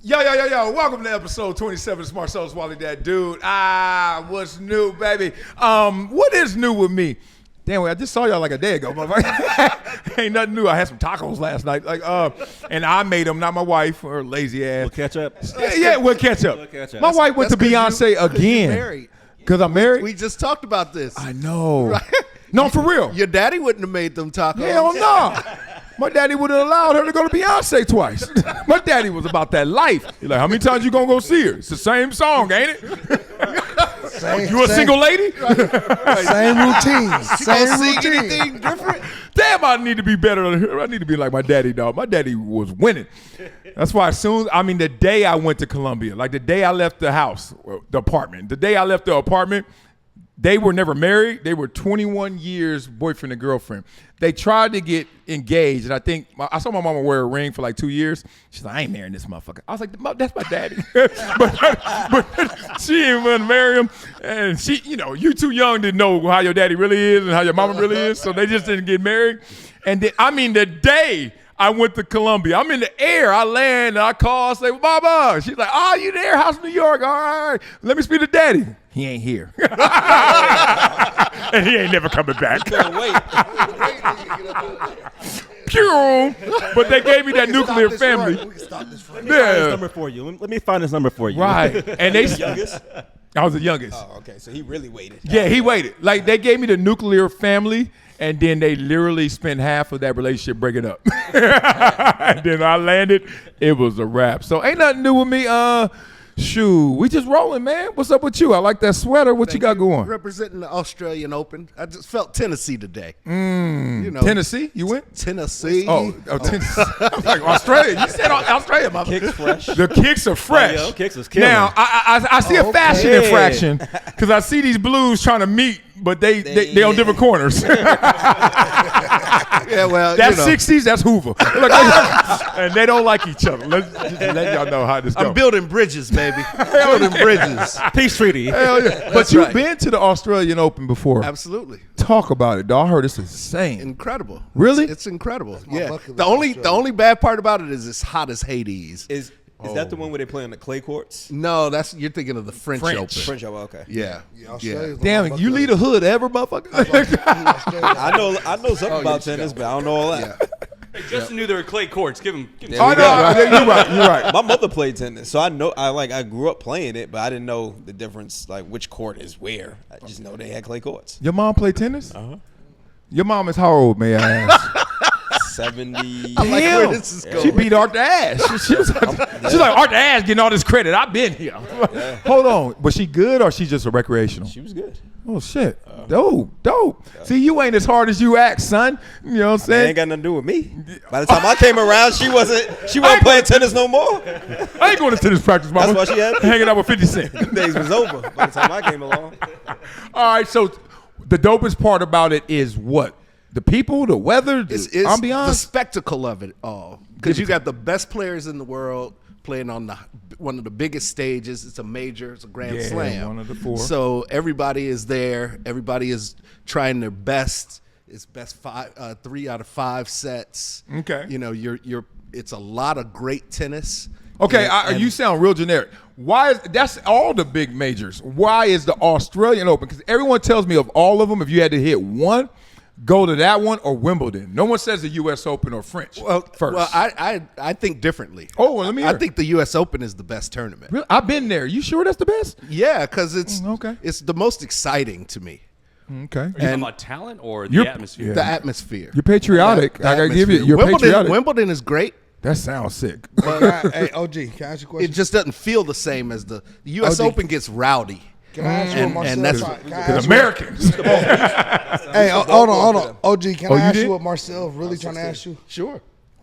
Yo. Welcome to episode 27. It's Marcellus Wiley, that dude. What's new, baby? What is new with me? Damn, I just saw y'all like a day ago, motherfucker. Ain't nothing new. I had some tacos last night. And I made them, not my wife, or lazy ass. With ketchup? Yeah, with ketchup. My wife went to Beyonce again. Because I'm married? We just talked about this. I know. Right? No, for real. Your daddy wouldn't have made them tacos. Hell no. My daddy would have allowed her to go to Beyonce twice. My daddy was about that life. He's like, how many times you gonna go see her? It's the same song, ain't it? You a single lady? Same routine. Same routine. Anything different? Damn, I need to be better than her. I need to be like my daddy, dog. My daddy was winning. That's why the day I went to Columbia, like the day I left the house, the apartment, the day I left the apartment, they were never married. They were 21 years boyfriend and girlfriend. They tried to get engaged, and I think I saw my mama wear a ring for like 2 years. She's like, I ain't marrying this motherfucker. I was like, that's my daddy. but she didn't want to marry him, and she, you too young to know how your daddy really is and how your mama really is, so they just didn't get married. And then, the day I went to Columbia, I'm in the air, I land, and I call, I say, Baba. She's like, oh, you there, House New York, all right. Let me speak to daddy. He ain't here. And he ain't never coming back. Pew! But they gave me that nuclear family. We can stop this Let me find this number for you. Let me find this number for you. Right. And they youngest? I was the youngest. Oh, okay. So he really waited. Yeah, he waited. Like, they gave me the nuclear family, and then they literally spent half of that relationship breaking up. And then I landed, it was a wrap. So ain't nothing new with me. Shoot, we just rolling, man. What's up with you? I like that sweater. What you got going? Representing the Australian Open. I just felt Tennessee today. Tennessee? You went? Tennessee. Oh, Tennessee. I was like, Australia. You said Australia, mother. Kicks fresh. The kicks are fresh. Oh, yeah, kicks is killing. Now, I see a fashion infraction because I see these blues trying to meet, but they on different corners. Yeah, well, that's 60s, that's Hoover. And they don't like each other. Let y'all know how this goes. I'm building bridges, baby. Building bridges. Peace treaty. Hell yeah. But you've been to the Australian Open before. Absolutely. Talk about it, dog. I heard it's insane. Incredible. Really? It's incredible. my Yeah. bucket The list only bad part about it is it's hot as Hades. Is that the one where they play on the clay courts? No, you're thinking of the French Open. French Open, okay. Yeah. Australia's on Damn, my you bucket lead a list. hood ever, motherfucker? I know something about tennis, but I don't know all that. Hey, Justin knew there were clay courts. Give him Oh, no, you're right. My mother played tennis, so I know. I grew up playing it, but I didn't know the difference, like which court is where. I just know they had clay courts. Your mom play tennis? Your mom is how old, may I ask? 70. I like where this is going. She beat Art the Ass. She's like, Art the Ass getting all this credit. I've been here. Hold on. Was she good or she just a recreational? She was good. Oh, shit. Dope. See, you ain't as hard as you act, son. You know what I'm It saying? ain't got nothing to do with me. By the time I came around, she wasn't playing tennis no more. I ain't going to tennis practice, mama. That's why she had me. Hanging out with 50 Cent. Them days was over by the time I came along. All right, so the dopest part about it is what? The people, the weather, the It's ambiance? the spectacle of it all. Because you got the best players in the world playing on one of the biggest stages. It's a major. It's a Grand Slam. one of the four. So everybody is there. Everybody is trying their best. It's best 3 out of 5 sets. Okay. It's a lot of great tennis. Okay, you sound real generic. That's all the big majors. Why is the Australian Open? Because everyone tells me of all of them, if you had to hit one, go to that one or Wimbledon. No one says the U.S. Open or French first. Well, I think differently. Oh, well, let me hear I think the U.S. Open is the best tournament. Really? I've been there. You sure that's the best? Yeah, because it's okay. It's the most exciting to me. Okay. Are you talking about talent or the You're- atmosphere? The atmosphere. You're patriotic. The I got to give you. atmosphere. You're patriotic. Wimbledon is great. That sounds sick. But, hey, OG, can I ask you a question? It just doesn't feel the same as the U.S. OG. Open gets rowdy. Can I ask you what Marcel that's- tried? Can I Because ask you- Americans. Hey, hold on. OG, can Oh, I you ask did? you what Marcel really trying to ask you? Sure.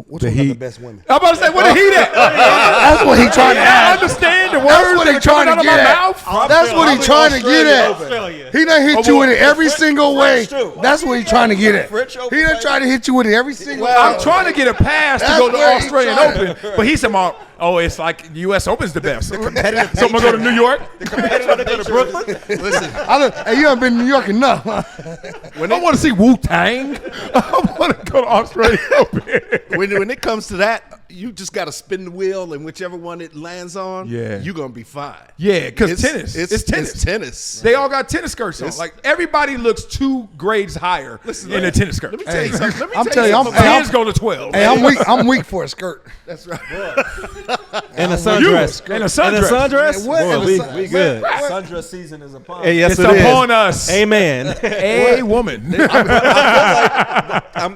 Which The one got the Heat. best women? I'm about to say, where the heat at? That's what he trying to I ask. understand the That's words what that he are trying coming to out of get my at. mouth. That's what he trying to get at. He done hit you with it every single way. too. That's what he trying to get at. French Open He done fight. trying to hit you with it every single way. I'm trying to get a pass to That's go to the where he Australian trying. Open, but he said, "Oh, it's like the U.S. Open's the best." So I'm gonna go to New York. Listen, Hey, you haven't been to New York enough. I want to see Wu Tang. I want to go to Australian Open. when it comes to that, you just got to spin the wheel, and whichever one it lands on, you're gonna be fine. Yeah, because tennis. It's tennis. It's tennis. They all got tennis skirts on. Like everybody looks 2 grades higher in a tennis skirt. Let me tell you something. I'm telling you, Hands go to 12. Hey, I'm weak for a skirt. That's right. And a sundress. And a sundress. Boy, we good. Sundress season is upon us. Hey, yes, It's it is. upon us. Amen. A woman.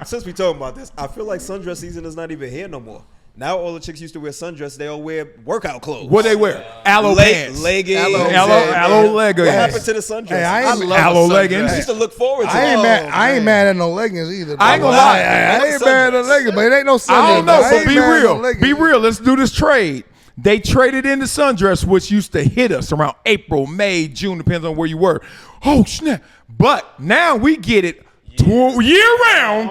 Since we talking about this, I feel like sundress season is not even here no more. Now all the chicks used to wear sundress. They all wear workout clothes. What they wear? Aloe pants. Leggings. Aloe leggings. What happened to the sundress? Hey, I love aloe a leggings. I used to look forward to I ain't it. mad. I ain't mad at no leggings either. I ain't gonna lie. I ain't mad at the leggings, but it ain't no sundress. I don't know, I but ain't be mad at no real. leggings. Be real. Let's do this trade. They traded in the sundress, which used to hit us around April, May, June, depends on where you were. Oh, snap. But now we get it year-round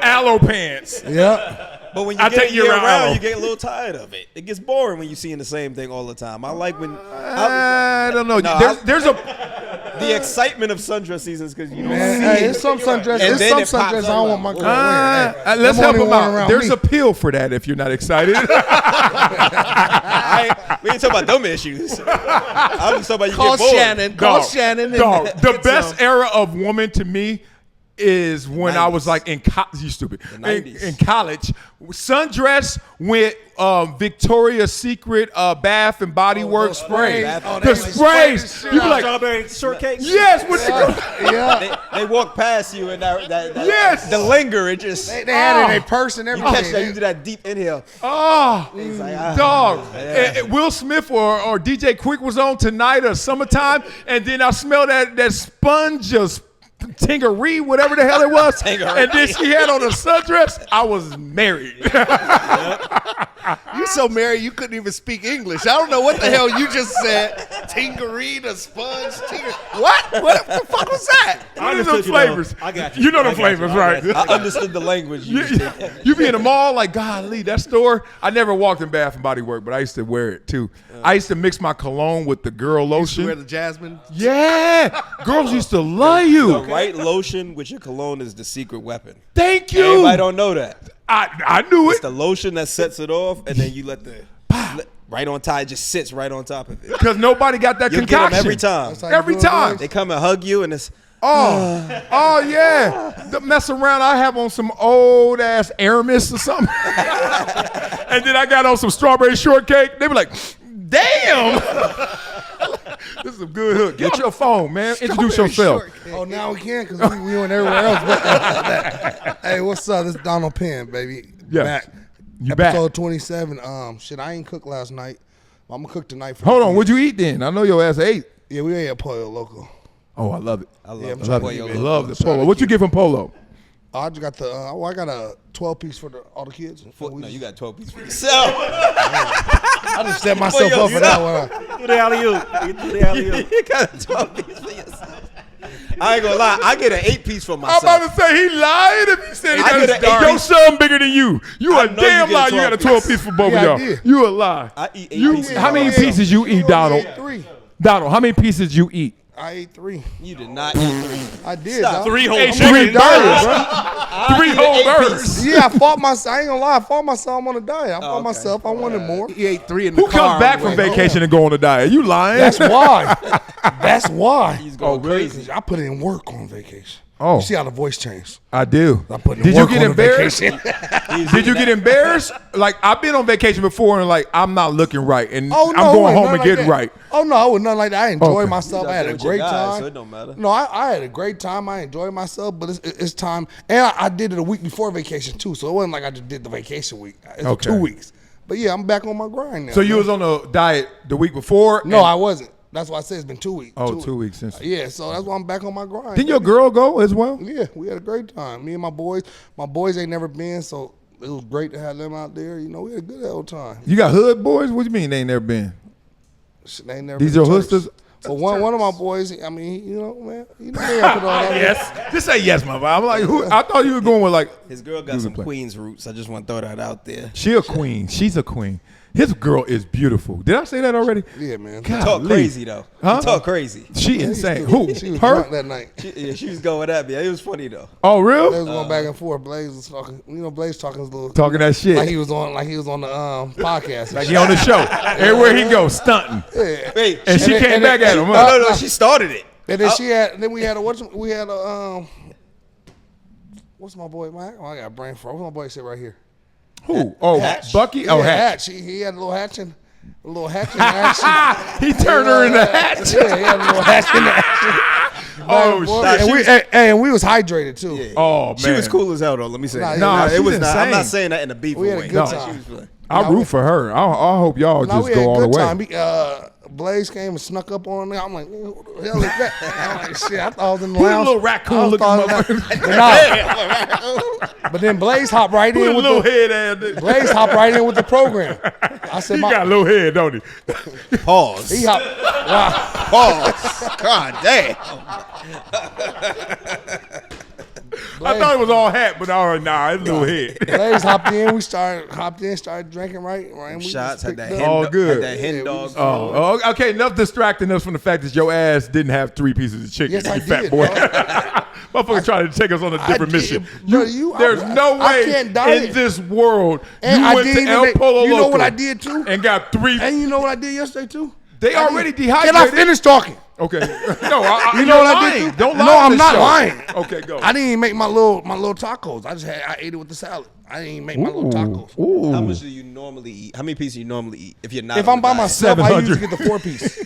aloe pants. Yeah. But when you I get take it you year around. round, you get a little tired of it. It gets boring when you're seeing the same thing all the time. I like when I don't know. No, There's a the excitement of sundress seasons because you don't Man, see hey, it. it's some sundress. And It's then some it pops sundress I up don't want my like, girl wearing. Hey, let's them help only them worn out. around There's me. a pill for that if you're not excited. We ain't talking about dumb issues. I'm just talking about you Call get bored. Shannon. Call Shannon. Dog, and the get best some. era of woman to me is when I was 90s. like in college. You stupid. The 90s. In college, sundress with Victoria's Secret Bath and Body Works spray. Oh, The sprays. You be like, Strawberry shortcake. yes. What Yeah. They walk past you and that Yes. the linger, it just They had it in their purse and you everything. catch that, you do that deep inhale. Oh, like, dog. Will Smith or DJ Quick was on Tonight or Summertime, and then I smelled that sponge of Tingerie, whatever the hell it was, Tingerie. and then she had on a sundress. I was married. You're so married you couldn't even speak English. I don't know what the hell you just said. Tingerie, the sponge, What? What the fuck was that? I know the flavors. I got you. You know the I got flavors, you. I right? got I understood the language. You be in the mall like, golly, that store. I never walked in Bath and Body Works, but I used to wear it too. I used to mix my cologne with the girl You wear lotion. the jasmine. Yeah, girls used to love The you. right lotion with your cologne is the secret weapon. Thank you. Everybody don't know that. I knew It's it the lotion that sets it off, and then you let the right on top. It just sits right on top of it. because nobody got that You get them concoction every time. That's how you Every do it, time. boys. They come and hug you, and it's Oh yeah. The mess around, I have on some old ass Aramis or something, and then I got on some strawberry shortcake. They be like, "Damn, this is a good hook." Get your phone, man. Introduce yourself. Oh, now we can because we went everywhere else. But, hey, what's up? This is Donald Penn, baby. Yes. Back. You back. Episode 27. Shit, I ain't cooked last night. I'm gonna cook tonight. For Hold the on, kids. what'd you eat then? I know your ass ate. Yeah, we ate at Pollo Loco. Oh, I love it. I love Yeah, I'm it. trying to Boy, keep yo, it. Love the polo. What you give him polo? I just got the. I got a 12 piece for all the kids. No, you got 12 pieces for yourself. I just set myself yo, up you for that one. Do the alley-oop. Do the alley-oop. You got a 12 piece for yourself. I ain't gonna lie. I get an 8-piece for I'm myself. about to say he lied if he said he I got get a an eight your piece. son bigger than you. You I a know you damn get a lie. You got a 12 piece for both Yeah, I of y'all. did. You a lie. I eat 8 You pieces. how many by myself. pieces you eat, Donald? 3. Donald, how many pieces you eat? I ate 3. You did not eat 3. I did. Stop. dog. 3 whole Hey, chickens. 3 birds, bro. 3 whole birds. Yeah, I fought myself. I ain't gonna lie. I fought myself. I'm on a diet. I fought okay. myself. I wanted more. He ate 3 in the Who car. comes back on the from way vacation and go on a diet? You lying? That's why. That's why. He's going crazy. I put in work on vacation. Oh. You see how the voice changed? I do. I put in Did you work get on the embarrassed? vacation. Did you get embarrassed? Like I've been on vacation before and like I'm not looking right and Oh no, I'm it going wasn't home nothing and like getting that. right. Oh no, it was nothing like that. I enjoyed Okay. myself. He's I out had there a with your great guys, time. so it don't matter. No, I had a great time. I enjoyed myself, but it's time. And I did it a week before vacation too, so it wasn't like I just did the vacation week. It's Okay. 2 weeks. But yeah, I'm back on my grind now. So you man. was on a diet the week before? No, and- I wasn't. That's why I said it's been 2 weeks. Oh, 2 weeks since. Yeah, so that's why I'm back on my grind. Didn't your girl go as well? Yeah, we had a great time. Me and my boys. My boys ain't never been, so it was great to have them out there. You know, we had a good old time. You got hood boys? What do you mean they ain't never been? Shit, they ain't never These been to are church. hustlers? But one of my boys, I mean, you know, man, you know, they put all that. Yes. Just say yes, my boy. I'm like, who? I thought you were going with like. His girl got Dude, some play. Queens roots. I just want to throw that out there. She a queen. She's a queen. His girl is beautiful. Did I say that already? Yeah, man. God. Talk Golly. crazy though. Huh? You talk crazy. She insane. Who? She was Her? drunk that night. She was going at me. It was funny though. Oh, They real? was going back and forth. Blaze was talking. You know, Blaze talking his little. Talking that shit. Like he was on the podcast. Like he on the show. Everywhere he goes, stunting. Yeah. Wait, And she came back at him. no, Huh? no, she started it. And then we had a what's my boy? Oh, I got a brain fart. What's my boy sit right here? Who? Oh, Hatch. Bucky? Yeah, Oh, Hatch. He had a little hatching action. He turned her into Hatch. Yeah, he had a little hatch in the action. Oh, shit. And we was hydrated too. Oh, man. She was cool as hell though. Let me say. Nah, that. nah, it she's was not. I'm insane. not saying that in a beeful We had a way. good No. time. She was like, I root for her. I hope y'all No, just we had go a all the good way. time. Blaze came and snuck up on me. I'm like, who the hell is that? I'm like, shit, I thought I was in the Who the lounge. little raccoon looking motherfucker? But then Blaze hopped right Who in the with little the head ass nigga? Blaze hopped right in with the program. I said, He got a little head, don't he? pause. he hopped. Wow. Pause. God damn. I thought it was all hat, but all right, nah, it's a little head. Blaze hopped in. We started drinking right. And we Shots just had that picked hen. up. All good. Had that hen dog. Oh, okay. Enough distracting us from the fact that your ass didn't have 3 pieces of chicken. Yes, I you fat did, boy. bro. Motherfucker trying to take us on a different did, mission. bro, There's no I way can't diet. in this world And you I went didn't to even El make- Polo you know Loco what I did too? and got 3. And you know what I did yesterday too? They already dehydrated. Can I finish talking? Okay. No, You know you're what I lying. did? Don't No, lie on I'm this not show. lying. Okay, go. I didn't even make my little tacos. I ate it with the salad. I didn't even make my little tacos. Ooh. How much do you normally eat? How many pieces do you normally eat if you're not? If on I'm the by diet? myself, I usually 700. get the 4-piece.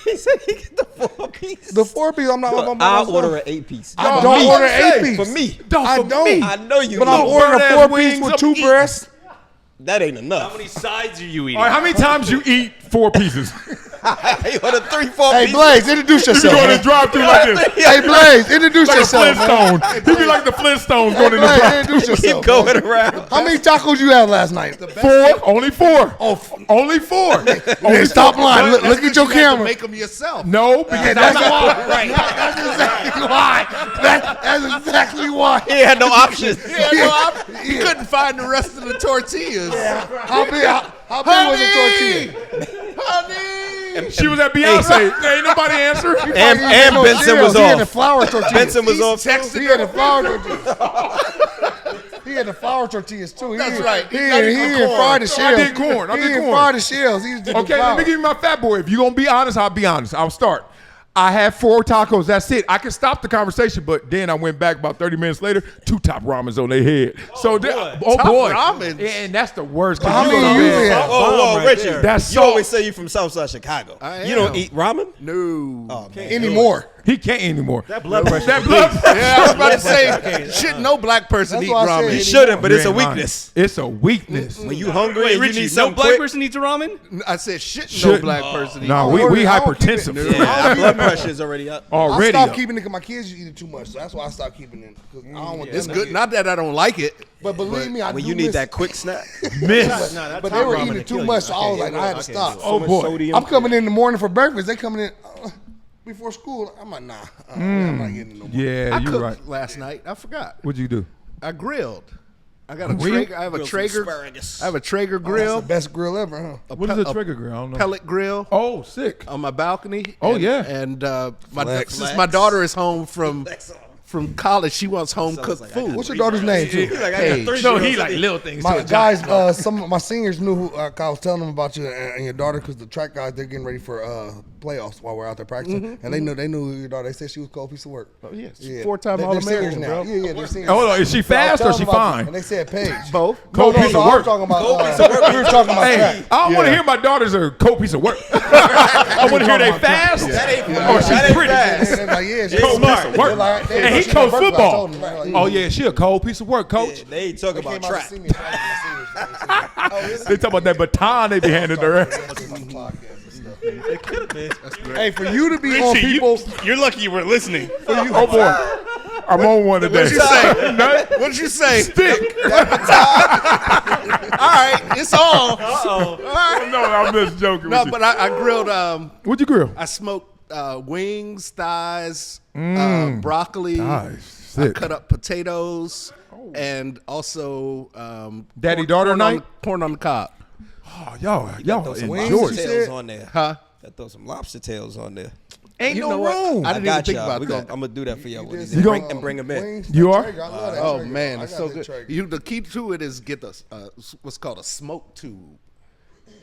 He said he get the 4-piece. The 4-piece, I'm not. if I'm by I'll myself. order an 8-piece. I Dog, don't me. order Say, 8-piece. For me. I for don't. me. I know you. But I'm know. ordering a Bird-ass 4-piece wings, with I'm 2 eating. breasts. That ain't How enough. many sides are you eating? All right, how many times you eat 4 pieces? You order 3-4 Hey, pieces. Blaze, introduce You yourself. go in man. the drive-through like this. Hey, Blaze, introduce Like a yourself. man. Flintstone. He be like the Flintstones Hey, going in the Blaze, drive-through. introduce Keep yourself. going around. How many tacos you had last night? 4? Only 4. Only 4. Hey, stop lying. Look at your camera. Make them yourself. No, because That's that's why. That's exactly why. That's exactly why. He had no options. You couldn't find the rest of the tortillas. How big was the tortilla? Honey! she was at Beyonce. There ain't nobody answering. And Benson was He had the off. flour tortillas. Benson was off. He had the flour tortillas. He had the flour tortillas too. That's right. He Not even didn't corn. fry the No, shells. I did corn. I He did didn't corn. fry the shells. He just did the Okay, flour. let me give you my fat boy. If you're going to be honest, I'll be honest. I'll start. I had 4 tacos. That's it. I can stop the conversation, but then I went back about 30 minutes later, 2 top ramens on their head. So, Top boy. ramens? Yeah, and that's the worst. 'cause How you many know you that- usually have? Oh, Richie. That's You so. always say you from Southside Chicago. I You don't am. eat ramen? No. Oh, man. Anymore. He can't anymore. That blood pressure. That blood pressure. Yeah, I was about to say, should no black person That's eat why I said ramen? You shouldn't, but You it's a ain't lying. weakness. It's a weakness. When you hungry Wait, and you Richie, need no something black quick, person eats ramen? I said, shouldn't no Shouldn't. black person eat No, ramen? we I don't keep it. hypertensive. yeah, our blood pressure is already up. I Already. stopped up. keeping it because my kids used to eat it too much. So that's why I stopped keeping it. 'Cause I don't want It's them to good. get- Not that I don't like it. But believe me, I When do you need miss that quick snack. Miss. But they were eating it too much, so I was like, I had to stop. Oh, boy. I'm coming in the morning for breakfast. They coming in before school. I'm like, nah, I'm not getting it no more. Yeah, I you're cooked right. last night. I forgot. What'd you do? I grilled. I got a Grill? Traeger. I have a Grilled some Traeger. asparagus. I have a Traeger That's grill. the best grill ever, huh? What is a trigger grill? I don't know. Pellet grill. Oh, sick. On my balcony. Oh, and, yeah. And Flex. since my daughter is home from college, she wants home cooked like I food. What's your daughter's name, too? Like, I Hey. got 3 No, girls he that like eat- little things. My to a guys, job. some of my seniors knew who I was telling them about you and your daughter because the track guys they're getting ready for playoffs while we're out there practicing, and they knew your daughter. They said she was a cold piece of work. Oh, yes. Yeah. 4-time They're All-American, seniors bro. now. Yeah, they're seniors. Hold on, is she So I was fast or telling she them about you, fine? And they said Paige. Both. Cold piece no, of I was work. talking about. We were talking about Hey, track. I want to hear my daughters are a cold piece of work. I want to hear they fast. That ain't Or she's that ain't pretty. fast. They're like, yeah, she's Cold piece of work. They're like- And he she coached her birthday, I football. told them. They're like, Oh yeah, she a cold piece of work, coach. They ain't talking They about came out to track. see me. Oh, They talk about that baton they be handing her. Hey, for you to be on people, You're lucky you were listening. Oh boy, I'm on one today. What'd you say? Nut, What'd you say? stick. All right, it's on. No, I'm just joking. No, with but you. I grilled. What'd you grill? I smoked wings, thighs, broccoli. Nice, I sick. cut up potatoes and also Daddy-daughter night? corn on the cob. Oh, y'all Throw some enjoy lobster it. tails on there. Huh? Gotta throw some lobster tails on there. Ain't You no know what? room. I I didn't even got think y'all. about that. I'm gonna do that for y'all. You And did gonna- some, and bring them in. wings, You that are? Traeger. I love that Oh Traeger. man, I it's got so that good. Traeger. The key to it is get what's called a smoke tube,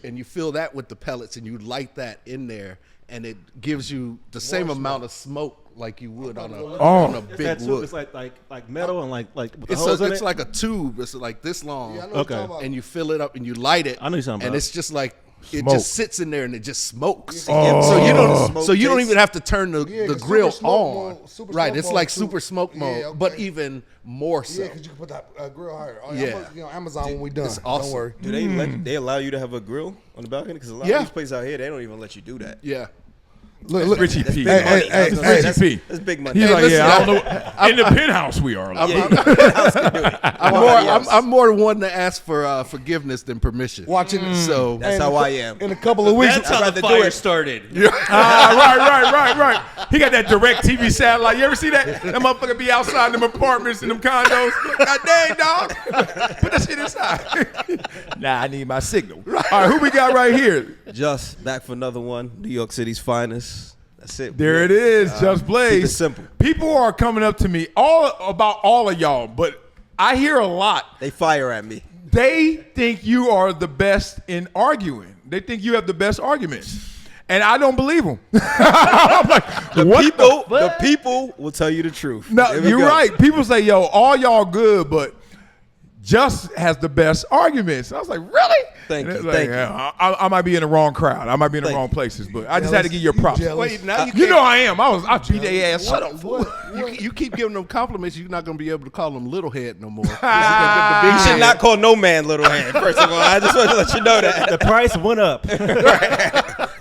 and you fill that with the pellets, and you light that in there, and it gives you the same amount of smoke like you would on a That big tube wood. is like metal and like with the It's, holes in it's it. like a tube. It's like this long, Yeah, I know what Okay. you're talking about. and you fill it up and you light it. I know what you're talking and about. it's just like it Smoke. just sits in there and it just smokes. Oh. So you don't. Smoke So you don't taste. even have to turn the Yeah, 'cause grill super smoke on. mode- super Right. smoke It's mode like too. super smoke mode, Yeah, but okay. even more so. Yeah, because you can put that grill higher. Oh, Yeah. yeah. I'm, Amazon when we done. it's awesome. Don't worry. Do they allow you to have a grill on the balcony? Because a lot Yeah. of these places out here, they don't even let you do that. Yeah. Look, Richie That's P. big money. hey, I was gonna hey, say, Richie P. That's big money. He's Hey, like, listen, yeah, I don't know. In the penthouse we are. Like, I'm more one to ask for forgiveness than permission. watching it. So That's how I am. In a couple of weeks, That's how rather the do fire it. started. right. He got that direct TV satellite. You ever see that? That motherfucker be outside them apartments and them condos. God dang, dog. Put that shit inside. Nah, I need my signal. All right, who we got right here? Just back for another one. New York City's finest. That's it. There it is, Just Blaze. keep it simple. People are coming up to me about all of y'all, but I hear a lot. They fire at me. They think you are the best in arguing. They think you have the best arguments. And I don't believe them. I'm like, The people will tell you the truth. No, There we you're go. right. People say, yo, all y'all good, but Just has the best arguments. I was like, really? Thank And it's you, like, thank you. yeah, I might be in the wrong crowd. I might be in the Thank wrong you. places, but I just had to give you a props. jealous. Wait, now You know I am. I beat their ass. Shut up, fool. You keep giving them compliments. You're not going to be able to call them little head no more. You should not call no man little hand, first of all. I just want to let you know that. The price went up.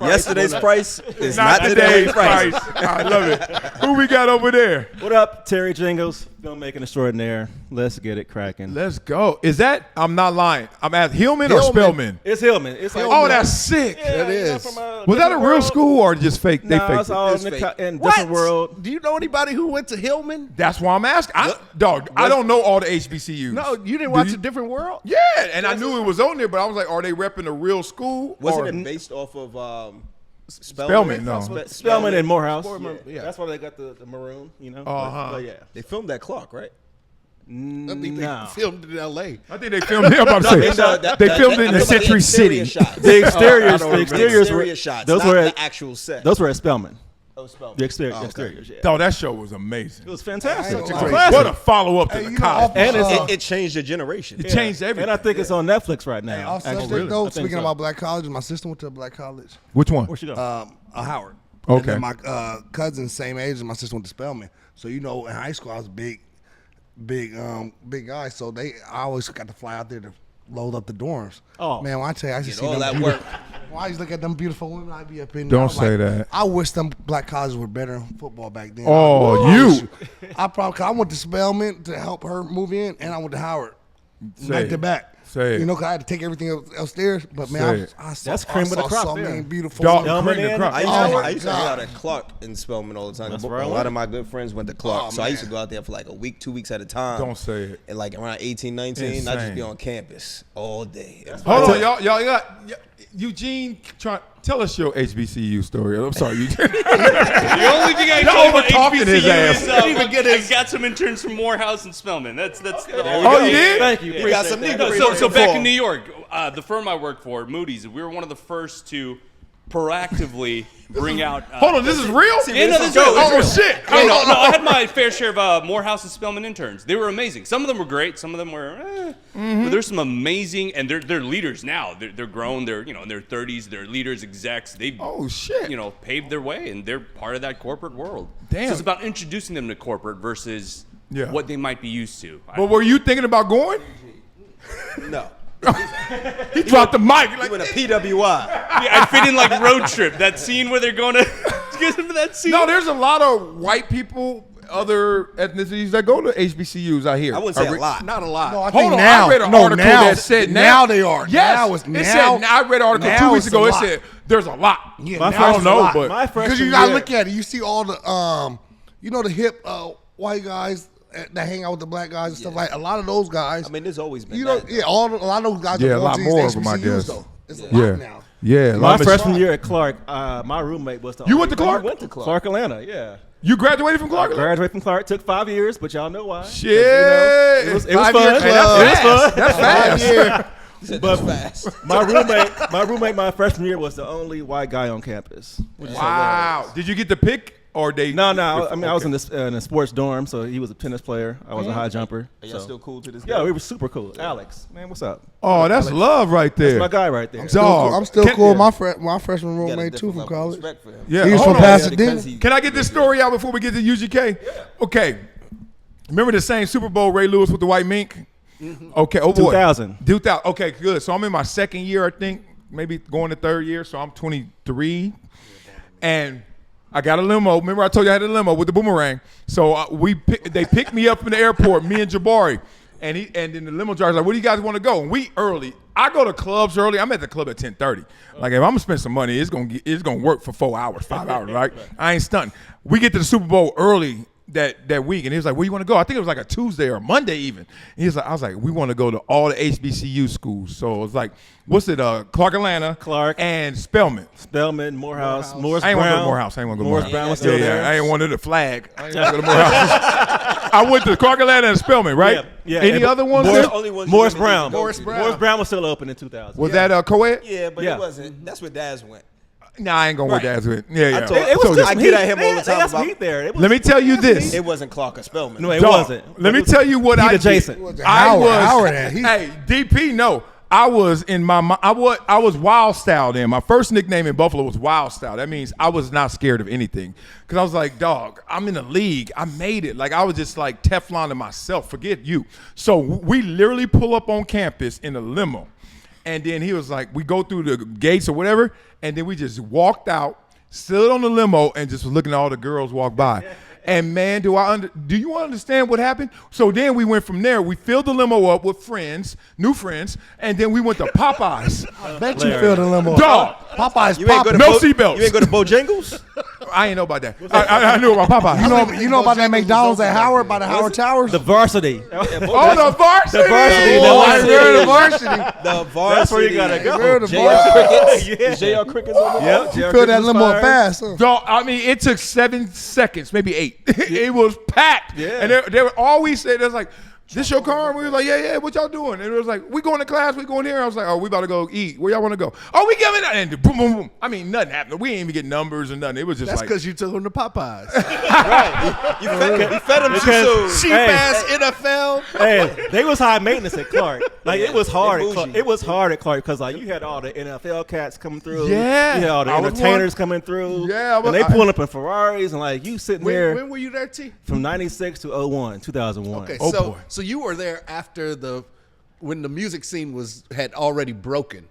Yesterday's price is Not not today's today's price. price. I love it. Who we got over there? What up, Terry Jingles, filmmaking extraordinaire. Let's get it cracking. Let's go. Is that? I'm not lying. I'm at Hillman or Spellman? It's Hillman. It's like, Oh, that's sick. yeah, It you know, is. from, Was that a Different real World. school or just fake? They No, faked it's it. all It's in, fake. in What? different world. Do you know anybody who went to Hillman? That's why I'm asking. Dog, I don't know all the HBCUs. No, you didn't Do watch you? A Different World? Yeah, and I knew it was on there, but I was like, are they repping a real school? Wasn't or- it based off of Spellman, no. Spellman and Morehouse. Yeah. That's why they got the maroon, you know. Uh-huh. But yeah. They filmed that clock, right? I think they No. filmed in L.A. I think they filmed it. I'm about to say. They filmed it in the Century City. The exteriors, I don't the remember. exteriors were Exterior shots, those not were the at, actual set. those were at Spellman. Oh, Spellman. The exteriors, yeah. Oh, that show was amazing. It was fantastic. I ain't It's a gonna lie. classic. What a follow up to Hey, the you know, college. off- And it's- It changed a generation. It changed everything. And I think it's on Netflix right now. Off actually. subject though, I think speaking so. about black colleges, my sister went to a black college. Which one? Where'd she go? Howard. Okay. And then my cousin, same age as my sister, went to Spelman. So you know, in high school I was big guy. So I always got to fly out there to load up the dorms. Oh. Man, when I tell you, I used to see all them that beautiful- work. When I used to look at them beautiful women, I'd be up in Don't there. I was say like, that. I wish them black colleges were better in football back then. Oh, I you. cause I went to Spelman to help her move in, and I went to Howard Say back it. to back. Say it. You know, cause I had to take everything upstairs. But Say man, it. I saw, That's cream of the I saw crop so there. many beautiful Dog, women. Spellman cream the and- crop. I used, Oh, to, my I used to hang God. out at Clark in Spellman all the time. That's A where I lot went. of my good friends went to Clark. Oh, So I used to man. go out there for like a week, 2 weeks at a time. Don't say it. And like around 18, 19, I just Insane. be on campus all day. Hold on, y'all got Eugene. Tell us your HBCU story. I'm sorry, Eugene. The only thing I Y'all know about over-talking his HBCU ass. is I got some interns from Morehouse and Spelman. That's Oh, you did? Thank you. We got some Appreciate niggas. that. So back in New York, the firm I work for, Moody's, we were one of the first to proactively bring out. Hold on, this is real? Yeah, no, this is real. Oh, This is real. shit. No, I had my fair share of Morehouse and Spelman interns. They were amazing. Some of them were great. Some of them were, But there's some amazing, and they're leaders now. They're grown. They're in their 30s. They're leaders, execs. They've Oh, shit. paved their way, and they're part of that corporate world. Damn. So it's about introducing them to corporate versus Yeah. what they might be used to. But were you thinking about going? No. He dropped the mic. He Like, went to PWI. Yeah, I fit in like Road Trip, that scene where they're going to get into that scene. no, there's a lot of white people, other ethnicities that go to HBCUs out here. I wouldn't say a lot. Not a lot. No, I Hold think on, now. I read an no, article now, that said now they are. Yes, Now it's it now. said. I read an article now 2 weeks it's ago. a It lot. said there's a lot. Yeah, My now I don't it's a know, lot. but My Because freshman you gotta year- look at it. You see all the the hip white guys that hang out with the black guys and stuff like. A lot of those guys. I mean, there's always been you know, that. yeah, a lot of those guys. Yeah, are a lot going to more these of them, I HBCUs, guess. though. It's a Yeah. lot now. Yeah. My like freshman year at Clark, my roommate was the You only went to Clark? He went to Clark, Atlanta. Yeah. You graduated from Clark? Graduated from Clark. Took 5 years, but y'all know why. 'Cause, Shit. it was fun. Hey, that's It was fun. That's fast. But fast. My roommate my freshman year was the only white guy on campus. Which is Wow. Did you get to pick or they? No. I mean, I was in the sports dorm, so he was a tennis player. I was a high jumper. Are y'all so. still cool to this day? Yeah, we were super cool. Alex, man, what's up? Oh, that's love right there. That's my guy right there. Dog. I'm still Can- cool. My freshman You got a roommate too different from level of college. respect for him. Yeah, He was hold from on. Pasadena. Can I get this story out before we get to UGK? Okay. Remember the same Super Bowl Ray Lewis with the white mink? Okay. Oh boy. 2000. 2000. Okay, good. So I'm in my second year, I think, maybe going to third year. So I'm 23, and I got a limo. Remember I told you I had a limo with the boomerang. So they picked me up from the airport, me and Jabari, and then the limo driver's like, "Where do you guys want to go?" And we early. I go to clubs early. I'm at the club at 10:30. Like if I'm gonna spend some money, it's gonna work for 4 hours, 5 hours, right? I ain't stunting. We get to the Super Bowl early that week, and he was like, "Where you want to go?" I think it was like a Tuesday or Monday even. And I was like, "We want to go to all the HBCU schools." So it was like, what's it? Clark, Atlanta, Clark. and Spelman. Spelman, Morehouse, Morris I ain't want to go Brown. to Morehouse. I ain't want to go to Morris Morehouse. Brown was still there. I ain't wanted the flag. I ain't want to go to Morehouse. I went to Clark, Atlanta, and Spelman, right? Yeah. Any And other ones? Morris, there? Only ones you Morris really need to Brown. go Morris to. Brown. Morris Brown was still open in 2000. Was that co-ed? Yeah, but Yeah. it wasn't. That's where Daz went. Nah, I ain't going with Right. that. Yeah. told- It was So just I some get heat. at him all the They time had some about- heat there. It was- let me tell you this. It wasn't Clark or Spelman. No, it Dog, wasn't. Let me tell you what Heat I did. adjacent. Howard had heat. Hey, DP, no. I was in my I was Wild Style then. My first nickname in Buffalo was Wild Style. That means I was not scared of anything. Cause I was like, dog, I'm in the league. I made it. Like I was just like Teflon to myself. Forget you. So we literally pull up on campus in a limo. And then he was like, we go through the gates or whatever, and then we just walked out, stood on the limo, and just was looking at all the girls walk by. And man, do you understand what happened? So then we went from there. We filled the limo up with friends, new friends, and then we went to Popeyes. I bet you feel the limo. Dog, Popeyes You ain't go to No Bo- seatbelts. You ain't go to Bojangles? I ain't know about that. I knew about Popeyes. You know about that McDonald's at Howard by the Howard Towers? The varsity. Oh, the varsity. The varsity. Oh, The I varsity. heard the varsity. The varsity. That's where you gotta go. Where the JR varsity? Crickets. Yeah. JR Crickets over there. Yep. You feel that limo fast, huh? Dog, I mean, it took 7 seconds, maybe 8. It was packed. Yeah. And they were always saying, "There's like, this your car?" And we were like, yeah, what y'all doing? And it was like, we going to class, we going here. I was like, oh, we about to go eat. Where y'all want to go? Oh, we coming out. And boom, boom, boom. I mean, nothing happened. We ain't even get numbers or nothing. It was just That's like, because you took him to Popeyes. You fed him too Because- soon. Cheap ass NFL. Hey, they was high maintenance at Clark. Like it was hard. they At Clark. bougie. It was hard at Clark because like you had all the NFL cats coming through. Yeah. you had all the I was entertainers one. coming through. Yeah, and they pulling up in Ferraris and like you sitting there When were you there, T? from '96 to 2001. Okay, Oh, so boy. so you were there after when the music scene had already broken.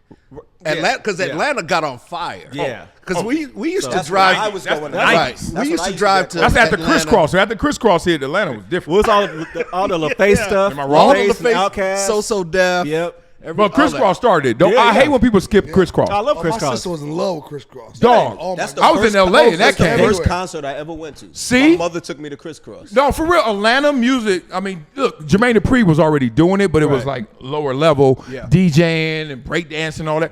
Atlanta, because Atlanta got on fire. Yeah. Because we used to That's drive. where I was going. that's right. That's We what used I to drive to. that's after Atlanta. crisscross. So after crisscross hit, Atlanta was different. What was all the LaFace stuff? Am I wrong? All of LaFace the face, and Outkast. So Def. Yep. But crisscross started. Don't Yeah, I hate yeah. when people skip crisscross. I love My Chris Cross. sister was in love with Chris Cross. Dog. Oh, my That's the God. I was first- in LA and that That's the came. first everywhere. concert I ever went to. See? My mother took me to Crisscross. No, for real, Atlanta music. I mean, look, Jermaine Dupri was already doing it, but it was like lower level, DJing and breakdancing and all that.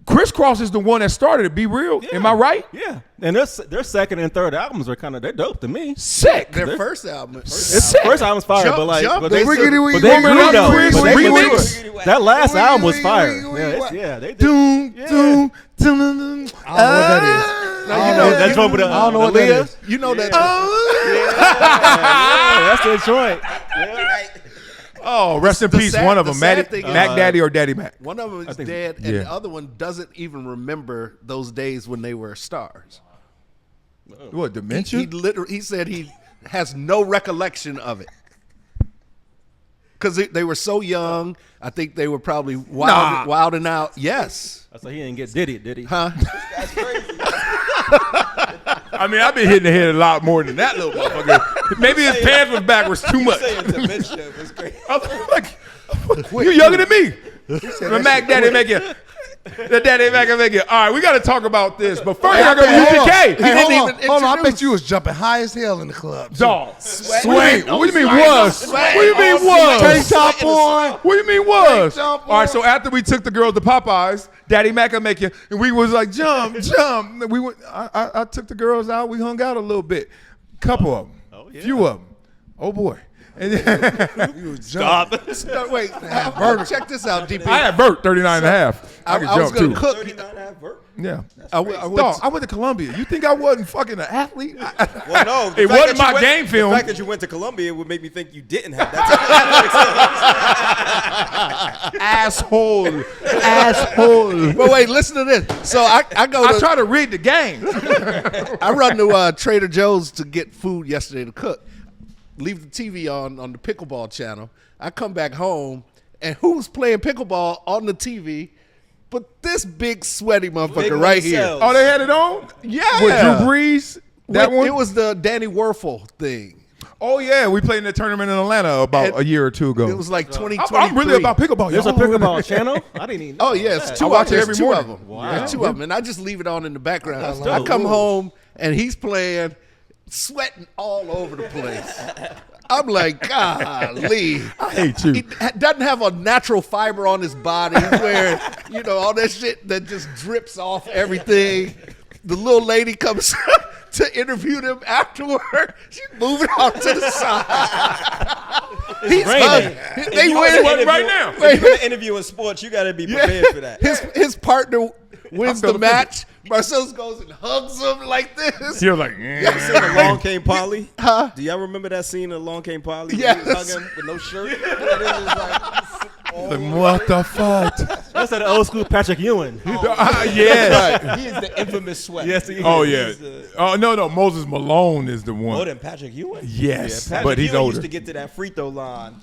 Crisscross is the one that started it. Be real. Am I right? Yeah. And their second and third albums are they're dope to me. Sick. Their first album. First album's fire, Jump, but like, Jump, but they they, still- but Wiggity, they wiggity, grew though. wiggity, But they wiggity, grew. wiggity. That last album was Wiggity, fire. wiggity, wiggity. Yeah, they did. Doom, Yeah. doom, doom, doom. I don't know what that is. Now, you know That drum with the I don't know what that Aaliyah. is. You know that. Yeah, that's the joint. Oh, rest in The peace. sad- One of the them, sad Mac thing is- Daddy or Daddy Mac. One of them is think- dead, and yeah. the other one doesn't even remember those days when they were stars. What, dementia? He said he has no recollection of it because they were so young. I think they were probably wilding out. Yes, I said he didn't get did he? huh? That's crazy. I mean, I've been hitting the head a lot more than that little motherfucker. Maybe his pants was backwards too much. Saying dementia was crazy. I was like, you younger than me. The Mac Daddy make you. The Daddy Mac and Make It. All right, we got to talk about this. But first, I got to UGK. He didn't even Hold on, I introduce- bet you was jumping high as hell in the club. too. Dog. Sweat. What do you mean was? What do you mean was? Tank top on. What do you mean was? All Jump right, so after we took the girls to Popeyes, Daddy Mac will make you, and we was like, jump. We went. I took the girls out. We hung out a little bit. Couple of them. Few of them. Oh, boy. And then Stop. No, wait, check this out, DP. I had Bert 39 and a half. I could I was jump, too. gonna cook. 39.5 vert. Yeah. I went Dog, to- I went to Columbia. You think I wasn't fucking an athlete? Well, no. It wasn't my game film. The fact that you went to Columbia would make me think you didn't have that. Asshole. Asshole. But wait, listen to this. So I go I to try to read the game. I run to Trader Joe's to get food yesterday to cook. Leave the TV on the pickleball channel. I come back home, and who's playing pickleball on the TV? But this big sweaty motherfucker Big right here. Marcellus. Oh, they had it on? Yeah. With Drew Brees? That one? It was the Danny Werfel thing. Oh, yeah. We played in the tournament in Atlanta about a year or two ago. It was like 2023. I'm really about pickleball. There's a Y'all really- pickleball channel. I didn't even. Oh yes, I two. watch it There's every two morning. of them. Wow. There's two of them, and I just leave it on in the background. That's I dope. come home and he's playing, sweating all over the place. I'm like, golly. I hate you. He doesn't have a natural fiber on his body. He's wearing, all that shit that just drips off everything. The little lady comes to interview them afterward. She's moving off to the side. He's raining. They You win wanna right interview- now. If you're going to interview in sports, you got to be prepared for that. His partner wins feel the offended. match. Marcellus goes and hugs him like this. You're like, You ever seen Along Came Polly? Huh? Do y'all remember that scene of Along Came Polly? Yes. He was hugging with no shirt. And it was like, what the fuck? That's that old school Patrick Ewing. Yeah. he is the infamous sweat. Yes, he is. Oh, yeah. Oh, no. Moses Malone is the More one. than Patrick Ewing? Yes, Patrick but he's Ewing older. used to get to that free throw line.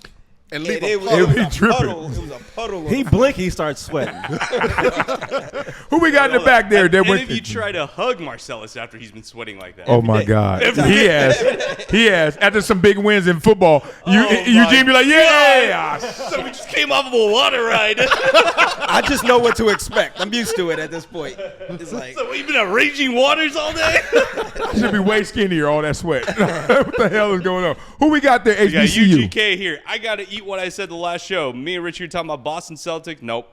And And leave it a was, puddle. He'll be a dripping. puddle. It was a puddle. He blink, he starts sweating. Who we got in the back there? That Any went of you try to hug Marcellus after he's been sweating like that? Oh my God! He has. After some big wins in football, Eugene be like, "Yeah." So we just came off of a water ride. I just know what to expect. I'm used to it at this point. It's like, So we've been at raging waters all day. I should be way skinnier. All that sweat. What the hell is going on? Who we got there? We got HBCU. UGK here. I got to eat what I said the last show. Me and Richie were talking about Boston Celtics. Nope.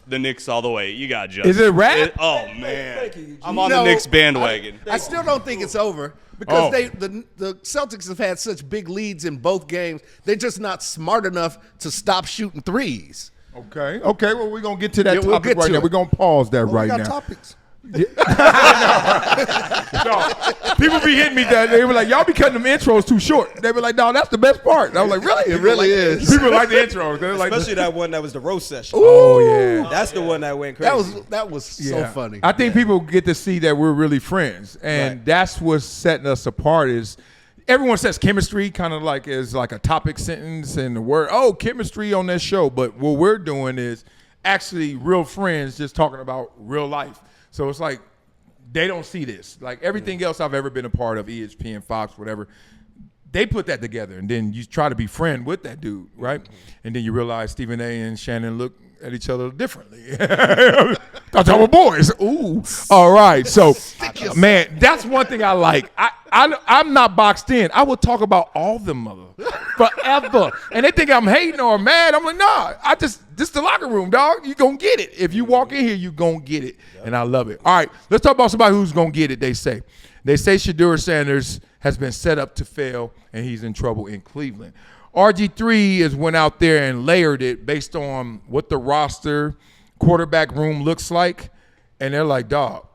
The Knicks all the way. You got Justin. Is it rap? Oh, man. you, I'm on the Knicks bandwagon. I still don't think it's over because Oh. the Celtics have had such big leads in both games. They're just not smart enough to stop shooting threes. Okay. Well, we're gonna get to that Yeah, we'll topic get right to now. it. We're gonna pause that We right got now. topics. No, people be hitting me that they were like, "Y'all be cutting them intros too short." They were like, "No, that's the best part." And I was like, "Really? It really is. People like the intros. They're like, especially that one that was the roast session. "Oh yeah." That's the one that went crazy. That was so Yeah. funny. I think people get to see that we're really friends, and Right. that's what's setting us apart. Is everyone says chemistry kind of like is like a topic sentence and the word chemistry on that show, but what we're doing is actually real friends just talking about real life. So it's like they don't see this. Like everything else I've ever been a part of, ESPN, Fox, whatever. They put that together, and then you try to be friend with that dude, right? And then you realize Stephen A. and Shannon look at each other differently. Thought y'all were boys. Ooh. All right. So, man, that's one thing I like. I'm not boxed in. I will talk about all them mother forever. And they think I'm hating or mad. I'm like, nah. This the locker room, dog. You gonna get it. If you walk in here, you gonna get it. And I love it. All right. Let's talk about somebody who's gonna get it, they say. They say Shedeur Sanders has been set up to fail, and he's in trouble in Cleveland. RG3 has went out there and layered it based on what the roster quarterback room looks like, and they're like, dog,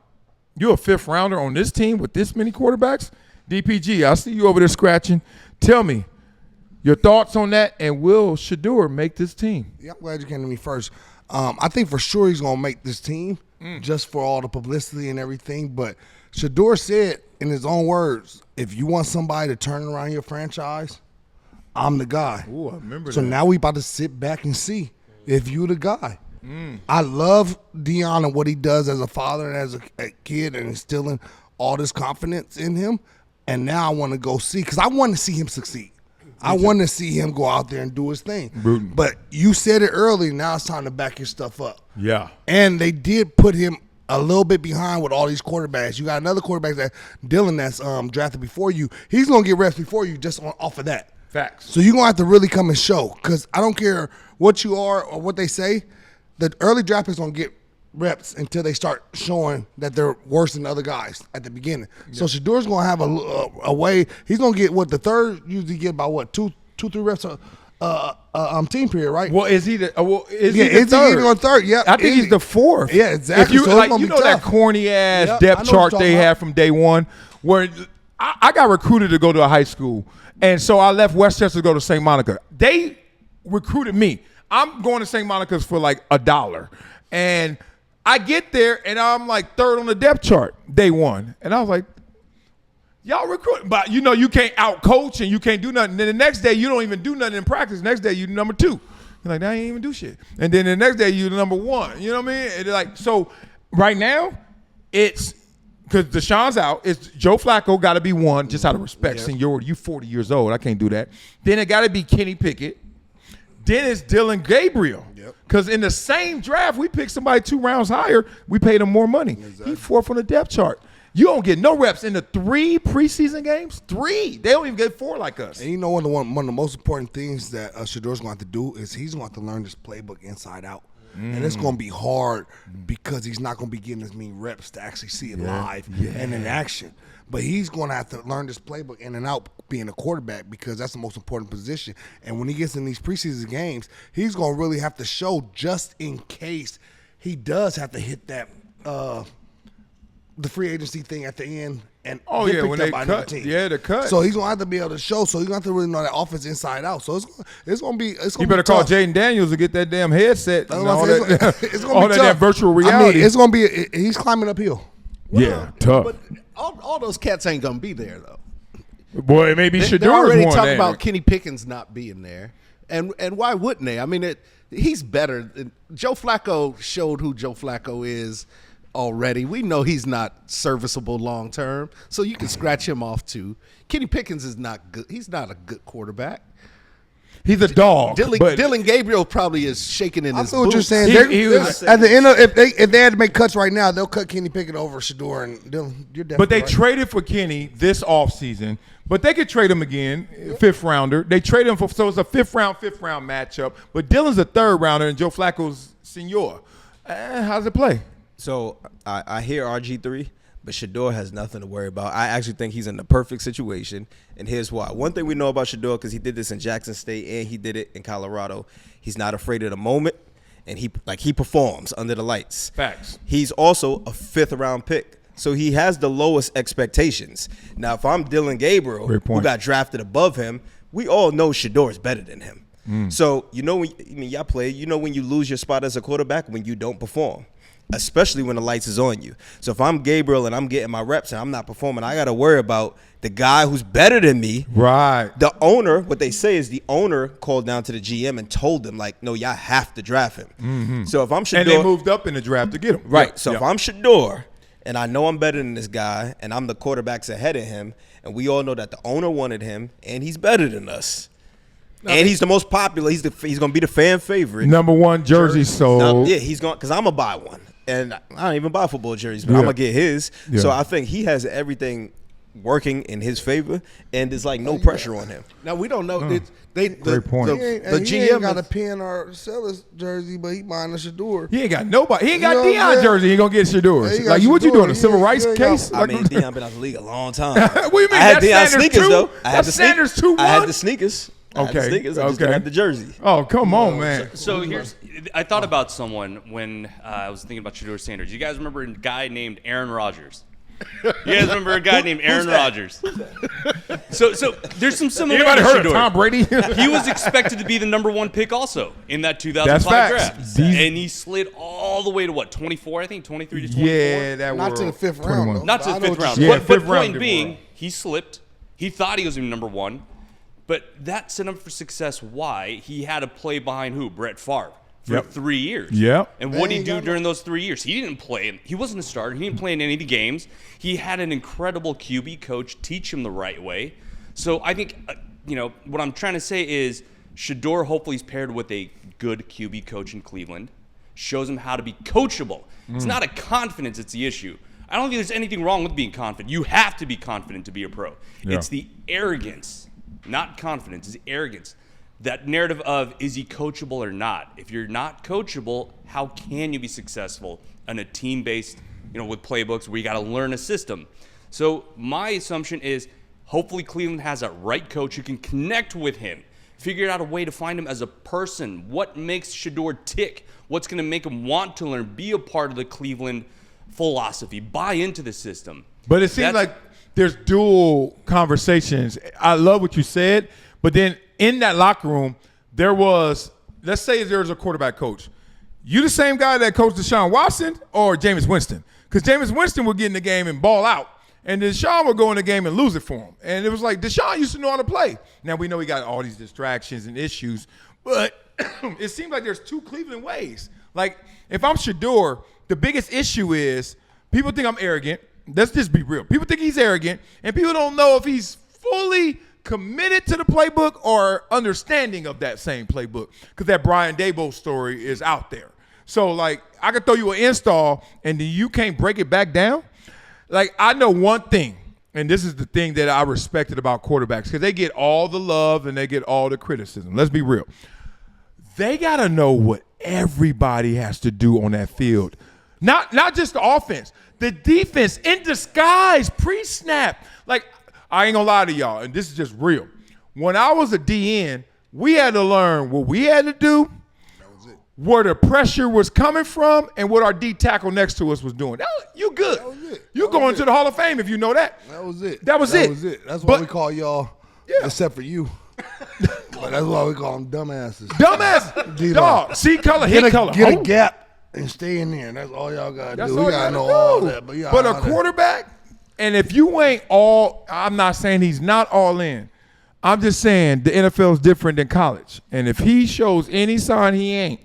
you a fifth rounder on this team with this many quarterbacks? DPG, I see you over there scratching. Tell me your thoughts on that, and will Shedeur make this team? Yeah, I'm glad you came to me first. I think for sure he's going to make this team just for all the publicity and everything. But Shedeur said in his own words, if you want somebody to turn around your franchise, I'm the guy. Ooh, I remember So that. now we about to sit back and see if you the guy. I love Deion and what he does as a father and as a kid and instilling all this confidence in him. And now I want to go see, because I want to see him succeed. I want to see him go out there and do his thing. Rooting. But you said it early. Now it's time to back your stuff up. Yeah. And they did put him a little bit behind with all these quarterbacks. You got another quarterback that Dylan that's drafted before you. He's gonna get reps before you just off of that. Facts. So you're gonna have to really come and show. Because I don't care what you are or what they say. The early draft picks gonna get reps until they start showing that they're worse than other guys at the beginning. So Shedeur's gonna have a way. He's gonna get what the third usually get about what two, 3 reps team period, right? Well, is he the is Yeah, he the is he third? even on third? Yeah, I think he's the fourth. Yeah, exactly. If you So it's like, gonna you be know that tough. corny ass Yep, I depth know chart what you're they talking had about. from day one, where I got recruited to go to a high school, and so I left Westchester to go to St. Monica. They recruited me. I'm going to St. Monica's for like $1, and I get there and I'm like third on the depth chart day one, and I was like, y'all recruit, but you know you can't out coach and you can't do nothing. Then the next day you don't even do nothing in practice. The next day you number 2. You're like, I ain't even do shit. And then the next day you number 1. You know what I mean? And like, so right now it's because Deshaun's out. It's Joe Flacco got to be 1 just out of respect. Seniority, you 40 years old. I can't do that. Then it got to be Kenny Pickett. Then it's Dylan Gabriel. Because in the same draft, we picked somebody 2 rounds higher. We paid him more money. Exactly. He's 4th on the depth chart. You don't get no reps in the 3 preseason games. 3. They don't even get 4 like us. And you know one of the most important things that Shedeur's going to have to do is he's going to have to learn this playbook inside out. And it's going to be hard because he's not going to be getting as many reps to actually see it live and in action. But he's going to have to learn this playbook in and out being a quarterback because that's the most important position. And when he gets in these preseason games, he's going to really have to show just in case he does have to hit that the free agency thing at the end and get picked when up they by another cut. team. Yeah, the cut. So he's going to have to be able to show. So he's going to have to really know that offense inside out. So it's going to be You better call tough. Jaden Daniels to get that damn headset. And all It's that, gonna all be that tough. damn virtual reality. I mean, it's going to be he's climbing uphill. yeah, tough. But all those cats ain't gonna be there though. Boy, it may be They're Shedeur's already one talking there. about Kenny Pickens not being there, and why wouldn't they? I mean, he's better. Joe Flacco showed who Joe Flacco is already. We know he's not serviceable long term, so you can scratch him off too. Kenny Pickens is not good. He's not a good quarterback. He's a dog. Dylan Gabriel probably is shaking in I his feel what you're boots. saying. He was- At the end of if they had to make cuts right now, they'll cut Kenny Pickett over Shedeur and Dylan. You're definitely But they right. traded for Kenny this offseason. But they could trade him again, 5th rounder. They traded him for, so it's a 5th round matchup. But Dylan's a 3rd rounder and Joe Flacco's senior. How's it play? So I hear RG3, but Shedeur has nothing to worry about. I actually think he's in the perfect situation, and here's why. One thing we know about Shedeur, because he did this in Jackson State and he did it in Colorado, he's not afraid of the moment, and he performs under the lights. Facts. He's also a 5th round pick. So he has the lowest expectations. Now, if I'm Dylan Gabriel, Great point. who got drafted above him, we all know Shedeur is better than him. So, you know, y'all play, you know when you lose your spot as a quarterback, when you don't perform, especially when the lights is on you. So if I'm Gabriel and I'm getting my reps and I'm not performing, I got to worry about the guy who's better than me. Right. The owner, what they say is the owner called down to the GM and told them, like, no, y'all have to draft him. So if I'm Shedeur. And they moved up in the draft to get him. Right. Yeah. So if Yeah. I'm Shedeur and I know I'm better than this guy and I'm the quarterbacks ahead of him, and we all know that the owner wanted him and he's better than us. And he's the most popular. He's going to be the fan favorite. Number 1 jersey sold. Yeah, he's going because I'm going to buy one. And I don't even buy football jerseys, but Yeah. I'm going to get his. Yeah. So I think he has everything working in his favor, and there's like no pressure on him. Now we don't know. Great point. The, He ain't, the he ain't GM got a is- pin or Sellers jersey, but he buying a Shedeur. He ain't got nobody. He ain't got You know what I'm Deion saying? jersey. He gonna get Shedeur's. Yeah, he got Like, what you Shedeur. doing? A civil rights He ain't got- case? I Like, mean, Deion been out of the league a long time. What do you mean? I had That's Deion Sanders sneakers, too? though. I had That's the sneak- Sanders 2-1? I had the sneakers. I had the Okay, sneakers. I just okay. didn't have the jersey. Oh, come on, man. So here's, I thought about someone when I was thinking about Shedeur Sanders. You guys remember a guy named Aaron Rodgers? You guys remember a guy named Aaron Rodgers? So there's some similarities. Anybody heard of Shedeur. Tom Brady? He was expected to be the number 1 pick also in that 2005 That's facts. draft. These- And he slid all the way to what, 24, I think, 23 to 24? Yeah, that Not to the 5th round, 21. though. Not to I the know 5th what you're round. saying. Yeah, But fifth round point didn't being, work. he slipped. He thought he was going to be number 1. But that set him for success. Why? He had to play behind who? Brett Favre for Yep. 3 years. Yep. And what did he ain't do got during those 3 years? He didn't play. He wasn't a starter. He didn't play in any of the games. He had an incredible QB coach teach him the right way. So I think what I'm trying to say is Shedeur hopefully is paired with a good QB coach in Cleveland, shows him how to be coachable. It's not a confidence, it's the issue. I don't think there's anything wrong with being confident. You have to be confident to be a pro. Yeah. It's the arrogance, not confidence, it's arrogance. That narrative of, is he coachable or not? If you're not coachable, how can you be successful in a team-based, with playbooks where you got to learn a system? So my assumption is hopefully Cleveland has a right coach who can connect with him, figure out a way to find him as a person. What makes Shedeur tick? What's going to make him want to learn, be a part of the Cleveland philosophy, buy into the system? But it seems like there's dual conversations. I love what you said, but then in that locker room, there was, let's say there was a quarterback coach. You the same guy that coached Deshaun Watson or Jameis Winston? Because Jameis Winston would get in the game and ball out, and Deshaun would go in the game and lose it for him. And it was like Deshaun used to know how to play. Now we know he got all these distractions and issues, but it seems like there's two Cleveland ways. Like if I'm Shedeur, the biggest issue is people think I'm arrogant. Let's just be real. People think he's arrogant, and people don't know if he's fully committed to the playbook or understanding of that same playbook, because that Brian Daboll story is out there. So, like, I could throw you an install, and then you can't break it back down. Like, I know one thing, and this is the thing that I respected about quarterbacks, because they get all the love and they get all the criticism. Let's be real. They got to know what everybody has to do on that field. Not just the offense. The defense in disguise, pre-snap. Like, I ain't gonna lie to y'all, and this is just real. When I was a DN, we had to learn what we had to do, where the pressure was coming from, and what our D tackle next to us was doing. You good. That was it. You going to the Hall of Fame if you know that. That was it. That was it. That's why we call y'all, except for you. But that's why we call them dumbasses. Dumbass. Dog. See color, hit color. Get a gap and stay in there. That's all y'all got to do. We got to know all that. But a quarterback, and if you ain't all, I'm not saying he's not all in. I'm just saying the NFL is different than college. And if he shows any sign he ain't,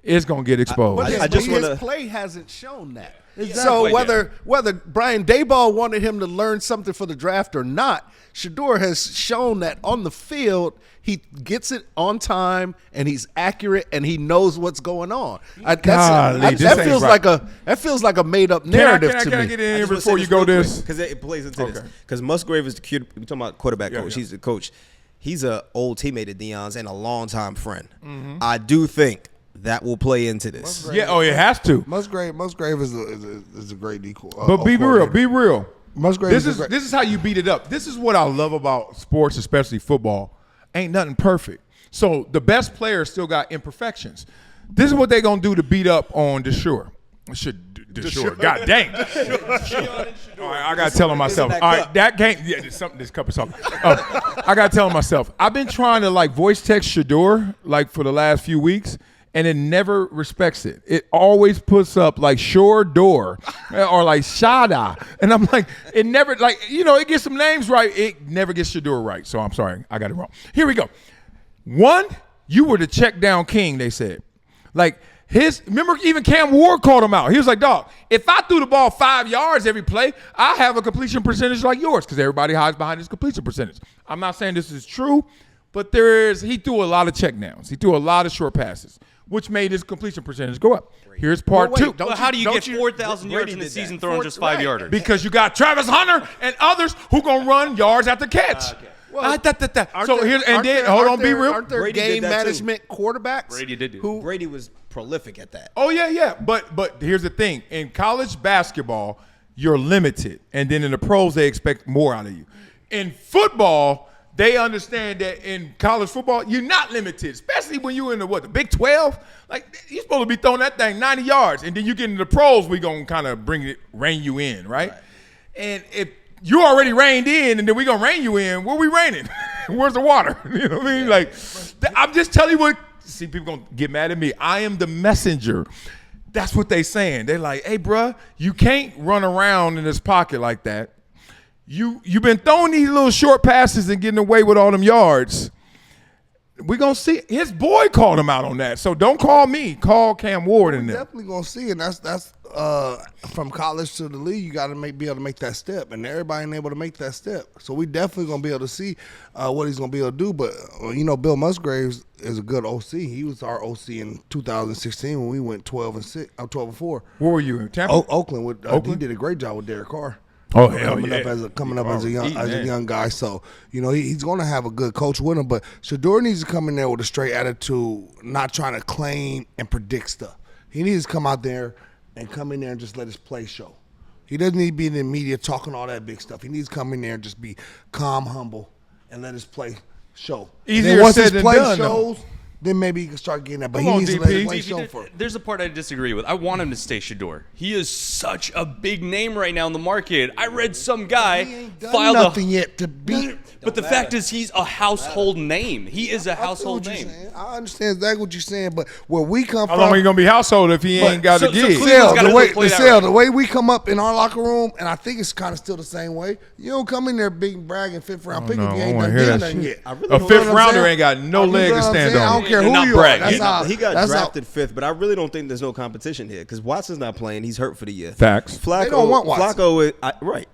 it's going to get exposed. But his play hasn't shown that. Exactly. So whether Brian Daboll wanted him to learn something for the draft or not, Shedeur has shown that on the field he gets it on time and he's accurate and he knows what's going on. That feels like a made up narrative to me. Can I get in here before you go this? Because it plays into this. Because Musgrave is the cute. We're talking about quarterback coach. He's the coach. He's an old teammate of Deion's and a longtime friend. Mm-hmm. I do think that will play into this. Musgrave, it has to. Musgrave is a great decoy. But be real. Musgrave this is how you beat it up. This is what I love about sports, especially football. Ain't nothing perfect. So the best players still got imperfections. This is what they gonna do to beat up on Shedeur. God dang. All right, I gotta tell him myself. All right, that game. Yeah, this cup is something. I gotta tell him myself. I've been trying to voice text Shedeur for the last few weeks, and it never respects it. It always puts up Shore Door or Shada. And I'm like, it never, it gets some names right. It never gets Shedeur right. So I'm sorry, I got it wrong. Here we go. One, you were the check down king, they said. Remember even Cam Ward called him out. He was like, dog, if I threw the ball 5 yards every play, I have a completion percentage like yours, because everybody hides behind his completion percentage. I'm not saying this is true, but he threw a lot of check downs. He threw a lot of short passes, which made his completion percentage go up. Here's part two. How do you get 4,000 yards in the season throwing just 5-yarders? Because you got Travis Hunter and others who going to run yards after catch. Hold on, be real. Aren't there game management quarterbacks? Brady did do. Brady was prolific at that. Oh, yeah. But here's the thing. In college basketball, you're limited. And then in the pros, they expect more out of you. In football, they understand that in college football, you're not limited, especially when you're in the Big 12? You're supposed to be throwing that thing 90 yards. And then you get into the pros, we're going to kind of rein you in, right? And if you already reined in, and then we're going to rein you in, where we reining? Where's the water? You know what I mean? I'm just telling you what. See, people going to get mad at me. I am the messenger. That's what they saying. They're like, hey, bruh, you can't run around in this pocket like that. You've been throwing these little short passes and getting away with all them yards. we're going to see. His boy called him out on that. So don't call me. Call Cam Ward in there. Definitely gonna see, and that's from college to the league. You got to be able to make that step, and everybody ain't able to make that step. So we definitely gonna be able to see what he's gonna be able to do. But Bill Musgraves is a good OC. He was our OC in 2016 when we went 12-4. Where were you in Tampa? Oakland. With Oakland? He did a great job with Derek Carr. Oh, hell coming yeah. up as a young guy. So, he's going to have a good coach with him. But Shedeur needs to come in there with a straight attitude, not trying to claim and predict stuff. He needs to come out there and come in there and just let his play show. He doesn't need to be in the media talking all that big stuff. He needs to come in there and just be calm, humble, and let his play show. Easier once said his than play done, shows, then maybe he can start getting that. But Come he on, needs to let his DP. play show first. There's a part I disagree with. I want him to stay Shedeur. He is such a big name right now in the market. I read some guy He ain't done filed nothing yet to beat. But the fact is, he's a household name. He is a I feel household what you're name. saying. I understand exactly what you're saying, but where we come How from, long are you going to be household if he ain't got a so gig? Cleveland's gotta play that right. The way we come up in our locker room, and I think it's kind of still the same way. You don't come in there big bragging 5th round pick if you ain't done did nothing yet. A fifth rounder ain't got no leg to stand I on. don't care And who not you brag. are. That's how He got that's drafted 5th, but I really don't think there's no competition here because Watson's not playing. He's hurt for the year. Facts. Flacco, They don't want Watson.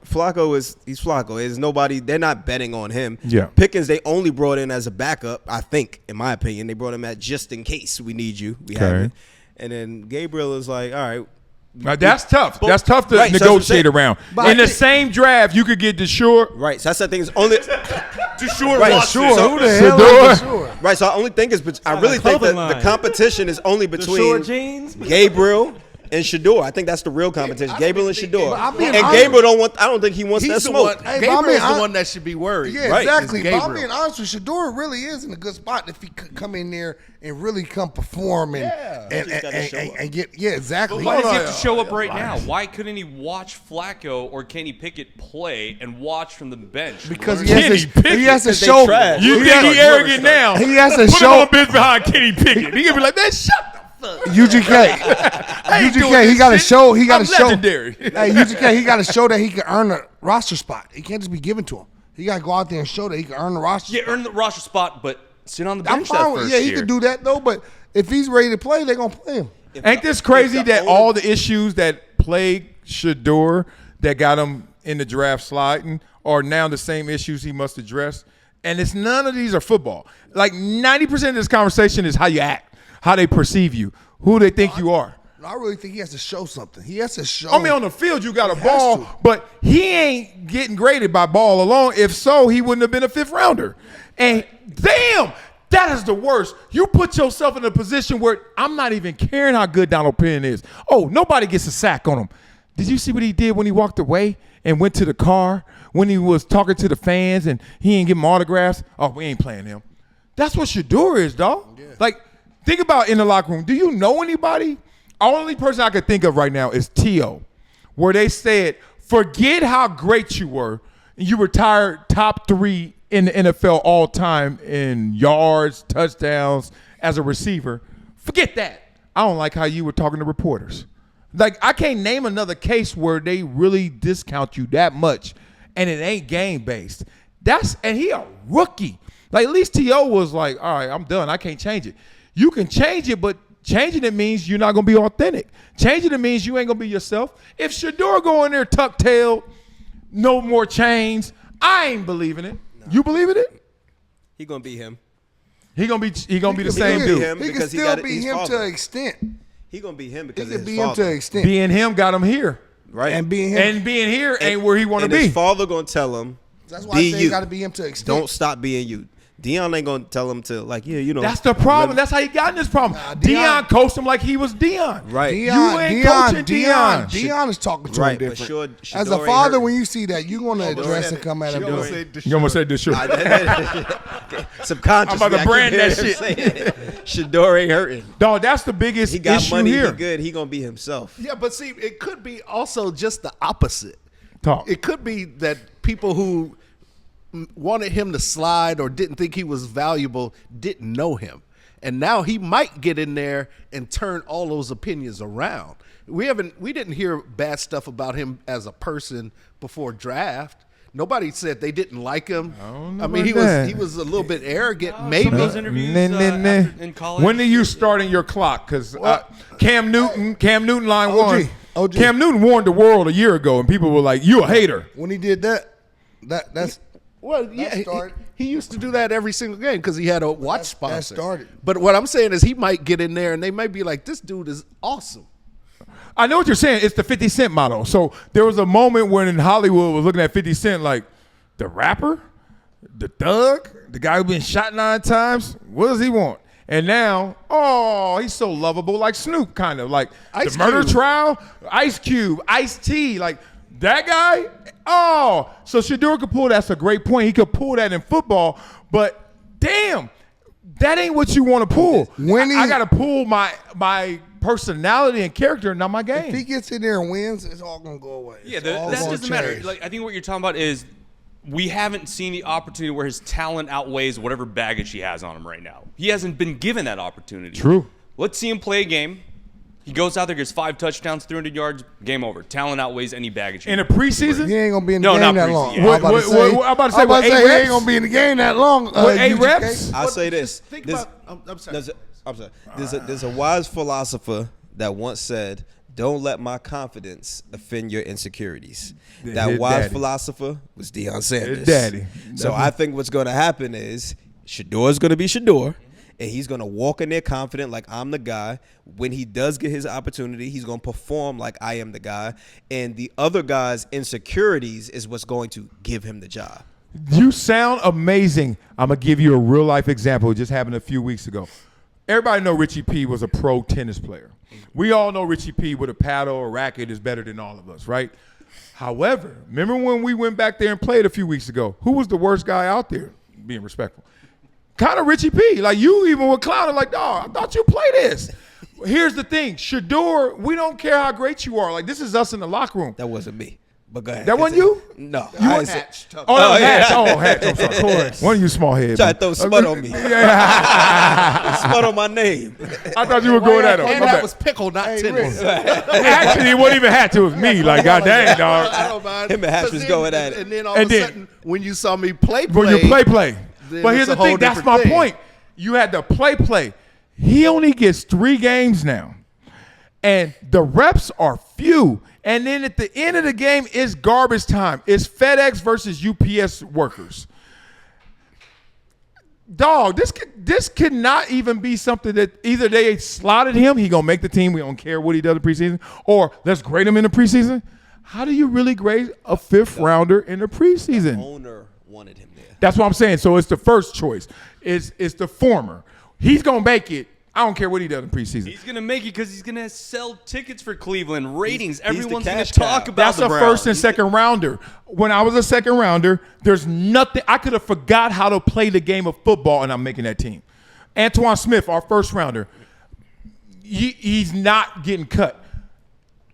Flacco is he's Flacco. There's nobody. They're not betting on him. Yeah. Pickens they only brought in as a backup. I think, in my opinion, they brought him at just in case we need you. We have Okay. it. And then Gabriel is like, all right. Now, that's tough. That's tough to Right, so that's what I'm negotiate saying. around. But In the same draft, you could get Deshaun. Right. So that's the thing. Is only Deshaun Right, Watson. sure. Who the hell Shedeur. is Shedeur? right. So I only think is, I really think clothing that the line. competition is only between short jeans. Gabriel and Shedeur. I think that's the real competition. Gabriel and Shedeur. But I'm being And honest. Gabriel don't want. I don't think he wants that He's the smoke. one. Hey, but Gabriel's I mean, the one that should be worried. Yeah, Right. exactly. It's But I'm Gabriel. being honest with you, Shedeur really is in a good spot if he could come in there and really come perform and just gotta show up. and get exactly. Why does he have to show up right now? Why couldn't he watch Flacco or Kenny Pickett play and watch from the bench? Because he Kenny has to Pickett, he has to 'cause they show. trash. You he think has- he arrogant now? He has to Put show- him on bench behind Kenny Pickett. He gonna be like, man, shut the fuck. UGK. ain't doing UGK. He this got to shit. show. He got I'm to show. legendary. Hey, UGK. He got to show that he can earn a roster spot. He can't just be given to him. He got to go out there and show that he can earn the roster. Yeah, spot. earn the roster spot, but sit on the I'm bench that fine with. first Yeah, he year. can do that though. But if he's ready to play, they're gonna play him. Ain't this crazy if the that only- all the issues that plagued Shedeur that got him in the draft sliding are now the same issues he must address? And it's none of these are football. Like 90% of this conversation is how you act, how they perceive you, who they think you are. I really think he has to show something. He has to show. I mean, on the field, you got a He has ball, to. but he ain't getting graded by ball alone. If so, he wouldn't have been a 5th rounder. And damn, that is the worst. You put yourself in a position where I'm not even caring how good Donald Penn is. Oh, nobody gets a sack on him. Did you see what he did when he walked away and went to the car, when he was talking to the fans and he ain't giving autographs? Oh, we ain't playing him. That's what Shedeur is, dog. Yeah. Like, think about in the locker room. Do you know anybody? Only person I could think of right now is T.O., where they said, forget how great you were. You retired top 3 in the NFL all time in yards, touchdowns as a receiver. Forget that. I don't like how you were talking to reporters. Like, I can't name another case where they really discount you that much and it ain't game-based. And he a rookie. Like, at least T.O. was like, all right, I'm done. I can't change it. You can change it, but changing it means you're not going to be authentic. Changing it means you ain't going to be yourself. If Shedeur go in there tuck-tailed, no more chains, I ain't believing it. No. You believe in it? He gonna be him. He gonna be the same be dude. him. He can because he still got be his him father. to an extent. He gonna be him He because can of his be him father. to an extent. Being him got him here. Right. And being him. And being here ain't where he want to and be. his father gonna tell him, That's why be I say you. you got to be him to an extent. Don't stop being you. Deion ain't gonna tell him to That's the problem. That's how he got in this problem. Deion coached him like he was Deion. Right. You ain't coaching Deion. Deion is talking to Right, him but different. Shedeur As a ain't father, hurt. when you see that, you're going to address and come at him. You almost said this shit. Subconsciously, I'm about to brand that shit. Shedeur ain't hurting. Dog, that's the biggest He got issue money. here. He good. He gonna be himself. Yeah, but see, it could be also just the opposite. Talk. It could be that people who wanted him to slide or didn't think he was valuable didn't know him. And now he might get in there and turn all those opinions around. We didn't hear bad stuff about him as a person before draft. Nobody said they didn't like him. know I mean, about he was a little bit arrogant, Some maybe. of those interviews in college. When are you starting your clock? Because Cam Newton line OG, one. OG. Cam Newton warned the world a year ago, and people were like, "You a hater." When he did that's Well, yeah, started. he used to do that every single game because he had a watch sponsor. that started. But what I'm saying is he might get in there and they might be like, this dude is awesome. I know what you're saying. It's the 50 Cent model. So there was a moment when in Hollywood was looking at 50 Cent like, the rapper, the thug, the guy who been shot 9 times. What does he want? And now, oh, he's so lovable, like Snoop, kind of like Ice the murder Cube. trial, Ice Cube, Ice-T, like that guy. Oh, so Shedeur could pull. That's a great point. He could pull that in football, but damn, that ain't what you want to pull. I got to pull my personality and character, not my game. If he gets in there and wins, it's all gonna go away. Yeah, It's all that gonna doesn't matter. change. Like, I think what you're talking about is we haven't seen the opportunity where his talent outweighs whatever baggage he has on him right now. He hasn't been given that opportunity. True. Let's see him play a game. He goes out there, gets 5 touchdowns, 300 yards, game over. Talent outweighs any baggage. In a preseason, He ain't gonna be in the No, game not that preseason, long. yeah. I'm about to say, I'm about to say, with 8 he reps? ain't gonna be in the game that long. With 8 UGK. reps? I'll say this. Think There's- about, I'm sorry. I'm sorry. There's a wise philosopher that once said, "Don't let my confidence offend your insecurities." That His wise daddy. philosopher was Deion Sanders. daddy. So I think what's going to happen is Shedeur's going to be Shedeur, and he's going to walk in there confident like I'm the guy. When he does get his opportunity, he's going to perform like I am the guy. And the other guy's insecurities is what's going to give him the job. You sound amazing. I'm gonna give you a real life example. It just happened a few weeks ago. Everybody know Richie P was a pro tennis player. We all know Richie P with a paddle or racket is better than all of us, right? However, remember when we went back there and played a few weeks ago? Who was the worst guy out there? Being respectful. Kind of Richie P. Like you even were clowning like, dog, I thought you played this. Here's the thing. Shedeur, we don't care how great you are. Like this is us in the locker room. That wasn't me. But go ahead. That wasn't you? No. You I were ain't say- hatched. Oh, no, yeah. Hatch. Oh, Hatch. I'm sorry. Of course. One of you small heads. Try to throw smut on me. Yeah. Smut on my name. I thought you were going at him. And My that bad. was pickle, not tennis. Actually, it wasn't even Hatch. It was me. Like, god dang, dog. I don't mind. Him and Hatch 'Cause was then- going at it. And then all And of a then- sudden, when you saw me play, When you play. then But here's it's a the whole thing. That's different my thing. point. You had to play. He only gets 3 games now. And the reps are few. And then at the end of the game, it's garbage time. It's FedEx versus UPS workers. Dog, this could not even be something that either they slotted him, he gonna make the team, we don't care what he does in the preseason, or let's grade him in the preseason. How do you really grade a 5th rounder in the preseason? Owner wanted him there. That's what I'm saying. So it's the first choice. It's the former. He's gonna make it. I don't care what he does in preseason. He's going to make it because he's going to sell tickets for Cleveland, ratings. the Everyone's going cash to talk cow. about That's the a Browns. first and second rounder. When I was a second rounder, there's nothing. I could have forgot how to play the game of football, and I'm making that team. Antoine Smith, our first rounder, he's not getting cut.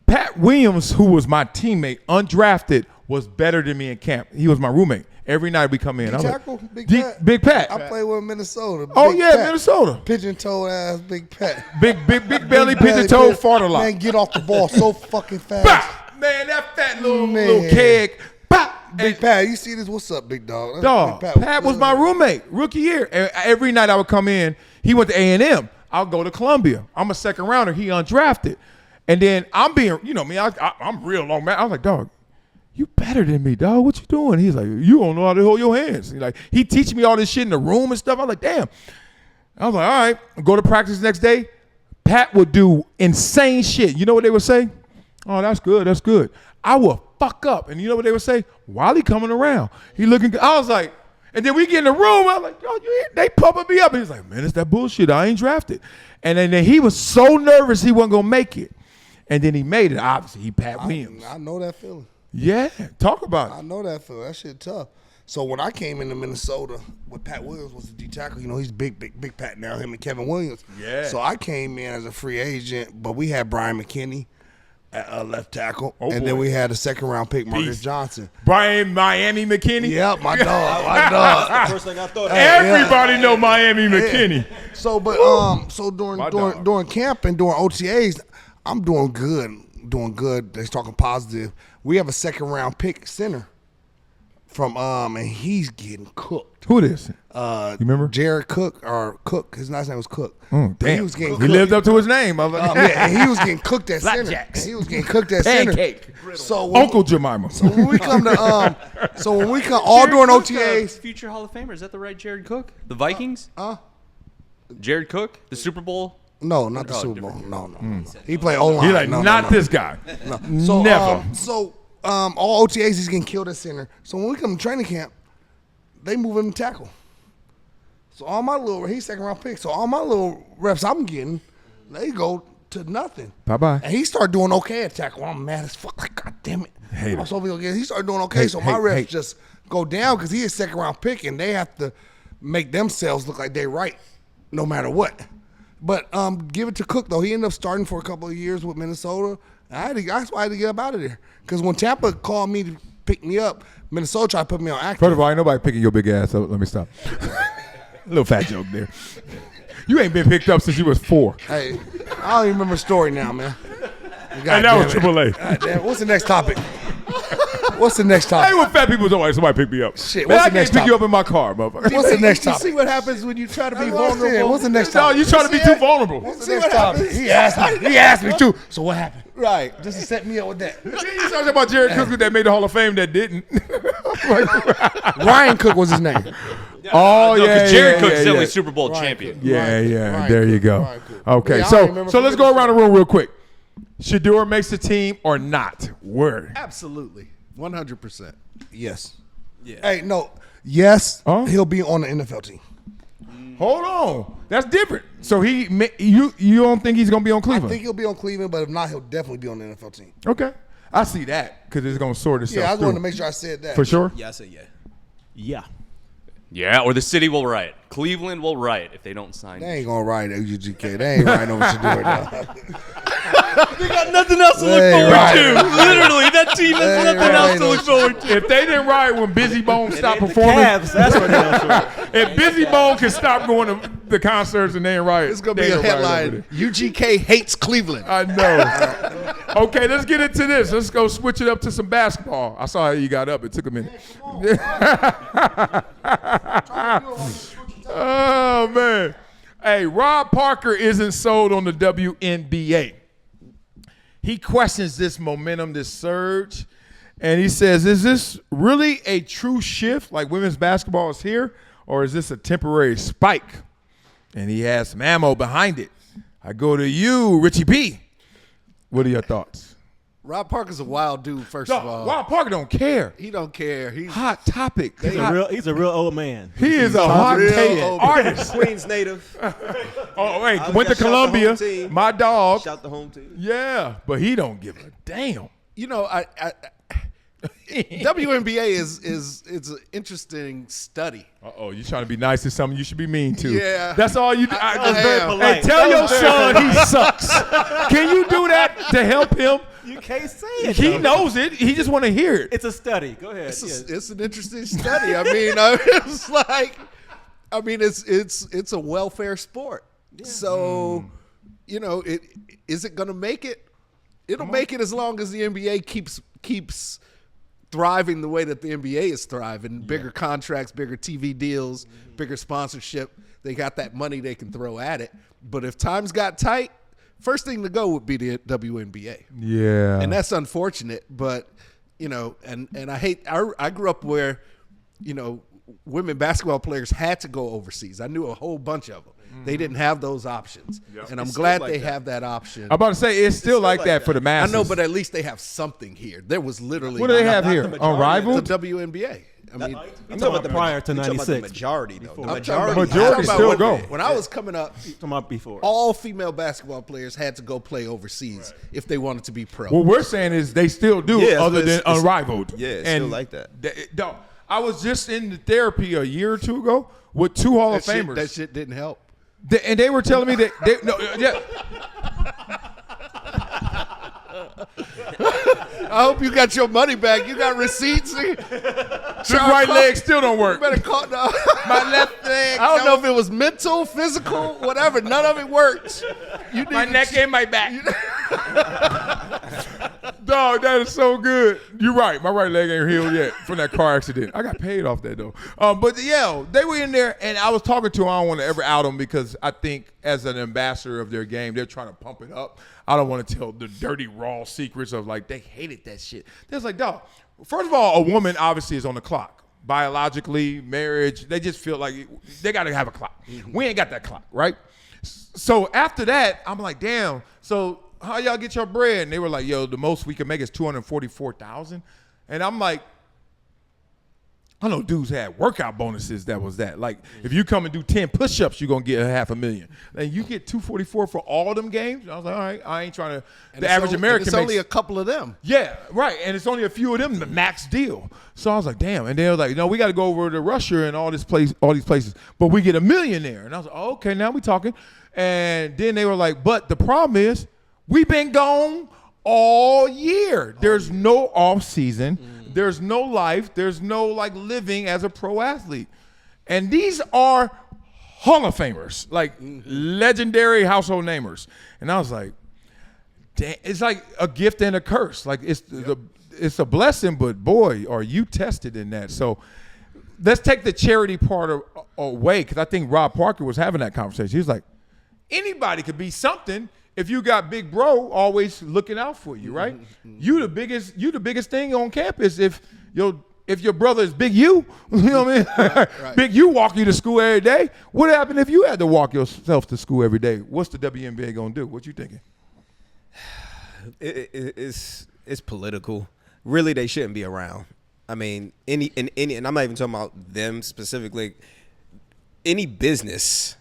Pat Williams, who was my teammate, undrafted, was better than me in camp. He was my roommate. Every night we come in. I'm like, Tackle, Big Pat. Big Pat. I play with Minnesota. Oh, Big yeah, Pat. Minnesota. Pigeon-toed ass Big Pat. Big belly, pigeon toe, fart a lot. Man, get off the ball so fucking fast. Bah! Man, that fat little Man. keg. Bah! Big And- Pat, you see this? What's up, big dog? That's Dog, Big Pat was my roommate, rookie year. And every night I would come in, he went to A&M. I'll go to Columbia. I'm a second rounder. He undrafted. And then I'm being, you know me, I'm real long, man. I was like, dog, you better than me, dog. What you doing? He's like, you don't know how to hold your hands. He teach me all this shit in the room and stuff. I was like, damn. I was like, all right. Go to practice the next day. Pat would do insane shit. You know what they would say? Oh, that's good. That's good. I would fuck up. And you know what they would say? Wiley coming around. He looking good. I was like, and then we get in the room. I'm like, yo, they pumping me up. And he's like, man, it's that bullshit. I ain't drafted. And then he was so nervous he wasn't going to make it. And then he made it. Obviously, he Pat Williams. I know that feeling. Yeah, talk about I it. know that feeling. That shit tough. So when I came into Minnesota, with Pat Williams was the D tackle. You know, he's big Pat now. Him and Kevin Williams. Yeah. So I came in as a free agent, but we had Brian McKinney at left tackle, Oh, and boy. then we had a second round pick, Marcus Beast. Johnson. Brian Miami McKinney. Yep, my dog, my dog. First thing I thought. Everybody know Miami McKinney. So, but so during My dog. during camp and during OTAs, I'm doing good. They're talking positive. We have a second round pick center. and he's getting cooked. Who this? You remember? Jared Cook or Cook. His last name was Cook. Damn. He was getting He cooked. lived up to his name. Yeah, and he was getting cooked at center. Blackjacks. He was getting cooked at center. Pancake. So when, Uncle Jemima. so when we come to all Jared during Cook, OTAs. future Hall of Famer. Is that the right Jared Cook? The Vikings? Jared Cook, the Super Bowl. No, not the Oh, Super Bowl. different. No. He played O-line. He like, No, not this guy. So, Never. All OTAs, he's getting killed at center. So when we come to training camp, they move him to tackle. So all my he's second round pick. So all my little reps I'm getting, they go to nothing. Bye-bye. And he started doing okay at tackle. I'm mad as fuck. Like, God damn it. Hate it. I'm so again. He started doing okay. So my reps just go down because he is second round pick and they have to make themselves look like they're right no matter what. But give it to Cook though. He ended up starting for a couple of years with Minnesota. That's why I had to get up out of there. Because when Tampa called me to pick me up, Minnesota tried to put me on active. First of all, ain't nobody picking your big ass up. Let me stop. Little fat joke there. You ain't been picked up since you was 4. Hey, I don't even remember the story now, man. And that was AAA. God damn, what's the next topic? What's the next Hey, topic? when fat people don't like somebody pick me up. Shit, Man, what's I the next can't pick you topic? up in my car, motherfucker. What's the next You topic? see what happens when you try to be That's what I'm saying. vulnerable? What's the next No, topic? you trying to be too vulnerable. What's the See next what topic? happens? He asked me too. So what happened? Right. Just to set me up with that. You talking about Jared Cook that made the Hall of Fame that didn't. Ryan Cook was his name. Oh, No, yeah, 'cause Jared yeah, Cook's yeah, only yeah. Super Bowl Ryan champion. Cook. Yeah, Ryan Cook, yeah. Ryan There Cook, you go. Ryan Cook. Okay, Yeah, I don't so remember let's go around the room real quick. Shedeur makes the team or not? Word. Absolutely. 100%. Yes. Yeah. Hey, no. Yes, he'll be on the NFL team. Hold on. That's different. So you don't think he's gonna be on I Cleveland? think he'll be on Cleveland, but if not, he'll definitely be on the NFL team. Okay. I see that because it's gonna sort itself Yeah, I just wanted to through. make sure I said that. For sure. Yeah, I say yeah. Yeah. Yeah, or the city will riot. Cleveland will riot if they don't sign. They ain't gonna ride UGK. They ain't riding over Shedeur now. They got nothing else to They look ain't forward riding. to. Literally, that team has They ain't nothing else riding to look forward to. If they didn't ride when Busy Bone stopped The performing, Cavs, that's what they're for. if Busy Bone can stop going to the concerts and they ain't riot, It's going to they be a ain't riding over headline. there. UGK hates Cleveland. I know. Okay, let's get into this. Let's go switch it up to some basketball. I saw how you got up. It took a minute. Oh, man. Hey, Rob Parker isn't sold on the WNBA. He questions this momentum, this surge, and he says, is this really a true shift, like women's basketball is here, or is this a temporary spike? And he has some ammo behind it. I go to you, Richie B. What are your thoughts? Rob Parker's a wild dude, first of all. Rob Parker don't care. He don't care. He's Hot topic. He's a real old man. He is a hot real take old- artist. Queens native. Oh, wait, I went to shout the Columbia. home team. My dog. Shout the home team. Yeah, but he don't give a damn. You know, WNBA is it's an interesting study. Uh-oh, you trying to be nice to something you should be mean to. Yeah. That's all you do. I very am. polite. Hey, tell your son he sucks. Can you do that to help him? You can't say it. He though. knows it. He just want to hear it. It's a study. Go ahead. It's an interesting study. I mean, it's like, I mean, it's a welfare sport. So, you know, is it going to make it? It'll make it as long as the NBA keeps thriving the way that the NBA is thriving. Bigger contracts, bigger TV deals, bigger sponsorship. They got that money they can throw at it. But if times got tight, first thing to go would be the WNBA. Yeah. And that's unfortunate, but you know, and I grew up where, you know, women basketball players had to go overseas. I knew a whole bunch of them. They didn't have those options. And I'm It's glad still like they that. have that option. I'm about to say it's still like that for the I masses. know, but at least they have something here. There was literally what do they have not here? the majority. Unrivaled? the WNBA. I mean, I'm talking about the prior to You're talking about the 96. majority, though. The I'm talking majority. about- Majority I'm talking still about go. when I was coming up, Talking about before. all female basketball players had to go play overseas if they wanted to be pro. What we're saying is they still do Yeah, other than it's- unrivaled. yeah, it's And still like that. Dog, I was just in the therapy a year or two ago with 2 Hall of Famers. that shit didn't help. And they were telling me that I hope you got your money back. You got receipts. this right leg still don't work. Better call. No. My left leg. I don't know if it was mental, physical, whatever. None of it worked. You My need neck and my back. Dog, that is so good. You're right. My right leg ain't healed yet from that car accident. I got paid off that, though. But, yeah, they were in there, and I was talking to them. I don't want to ever out them because I think as an ambassador of their game, they're trying to pump it up. I don't want to tell the dirty, raw secrets of, like, they hated that shit. They're like, dog, first of all, a woman obviously is on the clock. Biologically, marriage, they just feel like they got to have a clock. We ain't got that clock, right? So after that, I'm like, damn, so how y'all get your bread? And they were like, yo, the most we can make is $244,000. And I'm like, I know dudes had workout bonuses that was that. Like, if you come and do 10 push-ups, you're going to get $500,000. And you get $244 for all them games? I was like, all right, I ain't trying to. The average American it's makes. only a couple of them. Yeah, right. And it's only a few of them, the max deal. So I was like, damn. And they were like, no, we got to go over to Russia and all these places. But we get $1 million there. And I was like, oh, okay, now we talking. And then they were like, but the problem is we've been gone all year. There's no off season. There's no life. There's no like living as a pro athlete. And these are Hall of Famers, like legendary household namers. And I was like, damn, it's like a gift and a curse. Like it's a blessing, but boy, are you tested in that. So let's take the charity part away, because I think Rob Parker was having that conversation. He was like, anybody could be something if you got big bro always looking out for you, right? You the biggest thing on campus if your brother is Big U, you know what I mean? Right. Big U walk you to school every day. What happened if you had to walk yourself to school every day? What's the WNBA gonna do? What you thinking? It's political. Really, they shouldn't be around. I mean, any and I'm not even talking about them specifically. Any business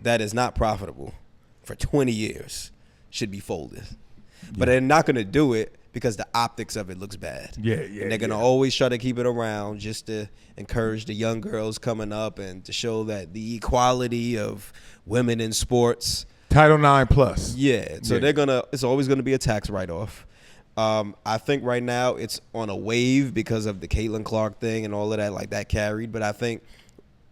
that is not profitable for 20 years should be folded. But they're not going to do it because the optics of it looks bad. And they're going to always try to keep it around just to encourage the young girls coming up and to show that the equality of women in sports. Title IX plus. Yeah. So it's always going to be a tax write-off. I think right now it's on a wave because of the Caitlin Clark thing and all of that, like that carried. But I think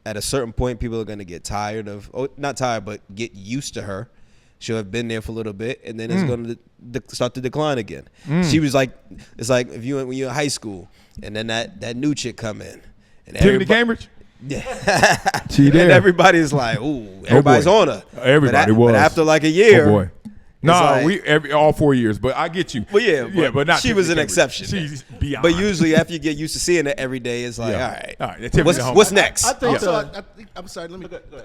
at a certain point, people are going to get tired of, not tired, but get used to her. She'll have been there for a little bit, and then it's going to start to decline again. She was like, it's like if when you're in high school, and then that new chick come in. And Tiffany Cambridge? Yeah. She there. And everybody's like, ooh, everybody's on her. Everybody was. But after like a year. Oh, boy. No, like, all 4 years, but I get you. Well, but not. She was an exception. She's beyond. But usually, after you get used to seeing it every day, it's like, all right. What's next? I think I'm sorry.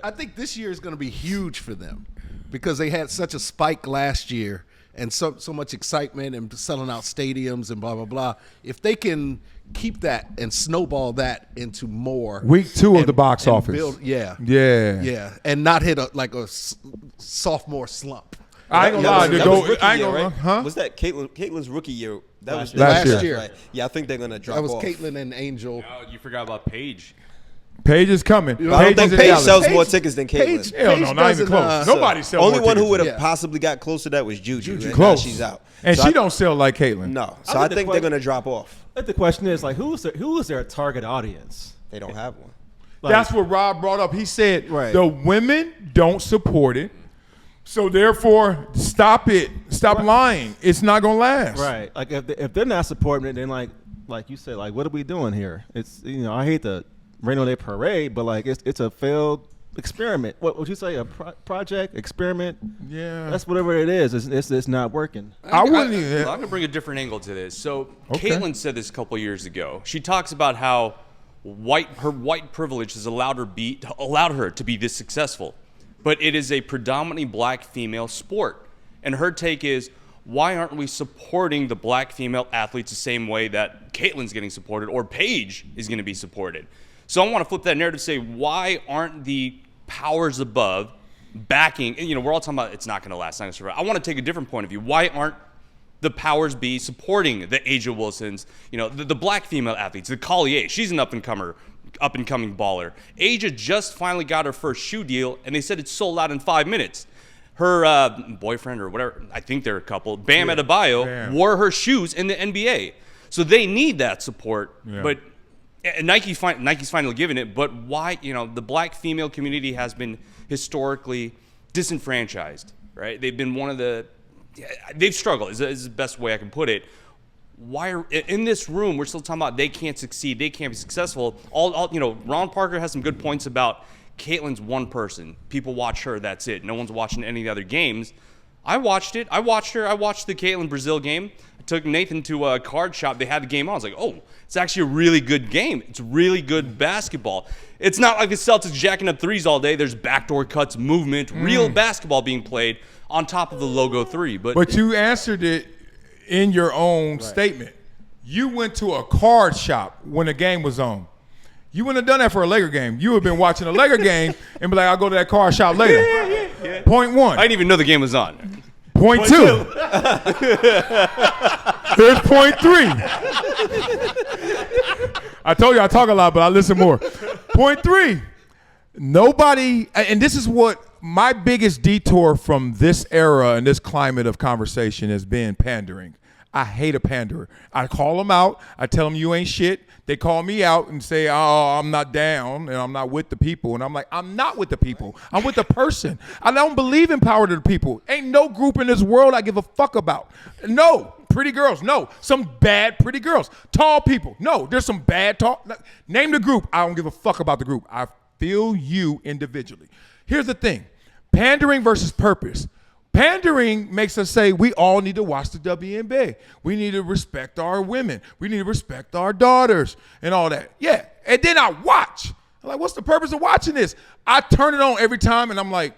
I think this year is going to be huge for them because they had such a spike last year and so much excitement and selling out stadiums and blah blah blah. If they can keep that and snowball that into more week 2 of the box office, and not hit a sophomore slump. I ain't gonna lie. Huh? Was that Caitlin's rookie year? That was last year. Right? Yeah, I think they're gonna drop off. That was Caitlin and Angel. Oh, you forgot about Paige. Paige is coming. I don't think Paige sells more tickets than Caitlin. Hell no, not even close. Nobody sells more tickets. Only one who would have Yeah. possibly got close to that was Juju. Close. She's out. And she don't sell like Caitlin. No. So I think they're going to drop off. The question is, like, who is their target audience? They don't have one. Like, that's what Rob brought up. He said Right. the women don't support it. So therefore, stop it. Stop lying. It's not gonna last. Right. Like if they're not supporting it, then like you said, like what are we doing here? It's I hate to rain on their parade, but like it's a failed experiment. What would you say? A project experiment? Yeah. That's whatever it is. It's not working. I wouldn't even. I'm gonna bring a different angle to this. So Caitlin said this a couple years ago. She talks about how her white privilege has allowed her to be this successful. But it is a predominantly black female sport. And her take is, why aren't we supporting the black female athletes the same way that Caitlin's getting supported or Paige is going to be supported? So I want to flip that narrative, say, why aren't the powers above backing, we're all talking about it's not going to last, it's not going to survive. I want to take a different point of view. Why aren't the powers be supporting the Asia Wilsons, the black female athletes, the Collier, she's an up-and-coming baller. Asia just finally got her first shoe deal, and they said it sold out in 5 minutes. Her boyfriend or whatever, I think they're a couple, Bam Adebayo, wore her shoes in the NBA. So they need that support. Yeah. But Nike's finally giving it. But why? The black female community has been historically disenfranchised, right? They've been they've struggled, is the best way I can put it. why are in this room we're still talking about they can't succeed, they can't be successful. All you know, Ron Parker has some good points about Caitlin's one person. People watch her, that's it. No one's watching any of the other games. I watched it. I watched her. I watched the Caitlin Brazil game. I took Nathan to a card shop. They had the game on. I was like, oh, it's actually a really good game. It's really good basketball. It's not like the Celtics jacking up threes all day. There's backdoor cuts, movement, real basketball being played on top of the logo three. But you answered it in your own statement. You went to a card shop when the game was on. You wouldn't have done that for a Laker game. You would have been watching a Laker game and be like, I'll go to that card shop later. Yeah. Point one. I didn't even know the game was on. Point two. Here's point three. I told you I talk a lot, but I listen more. Point three. Nobody, and this is what my biggest detour from this era and this climate of conversation has been pandering. I hate a panderer. I call them out. I tell them you ain't shit. They call me out and say, oh, I'm not down and I'm not with the people. And I'm like, I'm not with the people. I'm with the person. I don't believe in power to the people. Ain't no group in this world I give a fuck about. No. Pretty girls. No. Some bad pretty girls. Tall people. No. There's some bad tall. Name the group. I don't give a fuck about the group. I feel you individually. Here's the thing. Pandering versus purpose. Pandering makes us say we all need to watch the WNBA. We need to respect our women. We need to respect our daughters and all that. Yeah, and then I watch. I'm like, what's the purpose of watching this? I turn it on every time and I'm like,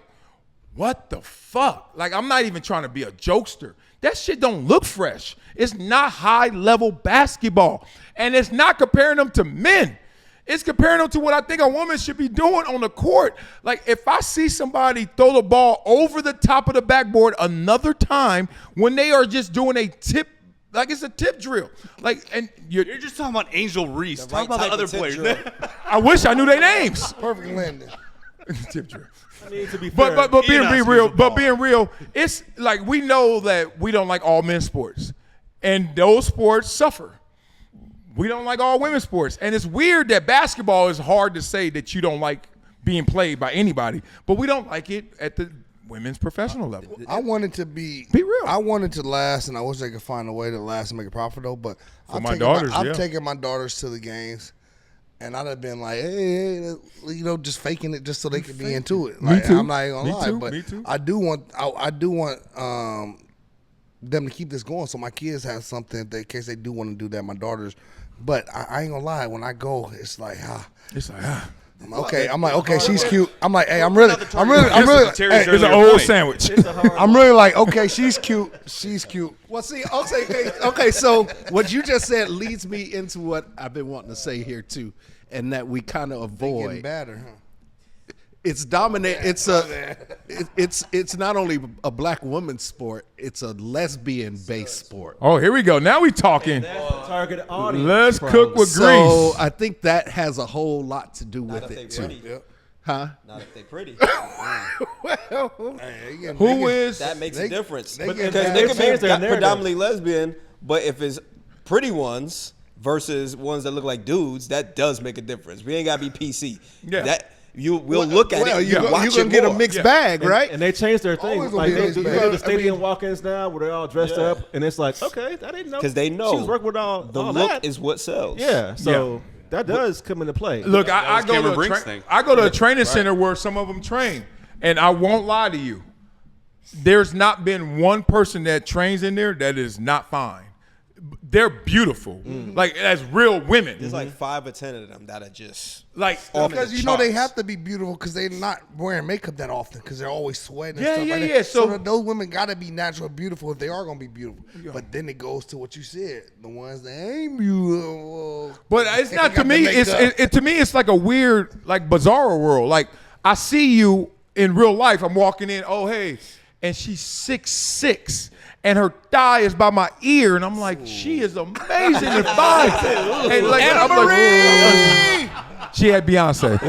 what the fuck? Like, I'm not even trying to be a jokester. That shit don't look fresh. It's not high-level basketball. And it's not comparing them to men. It's comparing them to what I think a woman should be doing on the court. Like, if I see somebody throw the ball over the top of the backboard another time when they are just doing a tip, like it's a tip drill. Like, and you're just talking about Angel Reese. Talk about the other players. I wish I knew their names. Perfect landing. Tip drill. I mean, to be fair, But being real, it's like we know that we don't like all men's sports, and those sports suffer. We don't like all women's sports. And it's weird that basketball is hard to say that you don't like being played by anybody, but we don't like it at the women's professional level. I wanted to be real. I wanted to last, and I wish they could find a way to last and make a profit though. But I've taken my daughters to the games, and I'd have been like, hey, you know, just faking it just so they could be into it. Like, Me too. I'm not even gonna lie, but Me too. I do want them to keep this going, so my kids have something in case they do want to do that. My daughters. But I ain't gonna lie, when I go, it's like, I'm like, okay, she's cute. I'm like, hey, I'm really. It's an old sandwich. I'm really like, okay, she's cute. Well, see, okay. So what you just said leads me into what I've been wanting to say here too, and that we kind of avoid. Getting better, huh? It's dominant. It's not only a black woman's sport. It's a lesbian-based sport. Oh, here we go. Now we talking. Target audience. Let's cook with So grease. I think that has a whole lot to do with it too. Pretty. Huh? Not if they pretty. Who is? That makes a difference. they Because get they mad. could Change be their narrative. predominantly lesbian, but if it's pretty ones versus ones that look like dudes, that does make a difference. We ain't gotta be PC. Yeah. We'll look at it. You're watch gonna it get a more. mixed bag, right? And they changed their thing. Always Like gonna be they do a mixed the bag. stadium walk-ins now, where they're all dressed up, and it's like, okay, I didn't know Because they know she was working with all the all look that. is what sells. Yeah, so that does come into play. Look, That I was go Cameron to Brink's thing. I go to a training center where some of them train, and I won't lie to you. There's not been one person that trains in there that is not fine. They're beautiful, like as real women. There's like 5 or 10 of them that are just Like Because you know they have to be beautiful because they're not wearing makeup that often because they're always sweating and Yeah, stuff yeah, like that. yeah. So- those women got to be natural beautiful if they are going to be beautiful. But then it goes to what you said. The ones that ain't beautiful. But it's they not to got the me. makeup. To me, it's like a weird, like bizarre world. Like I see you in real life. I'm walking in. Oh hey, and she's 6'6", and her thigh is by my ear, and I'm like, she is amazing and fine. And like, Anna I'm like, Marie! she had Beyonce.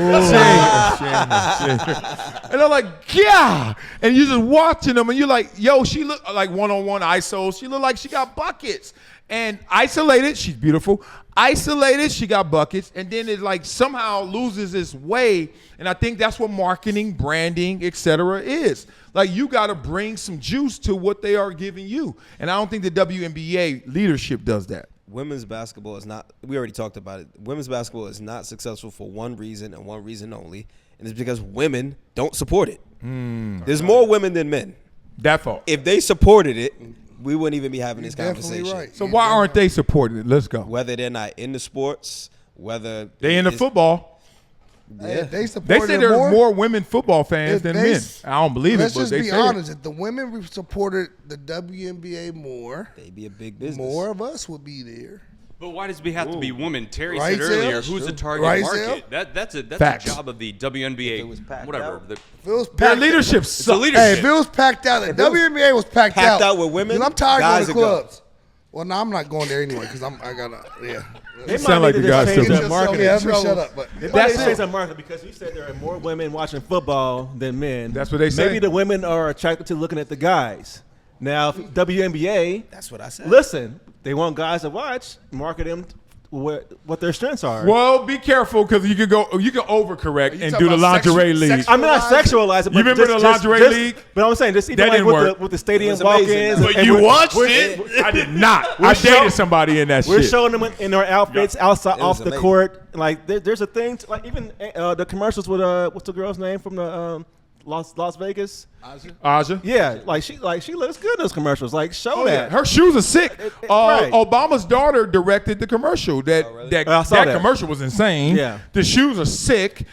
And I'm like, yeah. And you're just watching them, and you're like, yo, she look like one-on-one ISO. She look like she got buckets. And isolated, she's beautiful. Isolated, she got buckets, and then it like somehow loses its way. And I think that's what marketing, branding, etc. is. Like you got to bring some juice to what they are giving you. And I don't think the WNBA leadership does that. Women's basketball is not, we already talked about it. Women's basketball is not successful for one reason and one reason only. And it's because women don't support it. There's more women than men. That fault. If they supported it, we wouldn't even be having this conversation. Right. So why aren't they supporting it? Let's go. Whether they're not in the sports, whether They in the football. Hey, if they They supported say it there's more, more women football fans if than they men. s- I don't believe it, let's but just they be say honest. If the women supported the WNBA more, they'd be a big business. more of us would be there. But why does we have to be women? Terry Right, said earlier, Zell? who's the target Right, market? Zell? That's a Facts. job of the WNBA. Whatever. out. The, If it was Their packed- leadership it's the sucks. leadership. Hey, if it was packed out, the WNBA was packed out with women, Dude, I'm tired of guys going to would go. clubs. Well, no, I'm not going there anyway because I gotta. Yeah. They sound might like need the to guy just change still- their marketing. Yeah, let me shut up. But They might That's need to change it. their marketing because you said there are more women watching football than men. That's what they say. Maybe the women are attracted to looking at the guys. Now, if WNBA, That's what I said. listen, they want guys to watch, market them what their strengths are. Well, be careful because you can overcorrect and talking do the about lingerie sexual- league. sexual- I'm not sexualizing it. You remember the lingerie league? But I'm saying this even That like didn't with work. the stadium It was amazing, walk-ins. though. But and you we're- watched we're- it. I did not. We're I show- dated somebody in that We're shit. showing them in their outfits outside, It was off the amazing. court. Like there's a thing, like even the commercials with what's the girl's name from the Las Vegas? Aja. Yeah, like she looks good in those commercials. Like show Oh, yeah. that. Her shoes are sick. right. Obama's daughter directed the commercial. That I saw that. commercial was insane. Yeah. The shoes are sick.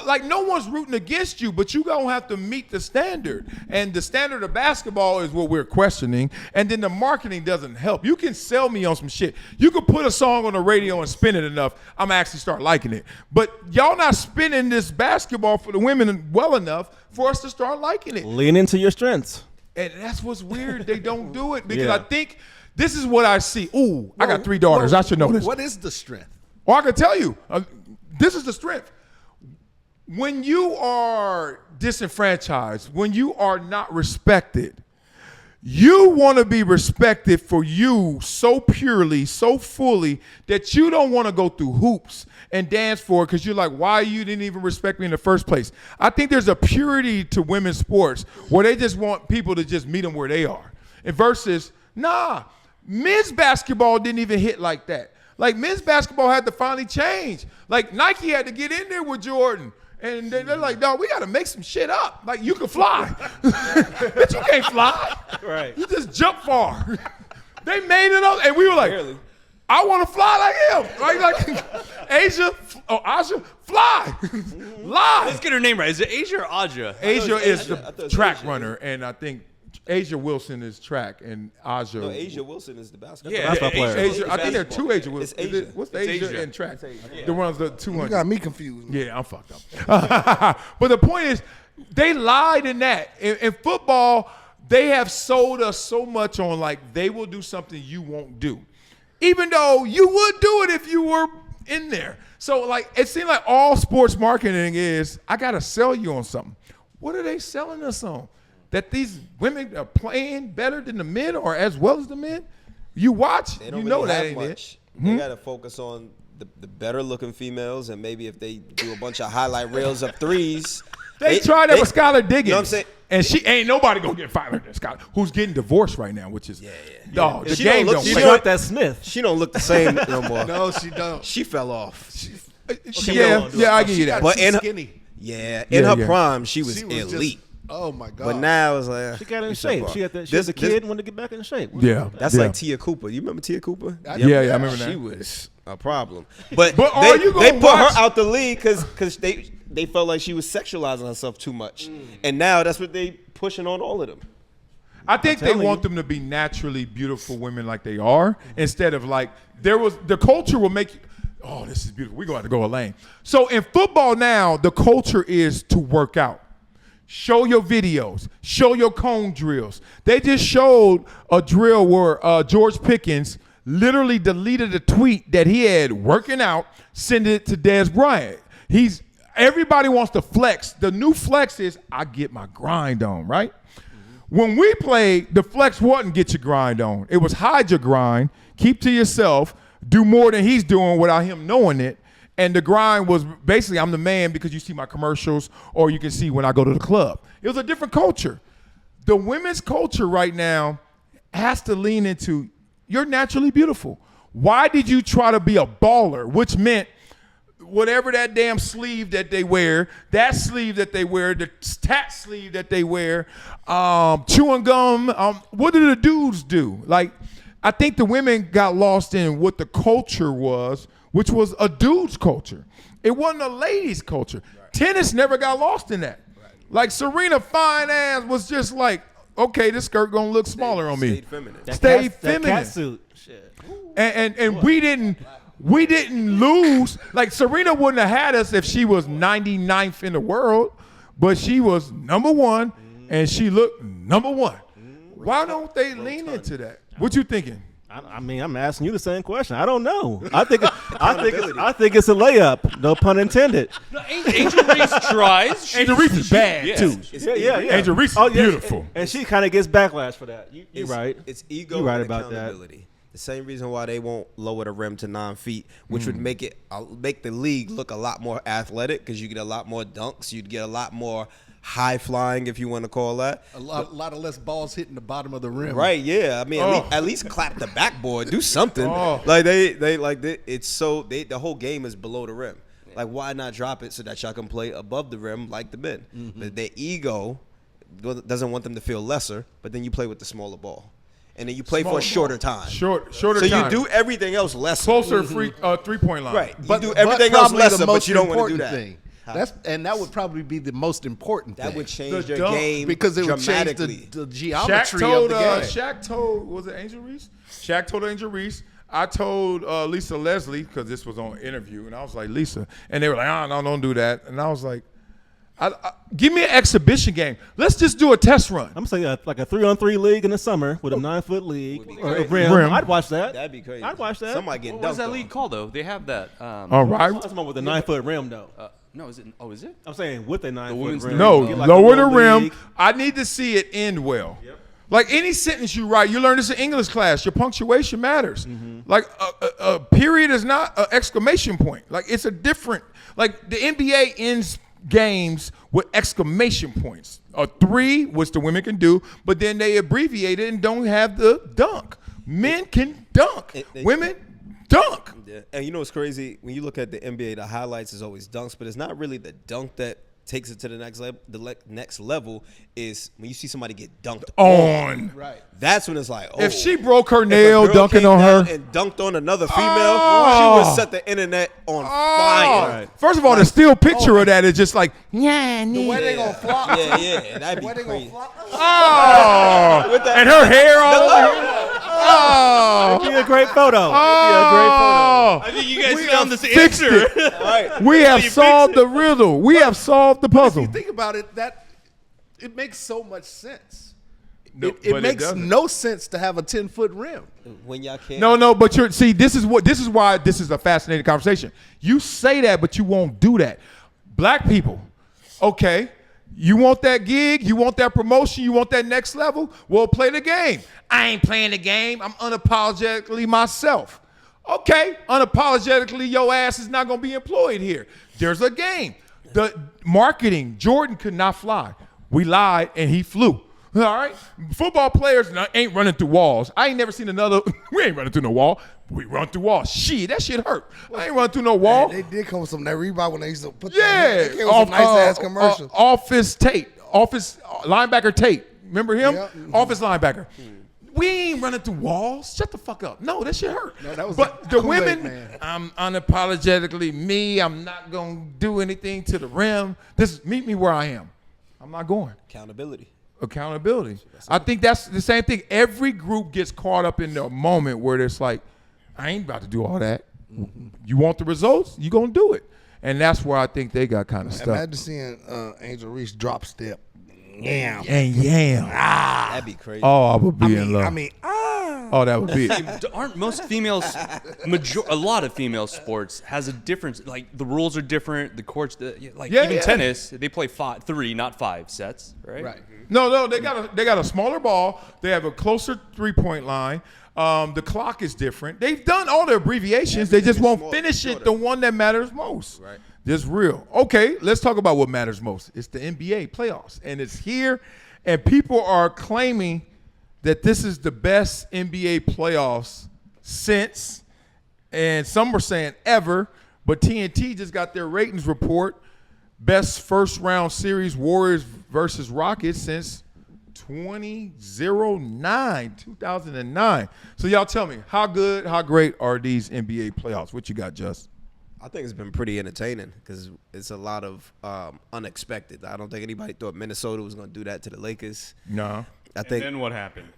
Like no one's rooting against you, but you gonna have to meet the standard. And the standard of basketball is what we're questioning. And then the marketing doesn't help. You can sell me on some shit. You can put a song on the radio and spin it enough. I'm actually start liking it. But y'all not spinning this basketball for the women well enough for us to start liking it. Lean into your strengths. And that's what's weird. They don't do it because Yeah. I think this is what I see. Ooh, I got 3 daughters. I should know this. What is the strength? Well, I can tell you. This is the strength. When you are disenfranchised, when you are not respected, you want to be respected for you so purely, so fully that you don't want to go through hoops and dance for it because you're like, why you didn't even respect me in the first place? I think there's a purity to women's sports where they just want people to just meet them where they are. And versus, nah, men's basketball didn't even hit like that. Like men's basketball had to finally change. Like Nike had to get in there with Jordan. And they're like, dog, we got to make some shit up. Like, you can fly. But you can't fly. Right. You just jump far. They made it up. And we were like, I want to fly like him. Like Asia, fly. Lie. let's get her name right. Is it Asia or Aja? Asia is I thought it the was track Asia. runner. And I think Asia Wilson is track. And Aja. No, Asia Wilson is the basketball. Yeah, Basketball player. Asia, I think there are 2 Asia Wilson. It's Asia. What's the It's Asia Asia. and track? The ones the 200. You got me confused. Yeah, I'm fucked up. But the point is, they lied in that. In football, they have sold us so much on like they will do something you won't do. Even though you would do it if you were in there. So like it seems like all sports marketing is, I gotta sell you on something. What are they selling us on? That these women are playing better than the men or as well as the men? You watch, They you don't know really that have ain't much. it. They got to focus on the better looking females, and maybe if they do a bunch of highlight reels of threes. They tried that with Skylar Diggins. You know what I'm saying? And she ain't nobody gonna get fired than Skylar, who's getting divorced right now, which is dog. The She game don't don't look- She play. got that Smith. She don't look the same no more. No, she don't. She fell off. Yeah, I give you that. But in her, Skinny. in her yeah. prime, she was She was just- elite. Oh my god. But now it's like She got in you shape. fell She off. had the kid wanted to get back in shape. Yeah, That's yeah. like Tia Cooper. You remember Tia Cooper? Yeah, I remember She that. was a problem. But But are you they gonna put watch- her out the league because they felt like she was sexualizing herself too much. And now that's what they pushing on all of them. I think they telling want them to be naturally beautiful women like they are, instead of like the culture will make you. Oh, this is beautiful. We're gonna have to go a lane. So in football now, the culture is to work out. Show your videos. Show your cone drills. They just showed a drill where George Pickens literally deleted a tweet that he had working out, send it to Dez Bryant. Everybody wants to flex. The new flex is I get my grind on, right? When we played, the flex wasn't get your grind on. It was hide your grind, keep to yourself, do more than he's doing without him knowing it. And the grind was basically, I'm the man because you see my commercials or you can see when I go to the club. It was a different culture. The women's culture right now has to lean into, you're naturally beautiful. Why did you try to be a baller, which meant whatever that damn sleeve that they wear, that sleeve that they wear, the tat sleeve that they wear, chewing gum, what do the dudes do? Like, I think the women got lost in what the culture was, which was a dude's culture. It wasn't a ladies' culture. Right. Tennis never got lost in that. Right. Like Serena fine ass was just like, okay, this skirt gonna look smaller on me. Stayed feminine. Stayed feminine. That cat suit. Shit. And we didn't lose. Like Serena wouldn't have had us if she was 99th in the world, but she was number one and she looked number one. Why don't they lean into that? What you thinking? I mean, I'm asking you the same question. I don't know. I think it's a layup. No pun intended. No, Angel Reese tries. Angel Reese is bad too. Yeah. Angel Reese is beautiful. And she kind of gets backlash for that. You're right. It's ego You're right and about accountability. that. The same reason why they won't lower the rim to 9 feet, which would make the league look a lot more athletic because you get a lot more dunks. You'd get a lot more high flying, if you want to call that. A lot of less balls hitting the bottom of the rim. Right? Yeah. I mean, at least clap the backboard, do something. Like the whole game is below the rim. Like, why not drop it so that y'all can play above the rim like the men? But their ego doesn't want them to feel lesser, but then you play with the smaller ball. And then you play for a shorter time. Shorter so time. You do everything else lesser. Closer three-point line. Right. You do everything else lesser, but you don't want to do that. Thing. That would probably be the most important thing. That would change your game because it would change the geometry of the game. Shaq told, was it Angel Reese? Shaq told Angel Reese. I told Lisa Leslie, because this was on interview, and I was like, Lisa. And they were like, no, don't do that. And I was like, give me an exhibition game. Let's just do a test run. I'm saying like a 3-on-3 league in the summer with a 9-foot league or a rim. I'd watch that. That'd be crazy. I'd watch that. Somebody getting dunked. What's that league called though? They have that. All right. That's one with a 9-foot rim though. No, is it? Oh, is it? I'm saying with a 9-foot rim. No, Like lower the a rim. league. I need to see it end well. Yep. Like any sentence you write, you learn this in English class. Your punctuation matters. Like a period is not an exclamation point. Like it's a different. Like the NBA ends games with exclamation points. A 3, which the women can do, but then they abbreviate it and don't have the dunk. Men can dunk. Women dunk. Yeah. And you know what's crazy? When you look at the NBA, the highlights is always dunks, but it's not really the dunk that takes it to the next level. The next level is when you see somebody get dunked on. Right. That's when it's like, oh. If she broke her nail girl dunking came on down her and dunked on another female, she would set the internet on fire. Right. First of all, the still picture of that is just like, The way they gonna flop. Yeah, that'd be crazy. and her hair all It'd be a great photo. I think you guys found this answer. Right. We have solved the riddle. We have solved the puzzle. If you think about it, it makes so much sense. No, but it makes doesn't. no sense to have a 10-foot rim. When y'all can't. No, but this is why this is a fascinating conversation. You say that, but you won't do that. Black people, okay, you want that gig, you want that promotion, you want that next level? Well, play the game. I ain't playing the game. I'm unapologetically myself. Okay, unapologetically, your ass is not gonna be employed here. There's a game. The marketing, Jordan could not fly. We lied and he flew. All right, football players ain't running through walls. I ain't never seen another. We ain't running through no wall. We run through walls. Shit, that shit hurt. I ain't running through no wall. They did come with some that Reebok when they used to put Yeah, they came with some nice ass commercials. Office linebacker Tate. Remember him? Yep. Office linebacker. We ain't running through walls. Shut the fuck up. No, that shit hurt. No, that was but the Kool-Aid women, Man. I'm unapologetically me. I'm not gonna do anything to the rim. Meet me where I am. I'm not going. Accountability. I think that's the same thing. Every group gets caught up in the moment where it's like, I ain't about to do all that. You want the results? You gonna do it. And that's where I think they got kind of stuck. Imagine seeing Angel Reese drop step. That'd be crazy. Oh, I would be in love. Oh, that would be it. Aren't most females, a lot of female sports has a difference. Like the rules are different. The courts, even tennis, they play 3, not 5 sets, right? Right. No, they got a smaller ball. They have a closer 3-point line. The clock is different. They've done all the abbreviations. They just won't finish it. The one that matters most. Right. Just real. Okay, let's talk about what matters most. It's the NBA playoffs, and it's here, and people are claiming that this is the best NBA playoffs since, and some are saying ever, but TNT just got their ratings report. Best first round series, Warriors versus Rockets since 2009. So y'all tell me, how good, how great are these NBA playoffs? What you got, Just? I think it's been pretty entertaining because it's a lot of unexpected. I don't think anybody thought Minnesota was going to do that to the Lakers. No. I think. And then what happened?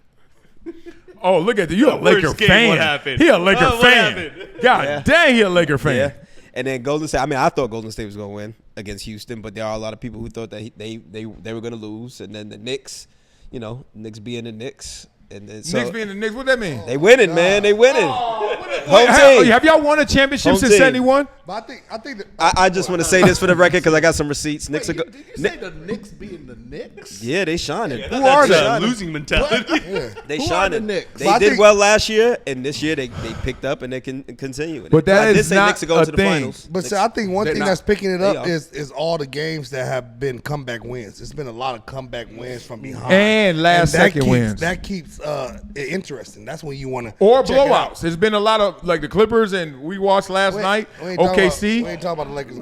Oh, look at you. You're a Laker fan. What happened? He a Laker What fan. happened? God dang, he a Laker fan. Yeah. And then Golden State. I mean, I thought Golden State was going to win against Houston, but there are a lot of people who thought that they were going to lose. And then the Knicks, Knicks being the Knicks. And then, so Knicks being the Knicks, what that mean? they winning, man. They winning. Home team. Have y'all won a championship Home since team. 71? But I think that I just want to say this for the record because I got some receipts. Knicks are Did you say the Knicks being the Knicks? Yeah, they shining. Who are they? Losing mentality. They Who are shining. the Knicks? They But I did think- well last year, and this year they picked up and they can continue. But that I did is say not Knicks to go a to the thing. finals. But Knicks- see, I think one They're thing not. that's picking it They up are. is all the games that have been comeback wins. It's been a lot of comeback wins from behind And last-second that wins. That keeps it interesting. That's when you want to Or blowouts. There's been a lot of, like the Clippers, and we watched last night, We ain't OKC. talking about the Lakers.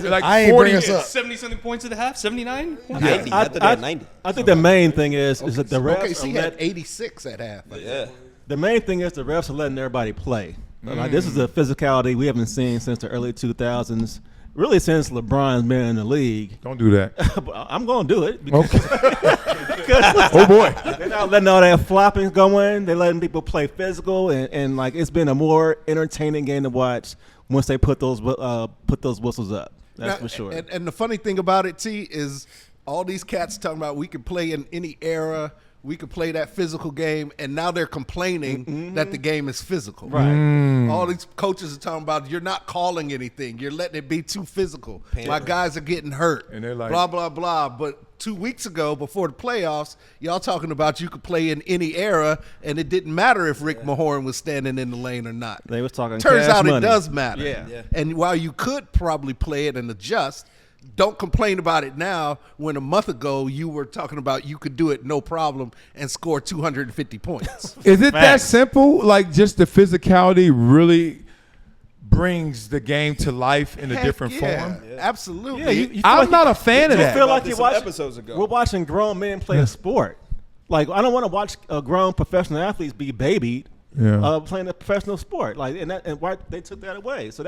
Like I ain't 40. bring us up. 70-something points at the half? 79? 90. I thought they had 90. I think the main thing is that the refs OKC are had 86 at half. Yeah. the main thing is the refs are letting everybody play. Like, this is a physicality we haven't seen since the early 2000s, really since LeBron's been in the league. Don't do that. But I'm going to do it because Oh, boy. they're not letting all that flopping go in. They're letting people play physical, and like it's been a more entertaining game to watch once they put those whistles up. That's Now, for sure. And the funny thing about it, T, is all these cats talking about we can play in any era, we could play that physical game, and now they're complaining that the game is physical. Right. All these coaches are talking about you're not calling anything, you're letting it be too physical. My guys are getting hurt. And they're like- blah blah blah. But 2 weeks ago, before the playoffs, y'all talking about you could play in any era, and it didn't matter if Rick Mahorn was standing in the lane or not. They was talking Turns cash out money. it does matter. Yeah. And while you could probably play it and adjust, don't complain about it now when a month ago you were talking about you could do it no problem and score 250 points. Is it that simple? Like, just the physicality really brings the game to life in a Heck different yeah, form? absolutely. Yeah, you feel I'm like not a fan of you that. feel like This you some watch episodes ago. We're watching grown men play a sport. Like, I don't want to watch grown professional athletes be babied playing a professional sport. Like, and why they took that away. So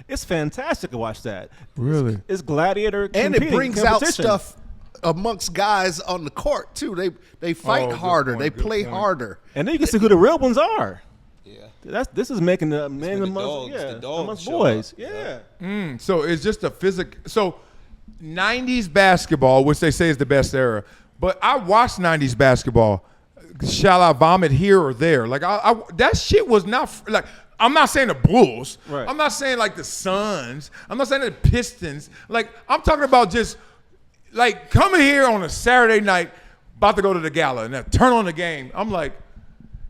it's fantastic to watch that. Really? It's gladiator And it competing, brings out competition. stuff amongst guys on the court too. They fight Oh, good harder. point, they good play point. harder. And then you can see who the real ones are. Yeah. This is making the men the amongst, dogs. The dogs amongst show boys. up. Yeah. So it's just a physical. So 90s basketball, which they say is the best era, but I watched 90s basketball. Shall I vomit here or there? Like that shit was not like. I'm not saying the Bulls. Right. I'm not saying like the Suns. I'm not saying the Pistons. Like, I'm talking about just like coming here on a Saturday night, about to go to the gala, and then turn on the game. I'm like,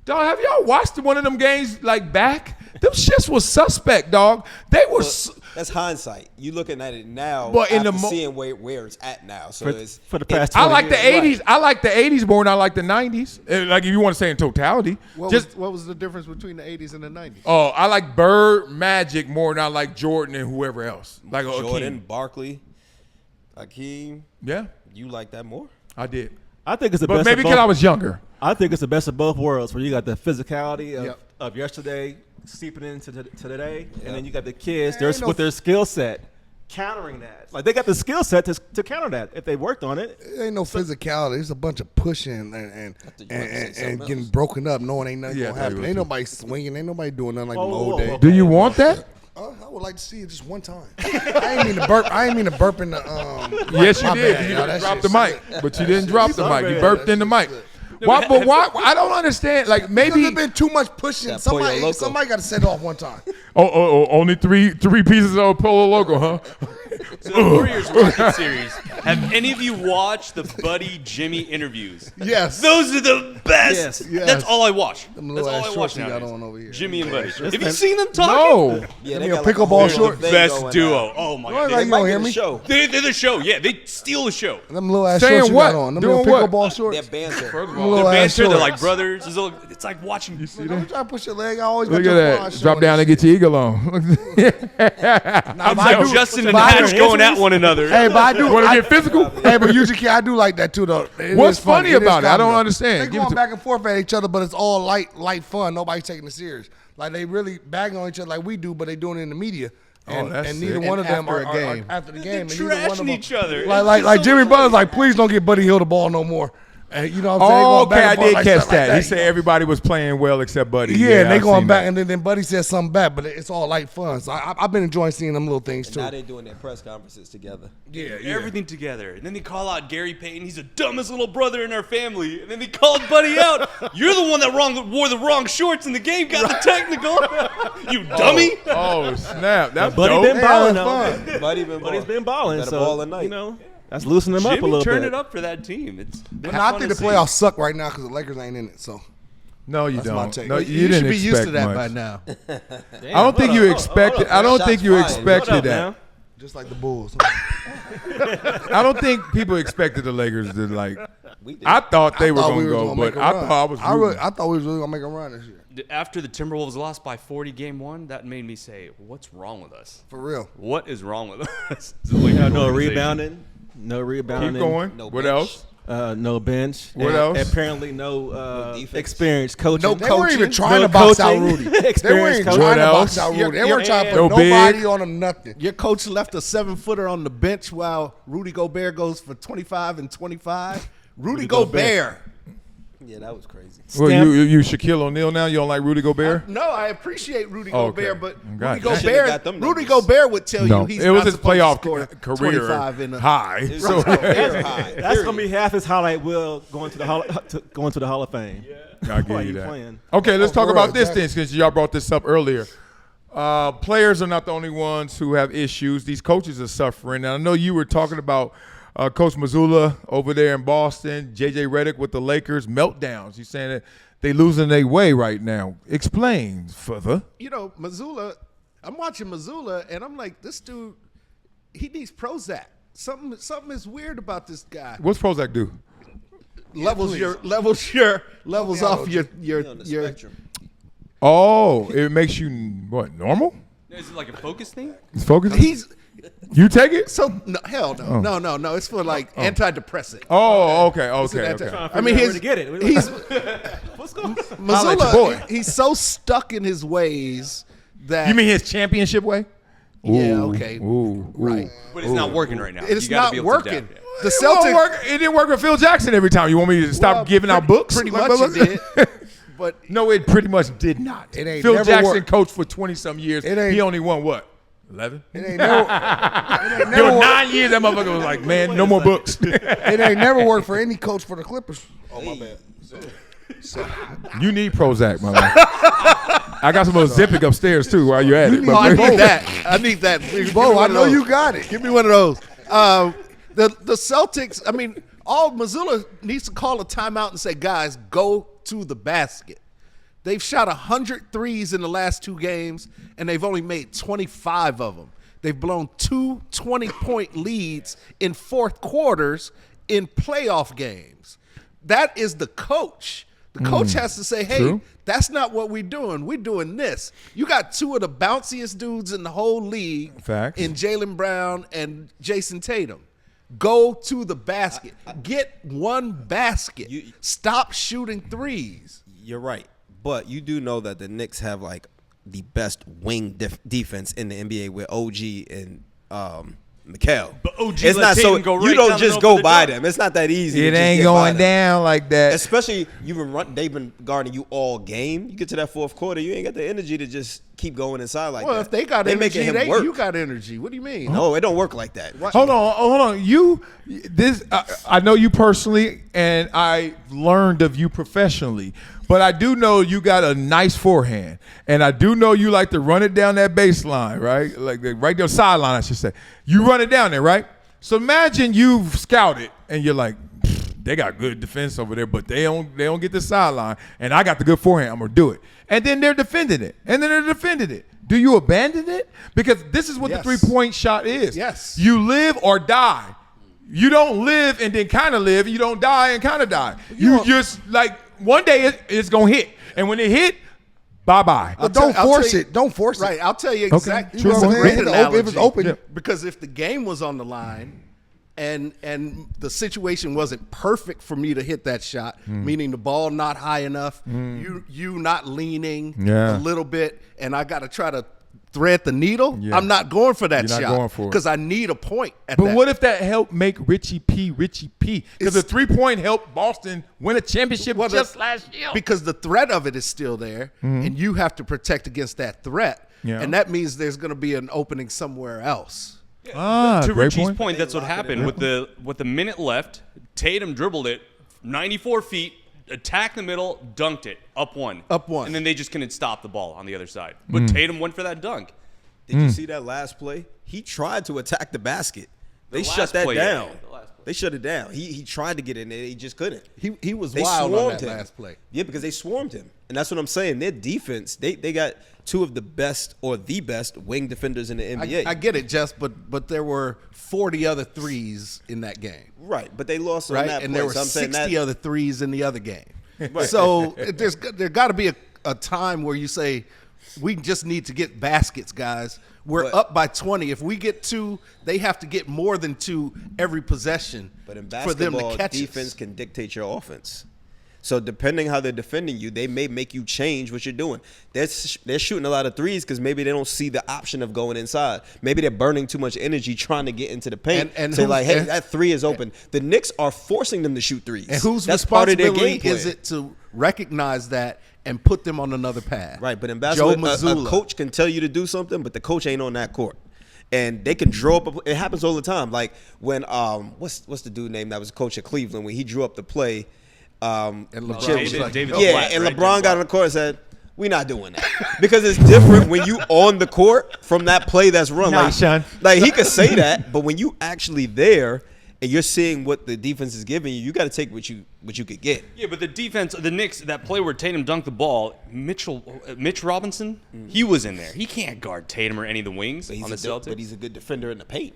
dog, have y'all watched one of them games like back? Them shits was suspect, dog. They were. That's hindsight. You looking at it now, But in after the seeing where it's at now. So it's For the past I 20 like the years. 80s. I like the 80s more than I like the 90s. Like, if you want to say in totality. What was the difference between the 80s and the 90s? Oh, I like Bird, Magic more than I like Jordan and whoever else. Like Jordan, Hakeem. Barkley, Hakeem. Yeah, You like that more? I did. I think it's the But best. maybe of because both- I was younger. I think it's the best of both worlds, where you got the physicality of, Yep. of yesterday seeping into today, and then you got the kids Ain't no with their skill set countering that. Like, they got the skill set to counter that if they worked on it. It ain't no physicality. It's a bunch of pushing and thought you were gonna say something getting else. broken up, knowing ain't nothing Yeah, I gonna thought you happen. were Ain't too. nobody swinging. Ain't nobody doing nothing like Whoa, the whoa, old whoa. days. Do you want that? I would like to see it just one time. I ain't mean to burp. I ain't mean to burp in the. Yes, you my did. bad, You y'all. didn't That drop shit the slid. mic, but you didn't drop the mic. You burped in the mic. Why? But why? I don't understand. Like maybe There's been too much pushing. That Pollo Loco. Somebody got to set off one time. only three pieces of Polo Loco, huh? So the Warriors Rocket series. Have any of you watched the Buddy Jimmy interviews? Yes. Those are the best. Yes. That's all I watch. Them That's little all ass I watch shorts you got nowadays. on over here. Jimmy and Buddy. Have you seen them talking? No. Yeah, me they a got like pickleball whole short. thing Best going duo. on. Oh my Like, god. They you might don't be hear the me? show. They're the show. Yeah, they steal the show. Them little ass Saying shorts you what? got on. Them Doing little what? pickleball Their shorts. banter. First of They're all, Little ass banter. They're shorts. like brothers. It's like watching. Don't try to push your leg. I always look got at your that. flash Drop on down and get your eagle on. I'm I like do- Justin and but I do Hatch going at one another. Hey, but I do. Want to get physical? Hey, but UGK, I do like that too, though. It What's is funny It is about it? I comedy, don't though. understand. They Give it going to- back and forth at each other, but it's all light fun. Nobody's taking it serious. Like they really bagging on each other like we do, but they doing it in the media. And, that's and neither sick. one of them after are a game. after the They're game. And neither one of trashing them- each other. Like It's just so Jimmy funny. Butler's like, please don't get Buddy Hill the ball no more. And you know what I'm saying? They Oh, going back okay. I and forth did like catch stuff like that. He you said know? everybody was playing well except Buddy. Yeah, and they I've going seen back, that. and then Buddy said something back, but it's all light fun. So I've been enjoying seeing them little things too. Now they doing their press conferences together. Yeah, Everything together. And then they call out Gary Payton. He's the dumbest little brother in our family. And then they called Buddy out. You're the one that wore the wrong shorts in the game, got the technical. You dummy. Oh snap! That's Buddy dope. been balling Yeah, though. fun. Buddy's Buddy's been balling. Better So ball at night. you know that's loosening them up a Jimmy little turned bit. it up for that team. It's been Now, I fun think the to see. playoffs suck right now because the Lakers ain't in it. So No, you That's my don't. take. No, You you didn't should be used to expect that much. by now. I don't think you expected. I don't think you Shots fired. expected Hold up that. now. just like the Bulls. I don't think people expected the Lakers to like. We did. I thought they were thought going we to was go, gonna make but a I run. thought I was. rooting. I thought we was really gonna make a run this year. After the Timberwolves lost by 40 game one, that made me say, what's wrong with us? For real. What is wrong with us? We have no rebounding. No rebounding. Keep going. No What bench. else? No bench. What and else? Apparently no, defense. experience coaching. No, they weren't even trying No to box out coaching. Rudy. They weren't Experience even coaching. trying to What box else? out Rudy. They weren't trying to No put nobody big. on him. Nothing. Your coach left a 7-footer on the bench while Rudy Gobert goes for 25 and 25. Rudy Gobert. Yeah, that was crazy. Well, you Shaquille O'Neal now. You don't like Rudy Gobert? No, I appreciate Rudy Oh, Gobert, okay. but God, Rudy that got them Rudy numbers. Gobert would tell No, you he's it was not his supposed to playoff score career 25 in a high. So Very high. That's gonna be half his highlight will going to the Hall of Fame. I Why give you you that. playing? Okay, let's Oh, talk for about real, this exactly. thing since y'all brought this up earlier. Players are not the only ones who have issues. These coaches are suffering. And I know you were talking about Coach Mazzulla over there in Boston, JJ Redick with the Lakers, meltdowns. He's saying that they losing their way right now. Explain further. You know, Mazzulla, I'm watching Mazzulla, and I'm like, this dude, he needs Prozac. Something is weird about this guy. What's Prozac do? Levels off your On the spectrum. Oh, it makes you what, normal? Is it like a focus thing? It's focused? He's You take it? so no, hell no, no. It's for like antidepressant. Oh, okay. I mean, Where to get it? he's What's going? Holla at your Mazzulla. boy. He's so stuck in his ways that You mean his championship way? Yeah, Ooh, okay. Ooh, right. But it's not working right now. It's You gotta not be able to working. adapt, yeah. The It don't Celtics work. It didn't work with Phil Jackson every time. You want me to stop well, giving out books? Pretty much it did. But No, it pretty much did not. It ain't Phil never Jackson worked. coached for 20-some years. It ain't- He only won what? 11? It ain't never There were worked. 9 years that motherfucker was like, man, no more books. It ain't never worked for any coach for the Clippers. Oh, my bad. You need Prozac, my man. I got some Ozempic upstairs too while you're at it. oh, I But- need that. I need that. Give me Bo, one I of know those. you got it. Give me one of those. The Celtics. I mean, all Mazzulla needs to call a timeout and say, guys, go to the basket. They've shot 100 threes in the last 2 games, and they've only made 25 of them. They've blown 2 20-point leads in fourth quarters in playoff games. That is the coach. The coach has to say, hey, True. that's not what we're doing. We're doing this. You got 2 of the bounciest dudes in the whole league Facts. in Jaylen Brown and Jason Tatum. Go to the basket. Get one basket. Stop shooting threes. You're right. But you do know that the Knicks have like the best wing defense in the NBA with OG and Mikal. But OG It's let not so Tatum go right you don't down the just middle go for the by dunk. them. It's not that easy. to It just ain't get by going them. down like that. Especially they've been guarding you all game. You get to that fourth quarter, you ain't got the energy to just keep going inside like that. Well, if they got making energy, him work. you got energy. What do you mean? No, it don't work like that. Hold on. I know you personally, and I learned of you professionally. But I do know you got a nice forehand, and I do know you like to run it down that baseline, right? Like right there, sideline, I should say. You run it down there, right? So imagine you've scouted, and you're like, they got good defense over there, but they don't get the sideline, and I got the good forehand. I'm gonna do it, and then they're defending it, and then they're defending it. Do you abandon it? Because this is what the 3-point shot is. Yes. You live or die. You don't live and then kind of live. You don't die and kind of die. You just like one day it's gonna hit, and when it hit, bye-bye. But don't force it. Don't force it. Right, I'll tell you exactly. True It's a point. great If it's analogy. open. Because if the game was on the line and the situation wasn't perfect for me to hit that shot, meaning the ball not high enough, you not leaning a little bit, and I got to try to thread the needle, I'm not going for that You're not shot going for it. because I need a point at But that. what if that helped make Richie P? Because the 3-point helped Boston win a championship Well, just last year. Because the threat of it is still there, and you have to protect against that threat. Yeah. And that means there's going to be an opening somewhere else. To great Richie's point. point, that's what happened with the minute left. Tatum dribbled it 94 feet, attacked the middle, dunked it, up one, and then they just couldn't stop the ball on the other side. But Tatum went for that dunk. Did you see that last play? He tried to attack the basket. They shut that down. They shut it down. He tried to get in there. He just couldn't. He was They wild on swarmed that him. last play. Yeah, because they swarmed him. And that's what I'm saying. Their defense, they got two of the best or the best wing defenders in the NBA. I get it, Jess, but there were 40 other threes in that game. Right, but they lost on Right? that And play. there were So I'm saying 60 that, other threes in the other game. So there got to be a time where you say, we just need to get baskets, guys. We're up by 20. If we get 2, they have to get more than 2 every possession But in for them basketball, to catch defense us. can dictate your offense. So depending how they're defending you, they may make you change what you're doing. They're shooting a lot of threes because maybe they don't see the option of going inside. Maybe they're burning too much energy trying to get into the paint. And say who's- like, hey, and- that 3 is open. The Knicks are forcing them to shoot threes. And whose That's part of their responsibility game plan. is it to recognize that and put them on another path? Right, but in basketball, Joe a Mazzulla. coach can tell you to do something, but the coach ain't on that court. And they can draw up. It happens all the time. Like when what's the dude name that was a coach at Cleveland when he drew up the play. And LeBron Chip- was like, David yeah, Blatt, and right? LeBron got on the court and said, "We're not doing that," because it's different when you on the court from that play that's run. Nah, like, son. like he could say that, but when you actually there and you're seeing what the defense is giving you, you got to take what you could get. Yeah, but the defense, the Knicks, that play where Tatum dunked the ball, Mitch Robinson, he was in there. He can't guard Tatum or any of the wings But on the Celtics. but he's a good defender in the paint.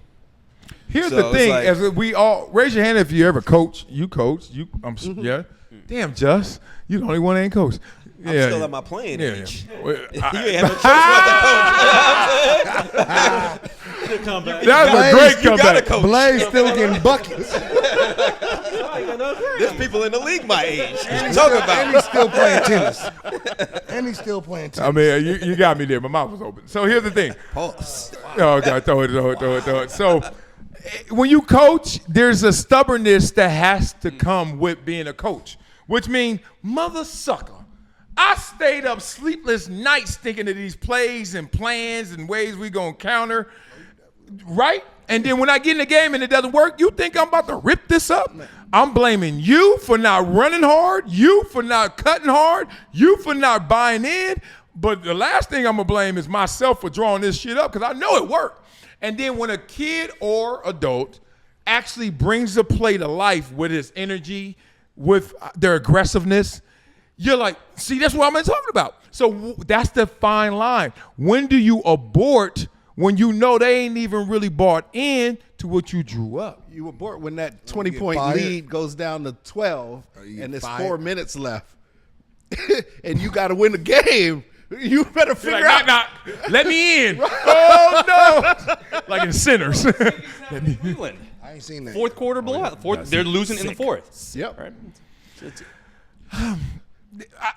Here's So the it's thing: like- as we all raise your hand if you ever coach. You coach. Yeah. Damn, Just, you the only one that ain't coach. I'm Yeah, still yeah. at my playing Yeah, age. yeah. You ain't have no choice but to coach. Good comeback. That was a Blaze, great you gotta comeback. coach. Blaze still getting buckets. There's people in the league my age. What you talking And about? he's still playing tennis. And he's still playing tennis. I mean, you got me there. My mouth was open. So here's the thing. Pause. Oh, God, throw it. So when you coach, there's a stubbornness that has to come with being a coach, which means, mother sucker, I stayed up sleepless nights thinking of these plays and plans and ways we going to counter, right? And then when I get in the game and it doesn't work, you think I'm about to rip this up? I'm blaming you for not running hard, you for not cutting hard, you for not buying in. But the last thing I'm going to blame is myself for drawing this shit up because I know it worked. And then when a kid or adult actually brings the play to life with his energy, with their aggressiveness, you're like, see, that's what I'm talking about. So that's the fine line. When do you abort when you know they ain't even really bought in to what you drew up? You were bored when that 20-point fired. lead goes down to 12 you and get there's fired. 4 minutes left. And you got to win the game. You better figure You're like, out. knock, let me in. Oh, no. Like in Sinners. Cleveland. I ain't seen that. Fourth quarter blowout. They're losing in the fourth. Yep. Right?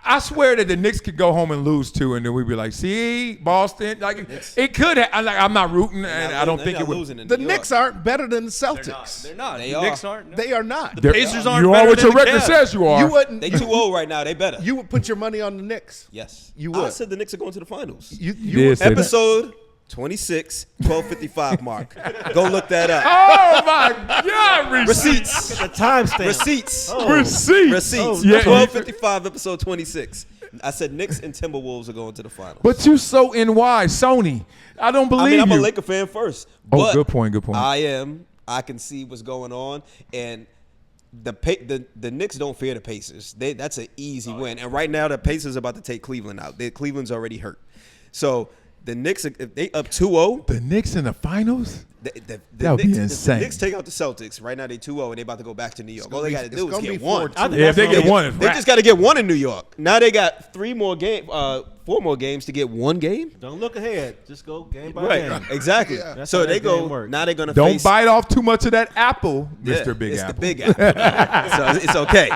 I swear that the Knicks could go home and lose too, and then we'd be like, "See, Boston." Like it could. I'm not rooting, and I don't think it would. The Knicks aren't better than the Celtics. They're not. They The are. Knicks aren't. No. They are not. The Pacers aren't You better are what than your the record Cavs. says you are. You wouldn't. They 2-0 right now. They better. You would put your money on the Knicks. Yes. You I would. said the Knicks are going to the finals. You did would. say that. Episode 26, 12:55 mark. Go look that up. Oh my God! Receipts. The timestamp. Receipts. Receipts. Receipts. Yeah. 12:55, episode 26. I said Knicks and Timberwolves are going to the finals. But you so NY, Sony. I don't believe I mean, I'm you. a Laker fan first. Oh, But good point, good point. I can see what's going on, and the Knicks don't fear the Pacers. That's an easy win. And right now, the Pacers are about to take Cleveland out. Cleveland's already hurt. So the Knicks, if they up 2-0, The Knicks in the finals? the That would be Knicks, insane. The Knicks take out the Celtics. Right now, they 2-0, and they about to go back to New York. All they got to it's do is gonna get be one. 4-2. Yeah, if they get one, it's They wrap. just got to get one in New York. Now they got 4 more games to get one game. Don't look ahead. Just go game by Right, game. exactly. That's So how they that game go. works. Now they're gonna Don't face. bite off too much of that apple, Yeah, Mr. Big it's Apple. the big apple. So it's okay.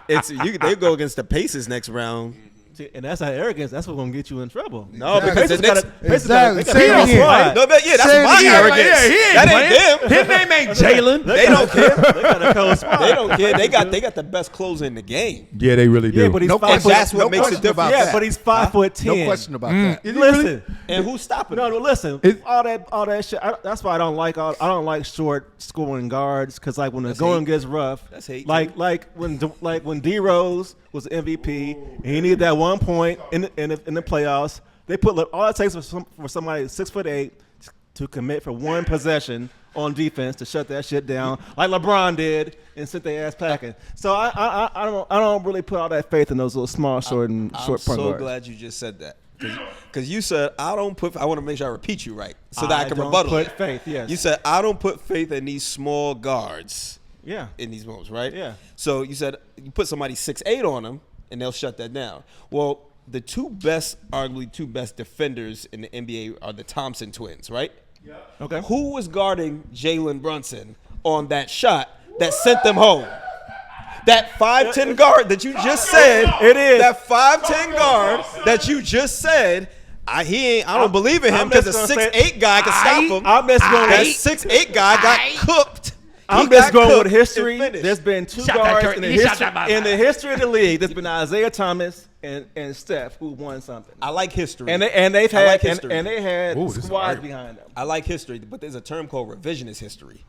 They go against the Pacers next round. See, and that's how arrogance. That's what's gonna get you in trouble. No, because the Knicks. Exactly. They Say it got a again. squad. No, but yeah, that's Say it my again. arrogance. Yeah, he ain't That playing. ain't them. His name ain't Jalen. They don't care. They got a cold squad. They don't care. They got the best closer in the game. Yeah, they really do. Yeah, but he's No 5 question. foot. that's what no makes it question different. about Yeah, that. but he's 5'10". No question about that. Is he really? Listen, And who's stopping no, them? no, listen. It- all that shit. That's why I don't like short scoring guards, because like when the going hate. gets rough, That's hate, like when D Rose was the MVP and he needed that 1 point in the playoffs. They put all it takes for somebody 6'8" to commit for one possession on defense to shut that shit down, like LeBron did, and sit their ass packing. So I don't really put all that faith in those little small short I'm point so guards. glad you just said that. Because you said, I want to make sure I repeat you right so that I can don't rebuttal put it. faith. Yes. You said, I don't put faith in these small guards Yeah. in these moments, right? Yeah. So you said you put somebody 6'8" on them, and they'll shut that down. Well, the arguably two best defenders in the NBA are the Thompson twins, right? Yeah. Okay. Who was guarding Jalen Brunson on that shot that sent them home? That 5'10" guard that you just said. It is. That 5'10" guard that you just said. I don't believe in him I'm because a just gonna 6'8" guy can stop him. I'm just going That with 6'8" guy got cooked. I'm He just got going with cooked history. and finished. There's been two Shot that guards Curry. in the He shot history that by- in the history of the league. There's been Isaiah Thomas and Steph who won something. I like history. And they've I had like history. and they had Ooh, this is squads right. behind them. I like history, but there's a term called revisionist history.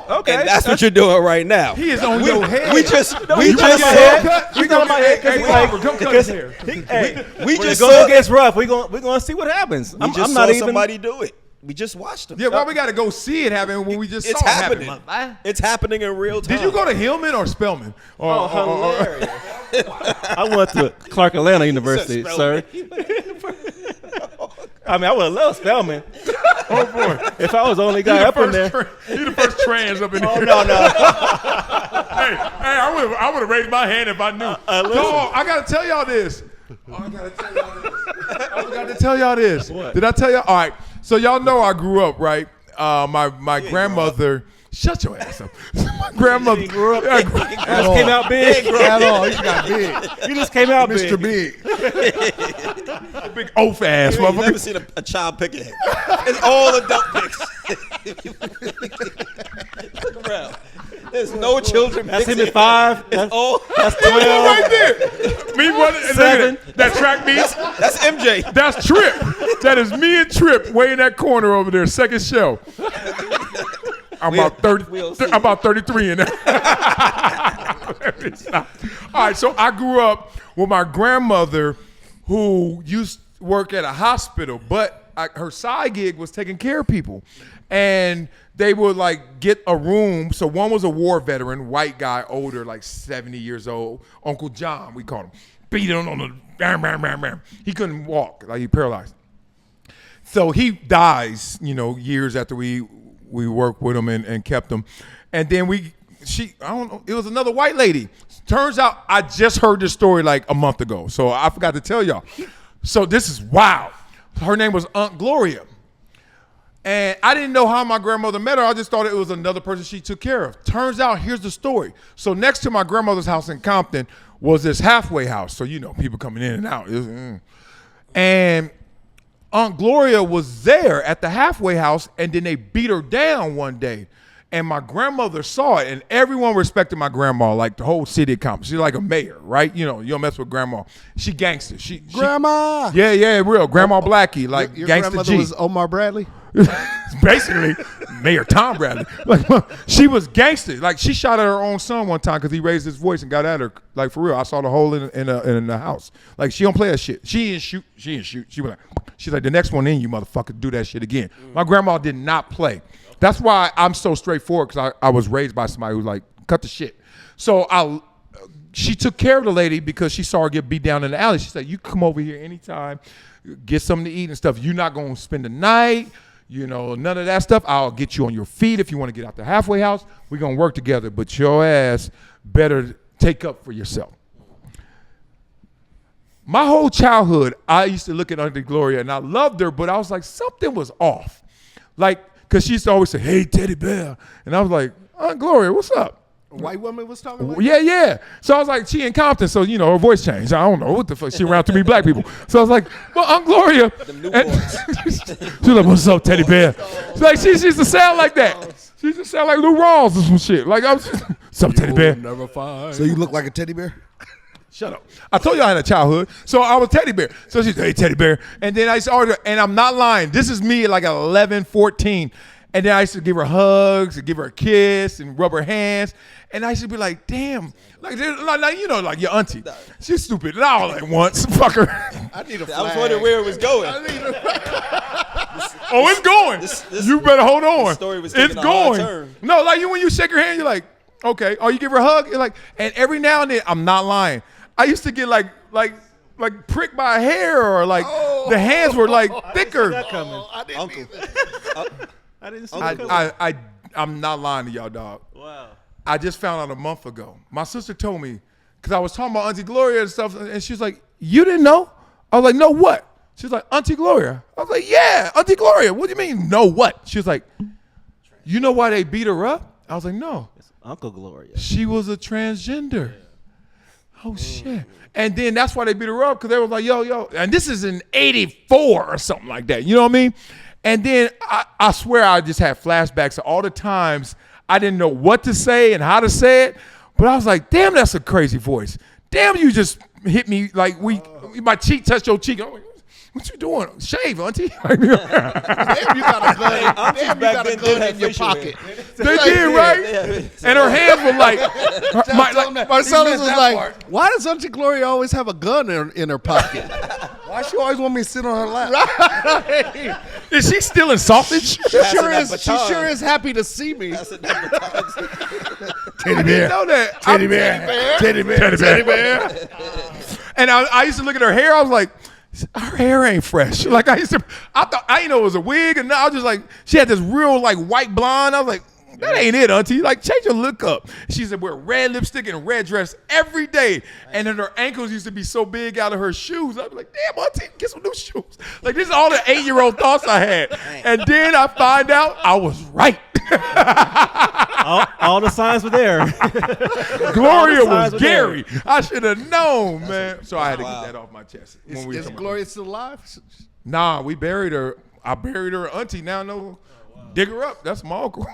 Okay. And that's what you're doing right now. He is on your head. We just You saw. He's on my head because Hey, he's like, Robert, come cut because his hair. hey, we when just the going saw- gets rough, we're gonna see what happens. We I'm just not saw even. somebody do it. We just watched them. Yeah, why we got to go see it happen when we just It's saw happening. it happen? It's happening in real time. Did you go to Hillman or Spelman? Oh, hilarious! I went to Clark Atlanta University, sir. I mean, I would have loved Spelman. Oh boy, If I was the only guy up in there. You the first trans up in Oh, here. no. Hey, I would have raised my hand if I knew. listen. Dog, I gotta tell y'all this. I forgot to tell y'all this. What? Did I tell y'all? All right. So y'all know I grew up, right? My grandmother. Shut your ass up. My grandmother He grew up. Yeah, You just came out big. At all. He got big. You just came out Mr. big. Big. big oaf ass You ain't never motherfucker. seen a child picking him. It's all adult picks. Look around. There's no children. That's him picks at 5. It's all. That's Look 12. right there. Me running. and look at 7. it. That track meet. That's MJ. That's Trip. That is me and Trip way in that corner over there, second show. I'm about 30. we'll see. I'm about 33 in there. All right, so I grew up with my grandmother, who used to work at a hospital, but her side gig was taking care of people, and they would like get a room. So one was a war veteran, white guy, older, like 70 years old, Uncle John, we called him. Beat him on the bam, bam, bam, bam. He couldn't walk, like he paralyzed. So he dies, years after we worked with him and kept him. And then I don't know, it was another white lady. Turns out I just heard this story like a month ago, so I forgot to tell y'all. So this is wild. Her name was Aunt Gloria. And I didn't know how my grandmother met her. I just thought it was another person she took care of. Turns out, here's the story. So next to my grandmother's house in Compton was this halfway house. So, you know, people coming in and out. And Aunt Gloria was there at the halfway house, and then they beat her down one day. And my grandmother saw it, and everyone respected my grandma, like the whole city of Compton. She's like a mayor, right? You know, you don't mess with grandma. She gangster. Grandma. Yeah, real. Grandma Blackie, like Your gangster grandmother G. was Omar Bradley? Basically, Mayor Tom Bradley. Like, she was gangster. Like, she shot at her own son one time because he raised his voice and got at her. Like, for real, I saw the hole in the house. Like, she don't play that shit. She didn't shoot. She was like, she's like, the next one in, you motherfucker, do that shit again. My grandma did not play. That's why I'm so straightforward, because I was raised by somebody who was like, cut the shit. So she took care of the lady because she saw her get beat down in the alley. She said, you come over here anytime, get something to eat and stuff. You're not going to spend the night. You know, none of that stuff. I'll get you on your feet if you want to get out the halfway house. We're going to work together, but your ass better take up for yourself. My whole childhood, I used to look at Auntie Gloria, and I loved her, but I was like, something was off. Like, because she used to always say, hey, teddy bear. And I was like, Aunt Gloria, what's up? A white woman was talking like Yeah. So I was like, she in Compton, so, you know, her voice changed. I don't know what the fuck. She around too many black people. So I was like, well, Aunt Gloria. She was like, what's up, teddy bear? She's like, she used to sound like that. She used to sound like Lou Rawls or some shit. Like, I was just, what's up, teddy bear? Never find. So you look like a teddy bear? Shut up. I told you I had a childhood. So I was teddy bear. So she said, hey, teddy bear. And then I used to order, and I'm not lying. This is me at like 11, 14. And then I used to give her hugs and give her a kiss and rub her hands. And I used to be like, damn. Like you know, like your auntie. She's stupid. Not all at once. Fuck her. I need a flag. I was wondering where it was going. Oh, it's going. You better hold on. Story was It's taking a hard going. turn. No, like when you shake her hand, you're like, okay. Or you give her a hug, you're like, and every now and then, I'm not lying. I used to get like pricked by a hair, or like the hands were like thicker. I didn't see that coming. I'm not lying to y'all, dog. Wow. I just found out a month ago. My sister told me, because I was talking about Auntie Gloria and stuff, and she was like, you didn't know? I was like, no, what? She was like, Auntie Gloria. I was like, yeah, Auntie Gloria. What do you mean, no what? She was like, you know why they beat her up? I was like, no. It's Uncle Gloria. She was a transgender. Oh, shit. And then that's why they beat her up, because they were like, yo. And this is in 84 or something like that. You know what I mean? And then I swear I just had flashbacks of all the times I didn't know what to say and how to say it. But I was like, damn, that's a crazy voice. Damn, you just hit me like my cheek touched your cheek. I'm like, what you doing? Shave, auntie. Damn, you got a gun. Damn, you got a gun in your pocket. They did, right? And her hands were like, Marcellus was like, why does Auntie Gloria always have a gun in her pocket? Why she always want me to sit on her lap? is she still in sausage? She sure is happy to see me. Teddy I didn't know that. Teddy bear. Teddy bear. And I used to look at her hair. I was like, her hair ain't fresh. Like I thought I didn't know it was a wig, and I was just like, she had this real like white blonde. I was like, that ain't it, auntie. Like, change your look up. She said wear red lipstick and red dress every day. And then her ankles used to be so big out of her shoes. I'd be like, damn, auntie, get some new shoes. Like, this is all the 8-year-old thoughts I had. And then I find out I was right. all the signs were there. Gloria was Gary. I should have known, man. So I had to get that off my chest. Is Gloria still alive? Nah, we buried her. I buried her auntie. Now no. Dig her up. That's my uncle.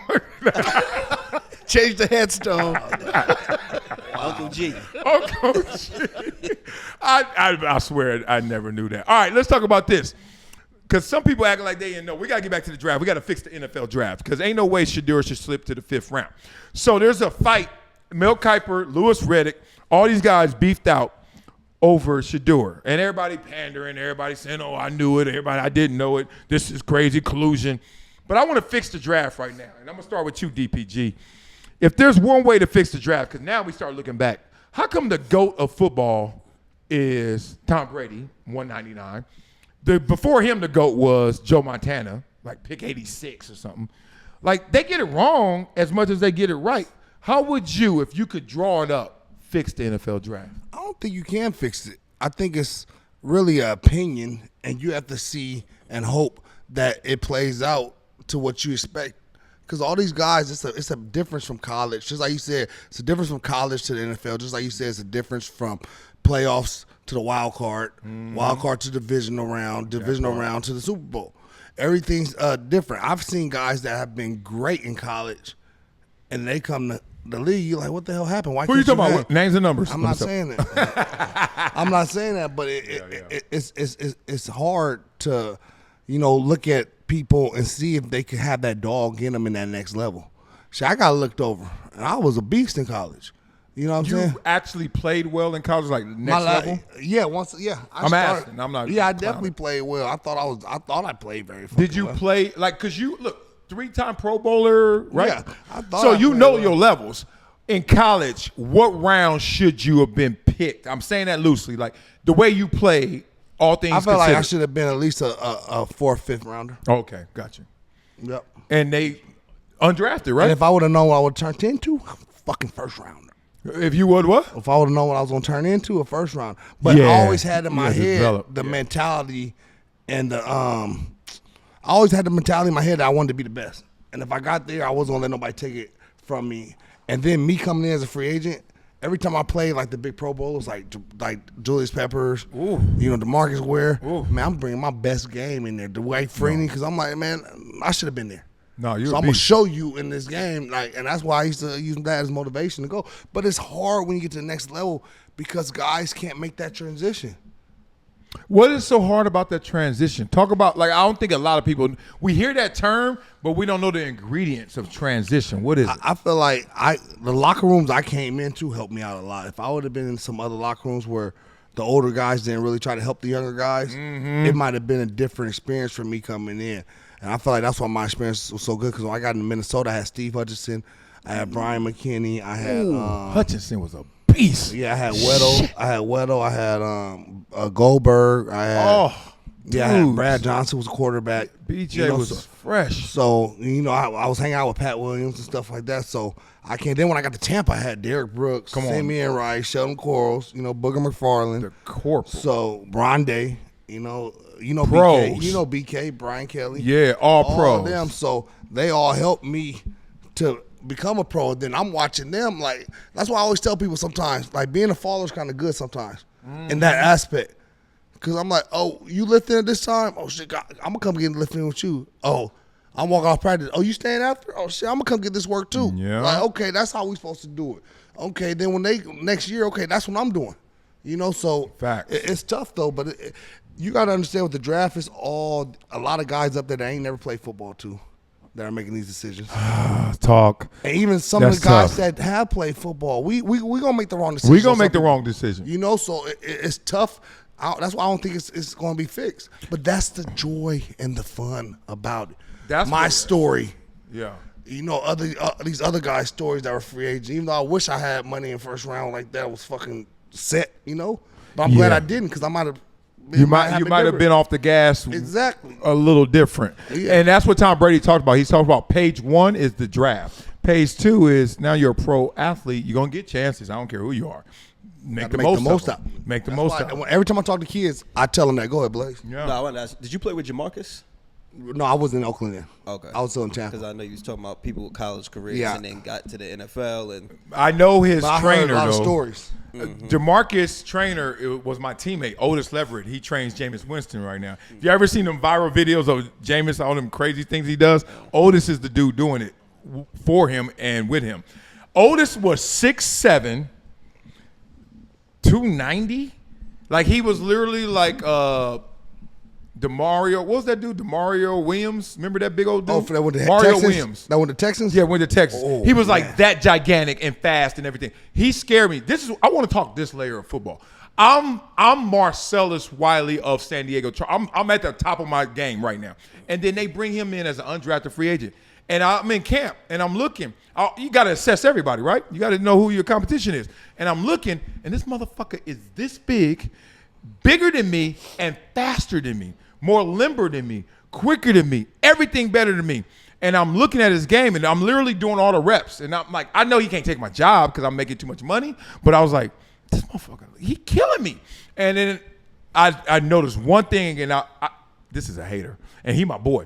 Change the headstone. Uncle G. Uncle G. I swear I never knew that. All right, let's talk about this. Because some people acting like they didn't know. We got to get back to the draft. We got to fix the NFL draft. Because ain't no way Shedeur should slip to the 5th round. So there's a fight. Mel Kiper, Louis Riddick, all these guys beefed out over Shedeur. And everybody pandering. Everybody saying, oh, I knew it. Everybody, I didn't know it. This is crazy collusion. But I want to fix the draft right now. And I'm going to start with you, DPG. If there's one way to fix the draft, because now we start looking back, how come the GOAT of football is Tom Brady, 199? Before him, the GOAT was Joe Montana, like pick 86 or something. Like, they get it wrong as much as they get it right. How would you, if you could draw it up, fix the NFL draft? I don't think you can fix it. I think it's really an opinion, and you have to see and hope that it plays out to what you expect Because all these guys, it's a difference from college. Just like you said, it's a difference from college to the NFL. Just like you said, it's a difference from playoffs to the wild card, wild card to divisional round, divisional round to the Super Bowl. Everything's different. I've seen guys that have been great in college, and they come to the league. You're like, what the hell happened? Why Who you can't talking about? Names and numbers. I'm not saying that. I'm not saying that, but it's hard to, look at people and see if they can have that dog in them in that next level. See, I got looked over, and I was a beast in college. You know what I'm saying? You actually played well in college, like next level? Yeah, I'm asking. I'm not. Yeah, I definitely played well. I thought I played very fucking Did you well. play cause you look 3-time Pro Bowler, right? Yeah, I thought so I you played know well. your levels. In college, what round should you have been picked? I'm saying that loosely, like the way you play, all things I felt like I considered. should have been at least a fourth, fifth rounder. Okay, gotcha. Yep. And they undrafted, right? And if I would have known what I would turn into, fucking first rounder. If you would what? If I would have known what I was going to turn into, a first round. But Yeah. I always had in my You head developed, the yeah. mentality and I always had the mentality in my head that I wanted to be the best. And if I got there, I wasn't going to let nobody take it from me. And then me coming in as a free agent, every time I played like the big Pro Bowls, like Julius Peppers, DeMarcus Ware, man, I'm bringing my best game in there. Dwight Freeney, because I'm like, man, I should have been there. No, So I'm gonna show you in this game, and that's why I used to use that as motivation to go. But it's hard when you get to the next level because guys can't make that transition. What is so hard about that transition? Talk about, I don't think a lot of people, we hear that term, but we don't know the ingredients of transition. What is it? I feel like the locker rooms I came into helped me out a lot. If I would have been in some other locker rooms where the older guys didn't really try to help the younger guys, it might have been a different experience for me coming in. And I feel like that's why my experience was so good because when I got into Minnesota, I had Steve Hutchinson, I had Brian McKinney, I had Hutchinson was a beast. Yeah, I had Weddle, I had Goldberg, I had I had Brad Johnson was a quarterback. BJ was fresh. So I was hanging out with Pat Williams and stuff like that. So I can't. Then when I got to Tampa, I had Derek Brooks, Simeon Rice, Sheldon Quarles, Booger McFarland, The corporal. So Bron Day, Pros. BK, Brian Kelly, Yeah, all all pros. of them. So they all helped me to become a pro. Then I'm watching them. Like that's why I always tell people sometimes, like being a follower is kind of good sometimes in that aspect. Cause I'm like, oh, you lifting at this time? Oh shit, I'm gonna come get lifting with you. Oh, I'm walking off practice. Oh, you staying after? Oh shit, I'm gonna come get this work too. Yeah. Like, okay, that's how we supposed to do it. Okay, then when they next year, okay, that's what I'm doing. So Facts. It's tough though, but you gotta understand with the draft, it's all a lot of guys up there that ain't never played football too, that are making these decisions. Talk. And even some That's of the guys tough. that have played football, we gonna make the wrong decision. We gonna make the wrong decision. So it's tough. That's why I don't think it's going to be fixed. But that's the joy and the fun about it. That's my what- story. Yeah. These other guys' stories that were free agents. Even though I wish I had money in first round like that was fucking set. But I'm glad Yeah. I didn't because I might have. You might have been off the gas Exactly. a little different. Yeah. And that's what Tom Brady talked about. He's talking about page 1 is the draft. Page 2 is now you're a pro athlete. You're going to get chances. I don't care who you are. Make the most of them. Make the most of them. Every time I talk to kids, I tell them that. Go ahead, Blaze. Yeah. No, I want to ask, did you play with Jamarcus? No, I was in Oakland then. Okay. I was still in Tampa. Because I know you was talking about people with college careers Yeah. and then got to the NFL and I know his But I trainer, heard a lot of though. stories. Jamarcus' trainer was my teammate, Otis Leverett. He trains Jameis Winston right now. If you ever seen them viral videos of Jameis, all them crazy things he does, Otis is the dude doing it for him and with him. Otis was 6'7", 290. Like he was literally like DeMario. What was that dude? DeMario Williams. Remember that big old dude? Oh, for that with the Mario Texans? Williams. That with the Texans? Yeah, went to Texas. Oh, he was like man. that gigantic and fast and everything. He scared me. I want to talk this layer of football. I'm Marcellus Wiley of San Diego. I'm at the top of my game right now. And then they bring him in as an undrafted free agent. And I'm in camp and I'm looking. You got to assess everybody, right? You got to know who your competition is. And I'm looking, and this motherfucker is this big, bigger than me, and faster than me, more limber than me, quicker than me, everything better than me. And I'm looking at his game, and I'm literally doing all the reps. And I'm like, I know he can't take my job because I'm making too much money, but I was like, this motherfucker, he killing me. And then I noticed one thing, and this is a hater, and he my boy.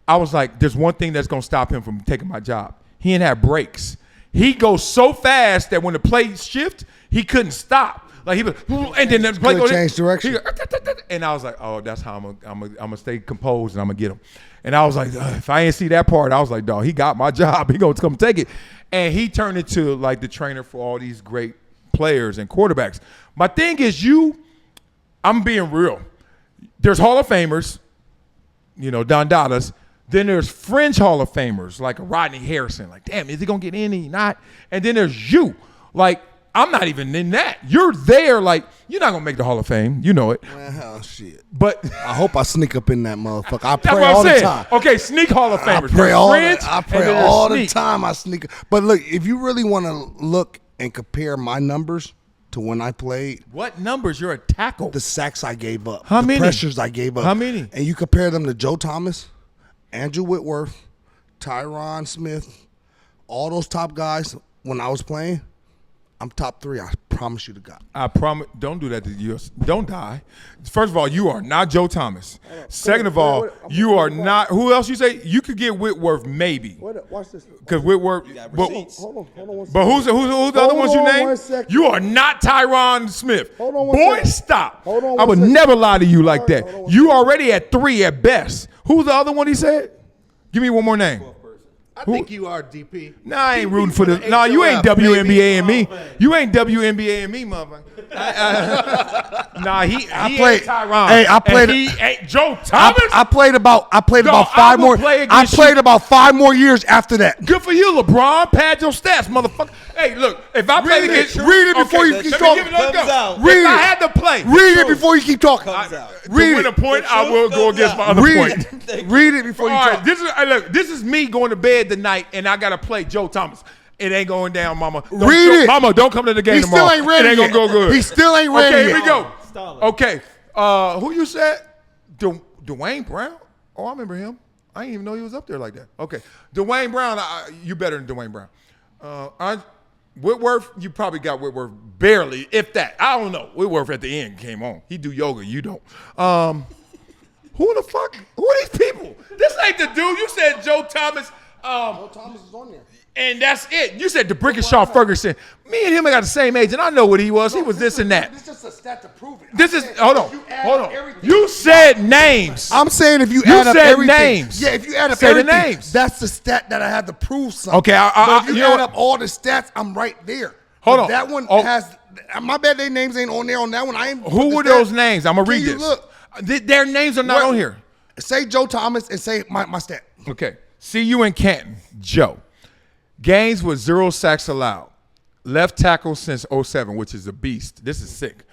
I was like, there's one thing that's going to stop him from taking my job. He didn't have brakes. He goes so fast that when the play shift, he couldn't stop. Like he was, and then the play goes change direction. And I was like, oh, that's how I'm gonna stay composed and I'm gonna get him. And I was like, if I ain't see that part, I was like, dog, he got my job. He gonna come take it. And he turned into like the trainer for all these great players and quarterbacks. My thing is I'm being real. There's Hall of Famers, Don Dadas. Then there's fringe Hall of Famers like Rodney Harrison. Like, damn, is he going to get in? He not? And then there's you. Like, I'm not even in that. You're there. Like, you're not going to make the Hall of Fame. You know it. Well, shit. But I hope I sneak up in that motherfucker. I that's pray what I'm all the saying. time. Okay, sneak Hall of Famers. I pray all fringe, the, I and pray then there's all the sneak. time I sneak. But look, if you really want to look and compare my numbers to when I played, What numbers? You're a tackle. the sacks I gave up, How the many? pressures I gave up. How many? And you compare them to Joe Thomas, Andrew Whitworth, Tyron Smith, all those top guys when I was playing, I'm top 3. I promise you to God. I promise. Don't do that to you. Don't die. First of all, you are not Joe Thomas. Second of all, you are not. Who else you say? You could get Whitworth maybe. Watch this. Because Whitworth. But Hold on one second. But who's the other ones you on named? 1 second. You are not Tyron Smith. Hold on one Boy, second. stop. Hold on I one would second. never lie to you like Hold on that. one You already at 3 at best. Who's the other one he said? Give me one more name. I think you are DP. Nah, I ain't rooting for the. the Nah, you ain't HOF, baby. WNBA and me. You ain't WNBA and me, motherfucker. Nah, he played- ain't Tyron. Hey, I played- And he ain't Joe Thomas. I played about Dog, 5 I more. will play I against played you. about 5 more years after that. Good for you, LeBron. Pad your stats, motherfucker. Hey, look, if I played against, read it before you keep talking. Let Comes go. out. Read If I it. had to play, Read it before you keep talking. Comes out. to Read win it. a point, The I will truth go comes against my out. other Read point. it. Read it before you All talk. right, this is me going to bed tonight, and I gotta play Joe Thomas. It ain't going down, Mama. Read it. Mama. Don't come to the game He tomorrow. still ain't ready It ain't yet. gonna go good. He still ain't ready Okay, here yet. we go. Stalin. Okay, who you said? Dwayne Brown. Oh, I remember him. I didn't even know he was up there like that. Okay, Dwayne Brown. You better than Dwayne Brown. Whitworth, you probably got Whitworth barely, if that. I don't know. Whitworth at the end came on. He do yoga. You don't. Who the fuck? Who are these people? This ain't the dude. You said Joe Thomas. Thomas is on there. And that's it. You said DeBrickenshaw Ferguson. Me and him got the same age, and I know what he was. He was this and that. This is just a stat to prove it. This is hold on. You said names. I'm saying if you You add up said everything, names. yeah, if you add up Say the everything, names. that's the stat that I have to prove something. Okay, but if you you know add what? up all the stats, I'm right there. Hold But on. that one Oh. has. My bad, their names ain't on there on that one. I ain't. Who were those names? I'm gonna Can read you this. look? Their names are not on here. Say Joe Thomas and say my stat. Okay. See you in Canton, Joe. Games with 0 sacks allowed. Left tackle since 07, which is a beast. This is sick.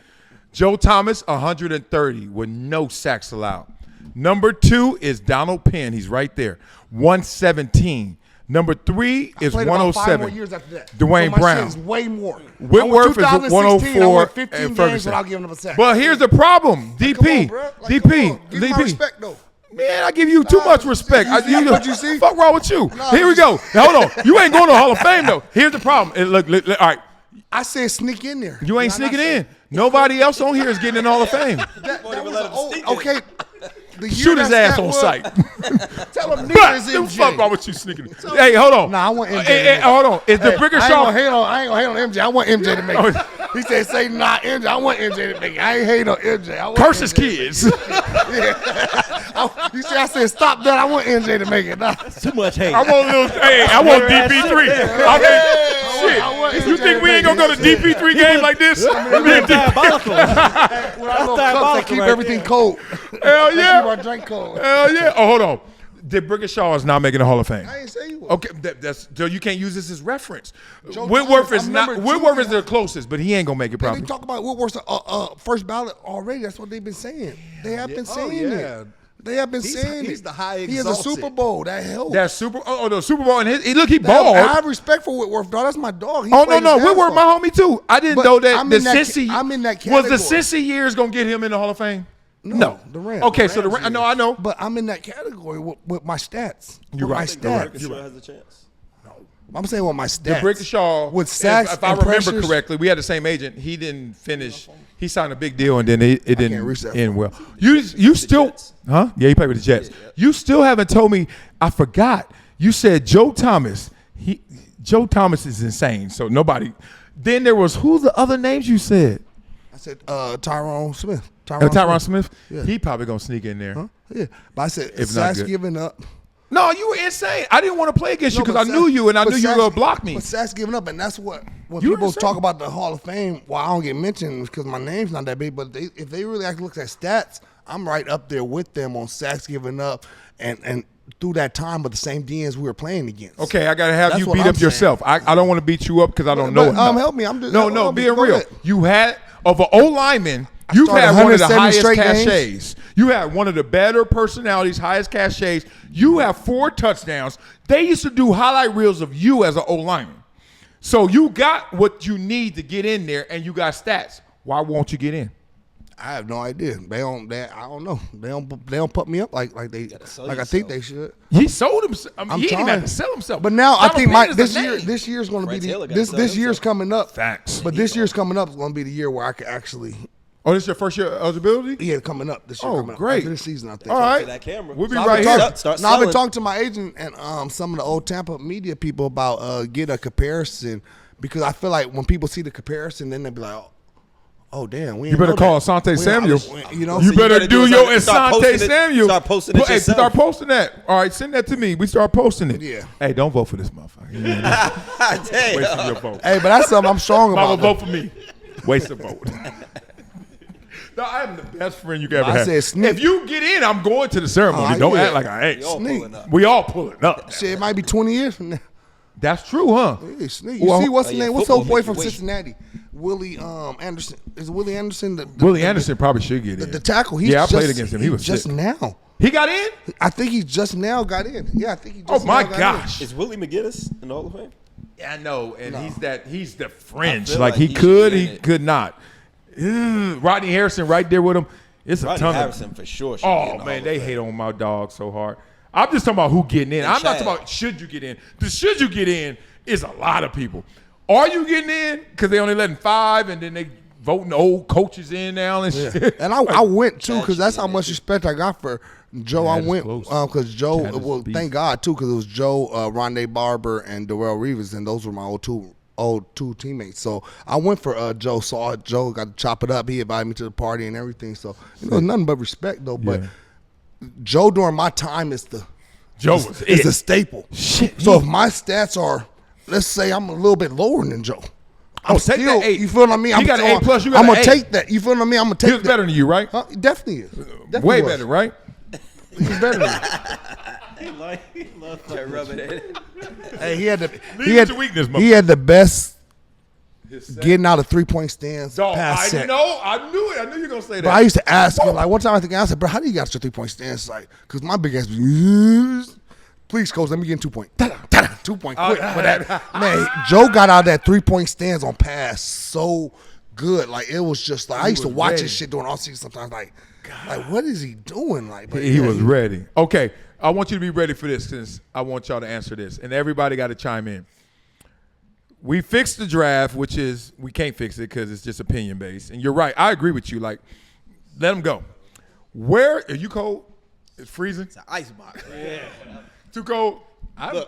Joe Thomas, 130 with no sacks allowed. Number 2 is Donald Penn. He's right there. 117. Number 3 is Played about 5 more 107. years after that. Dwayne so my Brown. shit is way more. Whitworth is 2016, 104 I won 15 and games Ferguson. without giving them a sack. But here's the problem, DP. Come on, bro. Like, come DP. on. Give me my DP. respect though. Man, I give you too much respect. What you see? Fuck wrong with you? Nah, Here we go. Now, hold on. You ain't going to the Hall of Fame though. Here's the problem. Look, all right. I said sneak in there. You ain't Did I not sneaking say- in. Nobody else on here is getting in the Hall of Fame. That was even an let him old, sneak in. okay. The year Shoot his that ass stat on was- sight. Tell him But niggas the MJ. fuck wrong with you sneaking in? Hey, hold on. Nah, I want MJ. Hey, hold on. Is the I ain't gonna Brickenshaw? hate on MJ. I want MJ to make it. He said, "Say not MJ." I want MJ to make it. I ain't hate on MJ. I want Curse his MJ. kids. You see, I said stop that. I want MJ to make it. Nah. Too much hate. I want DP3. I want Shit. MJ You think to we ain't make gonna go to DP3 game like this? Diabolical. When I go cups, I keep right everything cold. Hell Keep yeah. our drink cold. Hell yeah. Oh, hold on. Brickenshaw is not making the Hall of Fame. I ain't say you was. Okay, that's so you can't use this as reference. Joe Whitworth Thomas, is I'm not. number 2 Whitworth is now. the closest, but he ain't gonna make it They probably. talk about Whitworth's first ballot already. That's what they've been saying. They have been saying yeah. it. They have been He's- saying he's it. the high He has a exalted. Super Bowl. That helps. That Super. Oh, the Super Bowl, and look, he I balled. have respect for Whitworth, dog. That's my dog. He Oh played no, his ass Whitworth, my off. homie too. I didn't But know that I'm the in that Cincy. I'm in that Was the category. Cincy years gonna get him in the Hall of Fame? No, the Rams. Okay, The so the Rams I know. But I'm in that category with my stats. You're With right. My You're right. stats. Sure has a chance. I'm saying with my stats. DeBrick Shaw, with sacks if I and remember pressures, correctly, we had the same agent. He didn't finish. He signed a big deal, and then it didn't reach that end far. well. You still, huh? Yeah, he played with the Jets. You still haven't told me. I forgot. You said Joe Thomas. Joe Thomas is insane. So nobody. Then there was who the other names you said? I said Tyrone Smith. Tyron Smith. Yeah. He probably gonna sneak in there. Huh? Yeah, but I said If not Sacks good. giving up. No, you were insane. I didn't want to play against you No, because I but knew Sacks- you and I but knew you were Sacks- gonna block me. But Sacks giving up, and that's what when You were people insane. talk about the Hall of Fame. Why I don't get mentioned because my name's not that big. But if they really actually look at stats, I'm right up there with them on sacks giving up and through that time with the same DNs we were playing against. Okay, I gotta have That's you what beat I'm up saying. yourself. I don't want to beat you up because I don't know But, enough. help me. I'm just No, being go real. ahead. You had of an O lineman. You've started had one of the 170 highest straight cachets. games. You had one of the better personalities, highest cachets. You have 4 touchdowns. They used to do highlight reels of you as an O lineman. So you got what you need to get in there, and you got stats. Why won't you get in? I have no idea. I don't know. They don't put me up like I think they should. He sold himself. I mean, I'm he didn't trying. have to sell himself. But now I John think McPhee is a this name. year's going to be Taylor the, gotta this sell this year's himself. coming up. Facts. But this year's coming up is going to be the year where I can actually Oh, this is your first year eligibility? yeah coming up this year. Oh, coming up. great. After this season, I think. All right. that camera. We'll be So I've right been here. Start Now I've been selling. talking to my agent and some of the old Tampa media people about get a comparison because I feel like when people see the comparison, then they be like, oh damn, we You better call Asante Samuel. You know, You So better gotta do is your start Asante posting it- Samuel. Start posting it Hey, yourself. start posting that. All right, send that to me. We start posting it. Yeah. Hey, don't vote for this motherfucker. You ain't Damn. wasting your vote. Hey, but that's something I'm strong Mama, about. vote for me. Waste a vote. No, I am the best friend you can ever I have. said sneak. If you get in, I'm going to the ceremony. Oh, Don't yeah. act like I ain't. all Sneak. pulling up. We all pulling up. Shit, it might be 20 years from now. That's true, huh? Hey, Sneak. You Well, see what's oh, the yeah, name? What's football old boy make you from wait. Cincinnati? Willie Anderson. Is it Willie Anderson? Willie Anderson probably should get in. The tackle. He's Yeah, I just, played against him. He was just sick. now. He got in? I think he just now got in. Yeah, I think he just Oh, my now got gosh. Is Willie McGinnis in the Hall of Fame? Yeah, I know, and he's the fringe. I feel Like like he he could, should be he in it. could not. Rodney Harrison right there with him. It's a Rodney ton Harrison of. for sure. should be in Oh the Hall man, of they Fame. hate on my dog so hard. I'm just talking about who getting in. I'm not Chad. talking about should you get in. The should you get in is a lot of people. Are you getting in because they only letting 5 and then they voting old coaches in now and shit? And I went too because that's should how be much respect I got for Joe. Chad I is went close. because Joe. Chad is Well, beast. thank God too because it was Joe, Rondé Barber, and Darrell Reeves, and those were my old two teammates. So I went for Joe. Saw Joe, got to chop it up. He invited me to the party and everything. So it was nothing but respect though. But Yeah. Joe during my time is the Joe was is it. a staple. Shit. So if my stats are, let's say I'm a little bit lower than Joe. I'm take that 8. You feel what I mean? He got an A+, you got I'm an gonna A. take that. You feel what I mean? I'm gonna take He was that. better than you, right? Huh? He definitely is. Definitely Way was. better, right? He was better than me. That rubber head. Hey, he had the Leave he it had, to weakness, he had the best His getting out of 3-point stands Dog, pass I set. know. I knew it. I knew you were gonna say that. But I used to ask him, like, one time I think I said, bro, how do you got your 3-point stance? Like, because my big ass was, please, coach, let me get in 2 point. 2 point quick. But that, man, Joe got out of that 3-point stance on pass so good. Like, it was just like, I used to was watch ready. his shit during all season sometimes, like, what is he doing? Like, but He yeah, was ready. Okay, I want you to be ready for this because I want y'all to answer this, and everybody got to chime in. We fixed the draft, which is we can't fix it because it's just opinion based. And you're right. I agree with you. Like, let them go. Where are you cold? It's freezing. Icebox. Too cold. I Hey,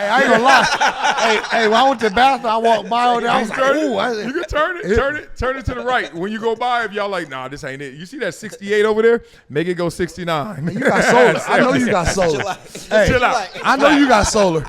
I ain't gonna lie. hey, when I went to the bathroom, I walked by over there. I was like, ooh. You can turn it to the right. When you go by, if y'all like, nah, this ain't it. You see that 68 over there? Make it go 69. You got solar. I know you got solar. Hey, Chill out. I know you got solar.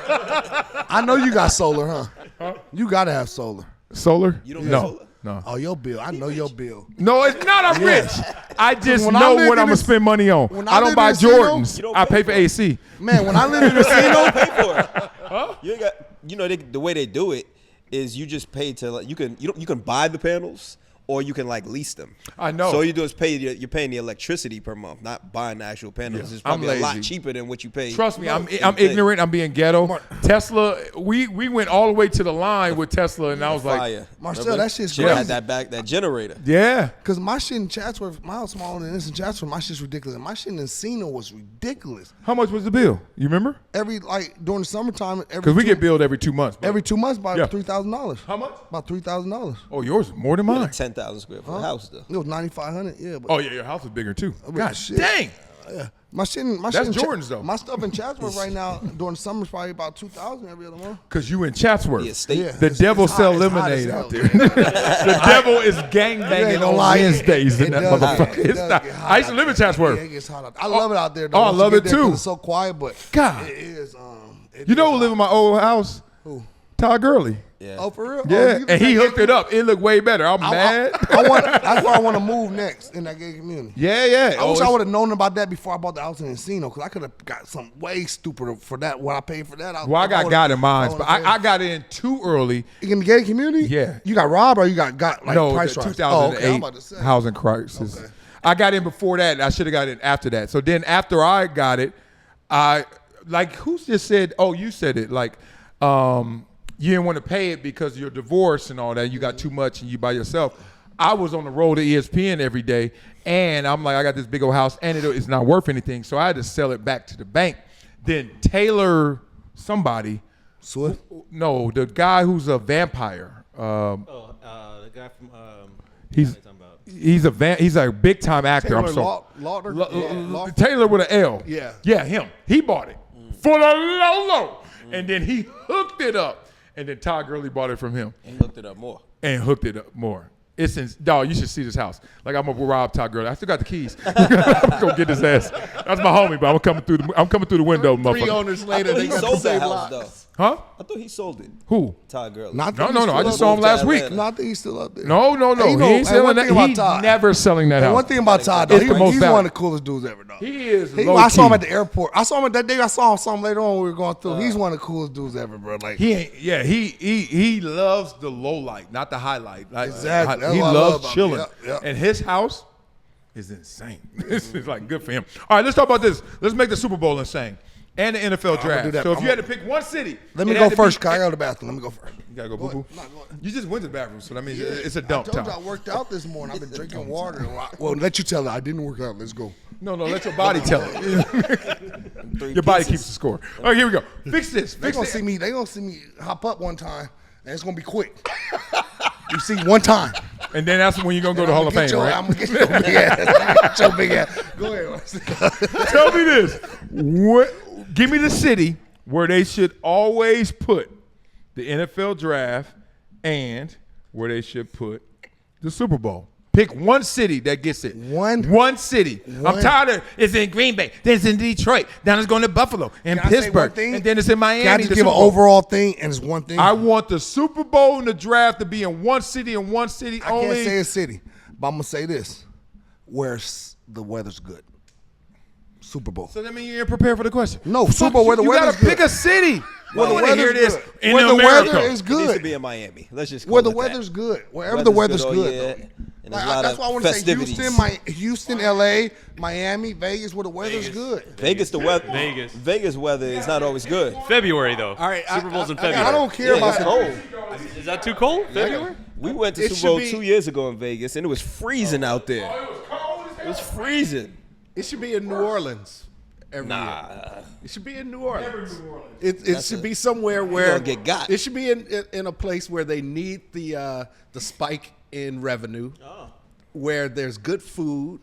I know you got solar, huh? You gotta have solar. Solar? You don't got no. solar? No. Oh, your bill. I know your bill. No, it's not. I'm rich. I just When I know lived what in I'm going this- to spend money on. when I I don't lived buy in Encino, Jordans. you don't I pay pay for AC. Man, when I lived in Encino, Pay for it. You ain't got. You know the way they do it is you just pay to like you can buy the panels or you can like lease them. I know. So all you do is you're paying the electricity per month, not buying the actual panels. Yeah. It's probably I'm a lot lazy. cheaper than what you pay. Trust me, I'm ignorant. I'm being ghetto. Tesla, we went all the way to the line with Tesla, and I was like, Fire. Marcel, Remember? that shit's She had crazy. that generator. yeah. Because my shit in Chatsworth, my house smaller than this in Chatsworth, my shit's ridiculous. My shit in Encino was ridiculous. How much was the bill? You remember? During the summertime, Because we get billed every 2 months. Bro. every 2 months by Yeah. $3,000. How much? About $3,000. Oh, yours is more than mine. 10,000 square foot house though. It was 9,500. Yeah, but Oh yeah, your house is bigger too. mean, God shit. dang. yeah. My shit in That's Jordan's, though. My stuff in Chatsworth right now during the summer is probably about 2,000 every other month. Cause you in Chatsworth. Yeah, state. Yeah. The It's- devil it's sell hot- it's hot as lemonade hell. out there. The devil is gangbanging gonna on lie, Wednesdays in it that does motherfucker. get- it It's does not, get hot I used to out live in there. Chatsworth. Yeah, it gets hot out there. I love it out there. Though. Oh, I Once you love get it there 'cause too. It's so quiet, but God. it is. You know who live in my old house? Who? Todd Gurley. Yeah. Oh, for real? Yeah, Oh, you and he live hooked it up. It looked way better. I'm mad. That's where I want to move next in that gay community. Yeah, yeah. I wish I it's- would have known about that before I bought the house in Encino, because I could have got something way stupider for that. What I paid for that. Well, I got in mine, but I got in too early. in the gay community. Yeah. You got robbed or you got like No, price the rise? 2008 I'm about to say. housing crisis. Okay. I got in before that. And I should have got in after that. So then after I got it, who just said? Oh, you said it. You didn't want to pay it because you're divorced and all that. You got too much and you by yourself. I was on the road to ESPN every day, and I'm like, I got this big old house, and it's not worth anything. So I had to sell it back to the bank. Then Taylor, somebody, Swift. no, the guy who's a vampire. The guy from He's he's a big time actor. I'm sorry. Lauder? Taylor with an L. Yeah. Yeah, him. He bought it for the low. And then he hooked it up. And then Todd Gurley bought it from him. And hooked it up more. And hooked it up more. Dog, you should see this house. Like, I'm gonna rob Todd Gurley. I still got the keys. I'm gonna go get his ass. That's my homie, but I'm coming through the window, 3 motherfucker. owners I later, thought they he got the sold that same house lot. though. Huh? I thought he sold it. Who? Todd Gurley. No. I just saw him last week. No, I think he's still up there. No. Hey, you He know, ain't hey, selling one that. thing about He's Todd. never selling that And house. one thing about Todd, though, It's the most he's value. one of the coolest dudes ever, though. He is I saw him low-key. at the airport. I saw him that day. I saw him later on when we were going through. He's one of the coolest dudes ever, bro. Like He ain't. Yeah, he loves the low light, not the highlight. Like, Exactly. That's He what I love loves about him. chilling, Yep, yep. and his house is insane. This is like good for him. All right, let's talk about this. Let's make the Super Bowl insane and the NFL draft. do that. So if you had to pick one city, let me it go had to first. be- I go to the bathroom. Let me go first. You gotta go boo boo. No, go ahead. You just went to the bathroom, so that means it's a dump I told you I time. worked out this morning. I've been drinking water. Well, let you tell it. I didn't work out. Let's go. No, let your body tell it. Your body keeps the score. All right, here we go. Fix this. They Fix gonna this. see me. They gonna see me hop up one time, and it's gonna be quick. You see one time. And then that's when you're gonna go to Hall of Fame, right? I'm gonna get your big ass. Get your big ass. Go ahead. Tell me this. Give me the city where they should always put the NFL draft and where they should put the Super Bowl. Pick one city that gets it. One city. I'm tired of it's in Green Bay, then it's in Detroit, then it's going to Buffalo and Can I say one Pittsburgh, thing? and then it's in Miami. Can I just the give an Super Bowl. overall thing, and it's one thing? I want the Super Bowl and the draft to be in one city and one city I only. can't say a city, but I'm gonna say this: where the weather's good. Super Bowl. So that means you ain't prepared for the question. No, Fuck Super Bowl where the you weather's gotta pick good. a city. Where the I wanna hear weather's this good. in Where the America. weather is It needs to good. be in Miami. Let's just call Where the it that. weather's good. Wherever the weather's all good. year, though. and there's a lot That's of why I want to say festivities. Houston, LA, Miami, Vegas, where the weather's good. Vegas, the weather. Vegas. Vegas weather is not always good. February though. All right, Super Bowl's in February. I don't care Yeah, about it's the cold. Is that too cold? February? We went to It Super should Bowl be- 2 years ago in Vegas, and it was freezing out there. It was freezing. It should be in New Orleans every year. It should be in New Orleans. It should be somewhere where gonna get got. It should be in a place where they need the spike in revenue, where there's good food,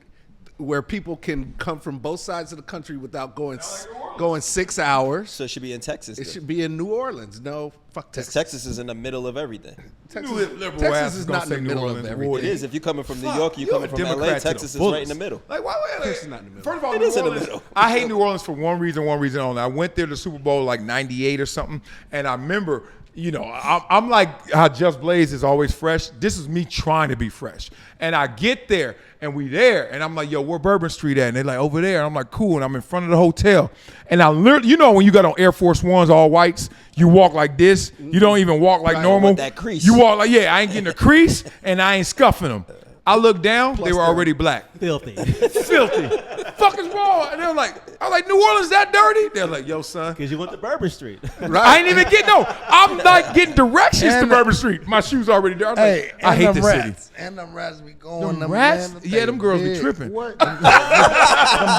where people can come from both sides of the country without going 6 hours. So it should be in Texas. It then. should be in New Orleans. No, fuck Texas. Texas is in the middle of everything. Texas is not in the middle of everything. It is. If you're coming from New York, you're coming from LA. Texas is right in the middle. Like, why would Texas is not in the middle. First of all, It New is in the Orleans, middle. I hate New Orleans for one reason only. I went there to Super Bowl like '98 or something, and I remember you know, I'm like how Just Blaze is always fresh. This is me trying to be fresh. And I get there, and we there, and I'm like, yo, where Bourbon Street at? And they're like, over there. And I'm like, cool. And I'm in front of the hotel. And I literally, you know, when you got on Air Force Ones, all whites, you walk like this. You don't even walk like normal. That crease. You walk like, yeah, I ain't getting a crease, and I ain't scuffing them. I looked down, they were already black. Filthy. Filthy. Fuck is wrong? And they were like, I was like, New Orleans that dirty? They're like, yo, son. Because you went to Bourbon Street. I ain't even getting I'm not getting directions to Bourbon Street. My shoes already there. I was like, I hate this city. And them rats be going. Them rats? Man, Yeah, them girls be big. tripping. What? them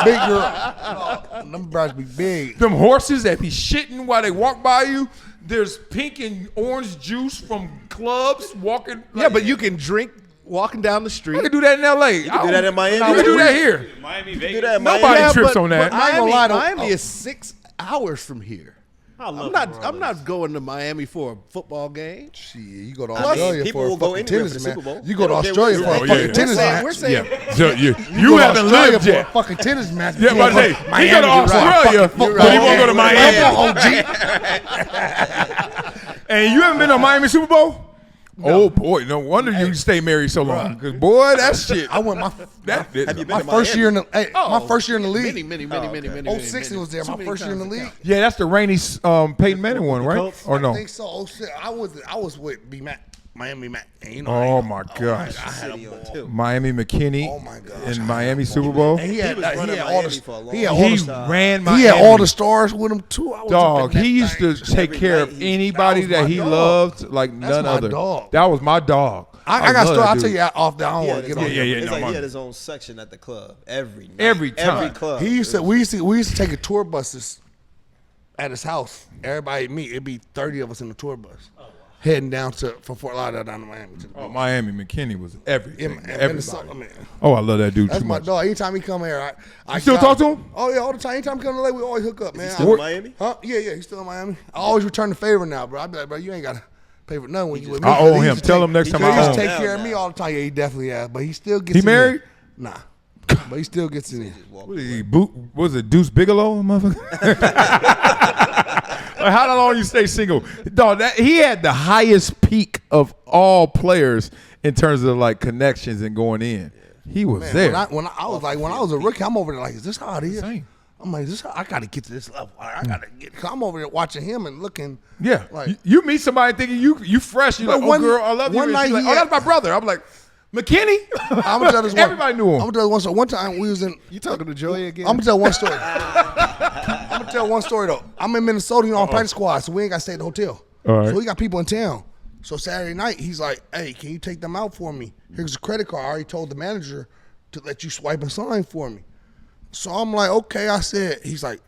big girls. No, them brats be big. Them horses that be shitting while they walk by you. There's pink and orange juice from clubs walking. Yeah, but you can drink walking down the I street. can do that in L.A. You can do that in Miami. You can do that here. Miami, Do Vegas. that in Nobody Miami. trips on that. But I ain't gonna Miami, lie, Miami is 6 hours from here. I'm not going to Miami for a football game. Shit, you go to Plus, Australia people for a will go fucking anywhere tennis for the match. Super Bowl. You go to They don't care Australia where for a you're fucking at. tennis match. We're saying Yeah. So you go to haven't Australia lived for a yet. fucking tennis match. Yeah, but hey, he go to Australia, but he won't go to Miami. And you haven't been to Miami Super Bowl? No. Oh boy, no wonder you stay married so long. Cause boy, that shit. I went Have you been my to first Miami? year in the my first year in the league. Many. 06 was there. My first year in the league. Yeah, that's the rainy Peyton Manning one, right? Colts? Or no? I think so. 06. I was with B Mac, Miami Mac. And you know, Oh my gosh, City on too. Miami McKinney Oh my gosh. in Miami Super Bowl. And he had was all running the Miami for a long he had all He the ran he Miami. had all the stars with him too. I was Dog, up in that he used to thing. take care of night, he- anybody that was that my he dog. loved like That's none my other. dog. That was my dog. I got love story. that I'll dude. tell you off there. I don't He want had to get his on. Yeah, own- yeah, It's no, like my- he had his own section at the club every night. Every Every time. club. He used to. We used to take a tour buses at his house. Everybody meet. It'd be 30 of us in the tour bus, heading down from Fort Lauderdale down to Miami. To the Oh, beach. Miami McKinney was everything. In Everybody. Minnesota, man. Oh, I love that dude That's too my much. dog. Anytime he come here, I You still got talk to him? Oh yeah, all the time. Anytime he come to LA, we always hook up, man. Still in Miami? Huh? Yeah. He's still in Miami. I always return the favor now, bro. I be like, bro, you ain't got to pay for nothing when you with me. I owe 'Cause he him. used to Tell take- him next time he I used owe to him. take care of me all the time. Yeah, he definitely has. But he still gets He in there. married? Nah. But he still gets in there. What was he, what was it, Deuce Bigelow, motherfucker? Like, how long you stay single? Dog, he had the highest peak of all players in terms of like connections and going in. He was Man, there. when I was a rookie, I'm over there like, is this how it is? Same. I'm like, I got to get to this level. I got to get. Cause I'm over there watching him and looking. Yeah, Like, you meet somebody thinking you fresh. You But like, one- oh girl, I love you. one And she's night like, he oh, had- that's my brother. I'm like, McKinney. I'm gonna tell this one. Everybody knew him. I'm gonna tell this one. So one time we was in. You talking to Joey again? I'm gonna tell one story. I'm gonna tell one story though. I'm in Minnesota, you know, on practice squad, so we ain't gotta stay at the hotel. All right. So we got people in town. So Saturday night, he's like, "Hey, can you take them out for me? Here's a credit card. I already told the manager to let you swipe and sign for me." So I'm like, "Okay." I said, he's like,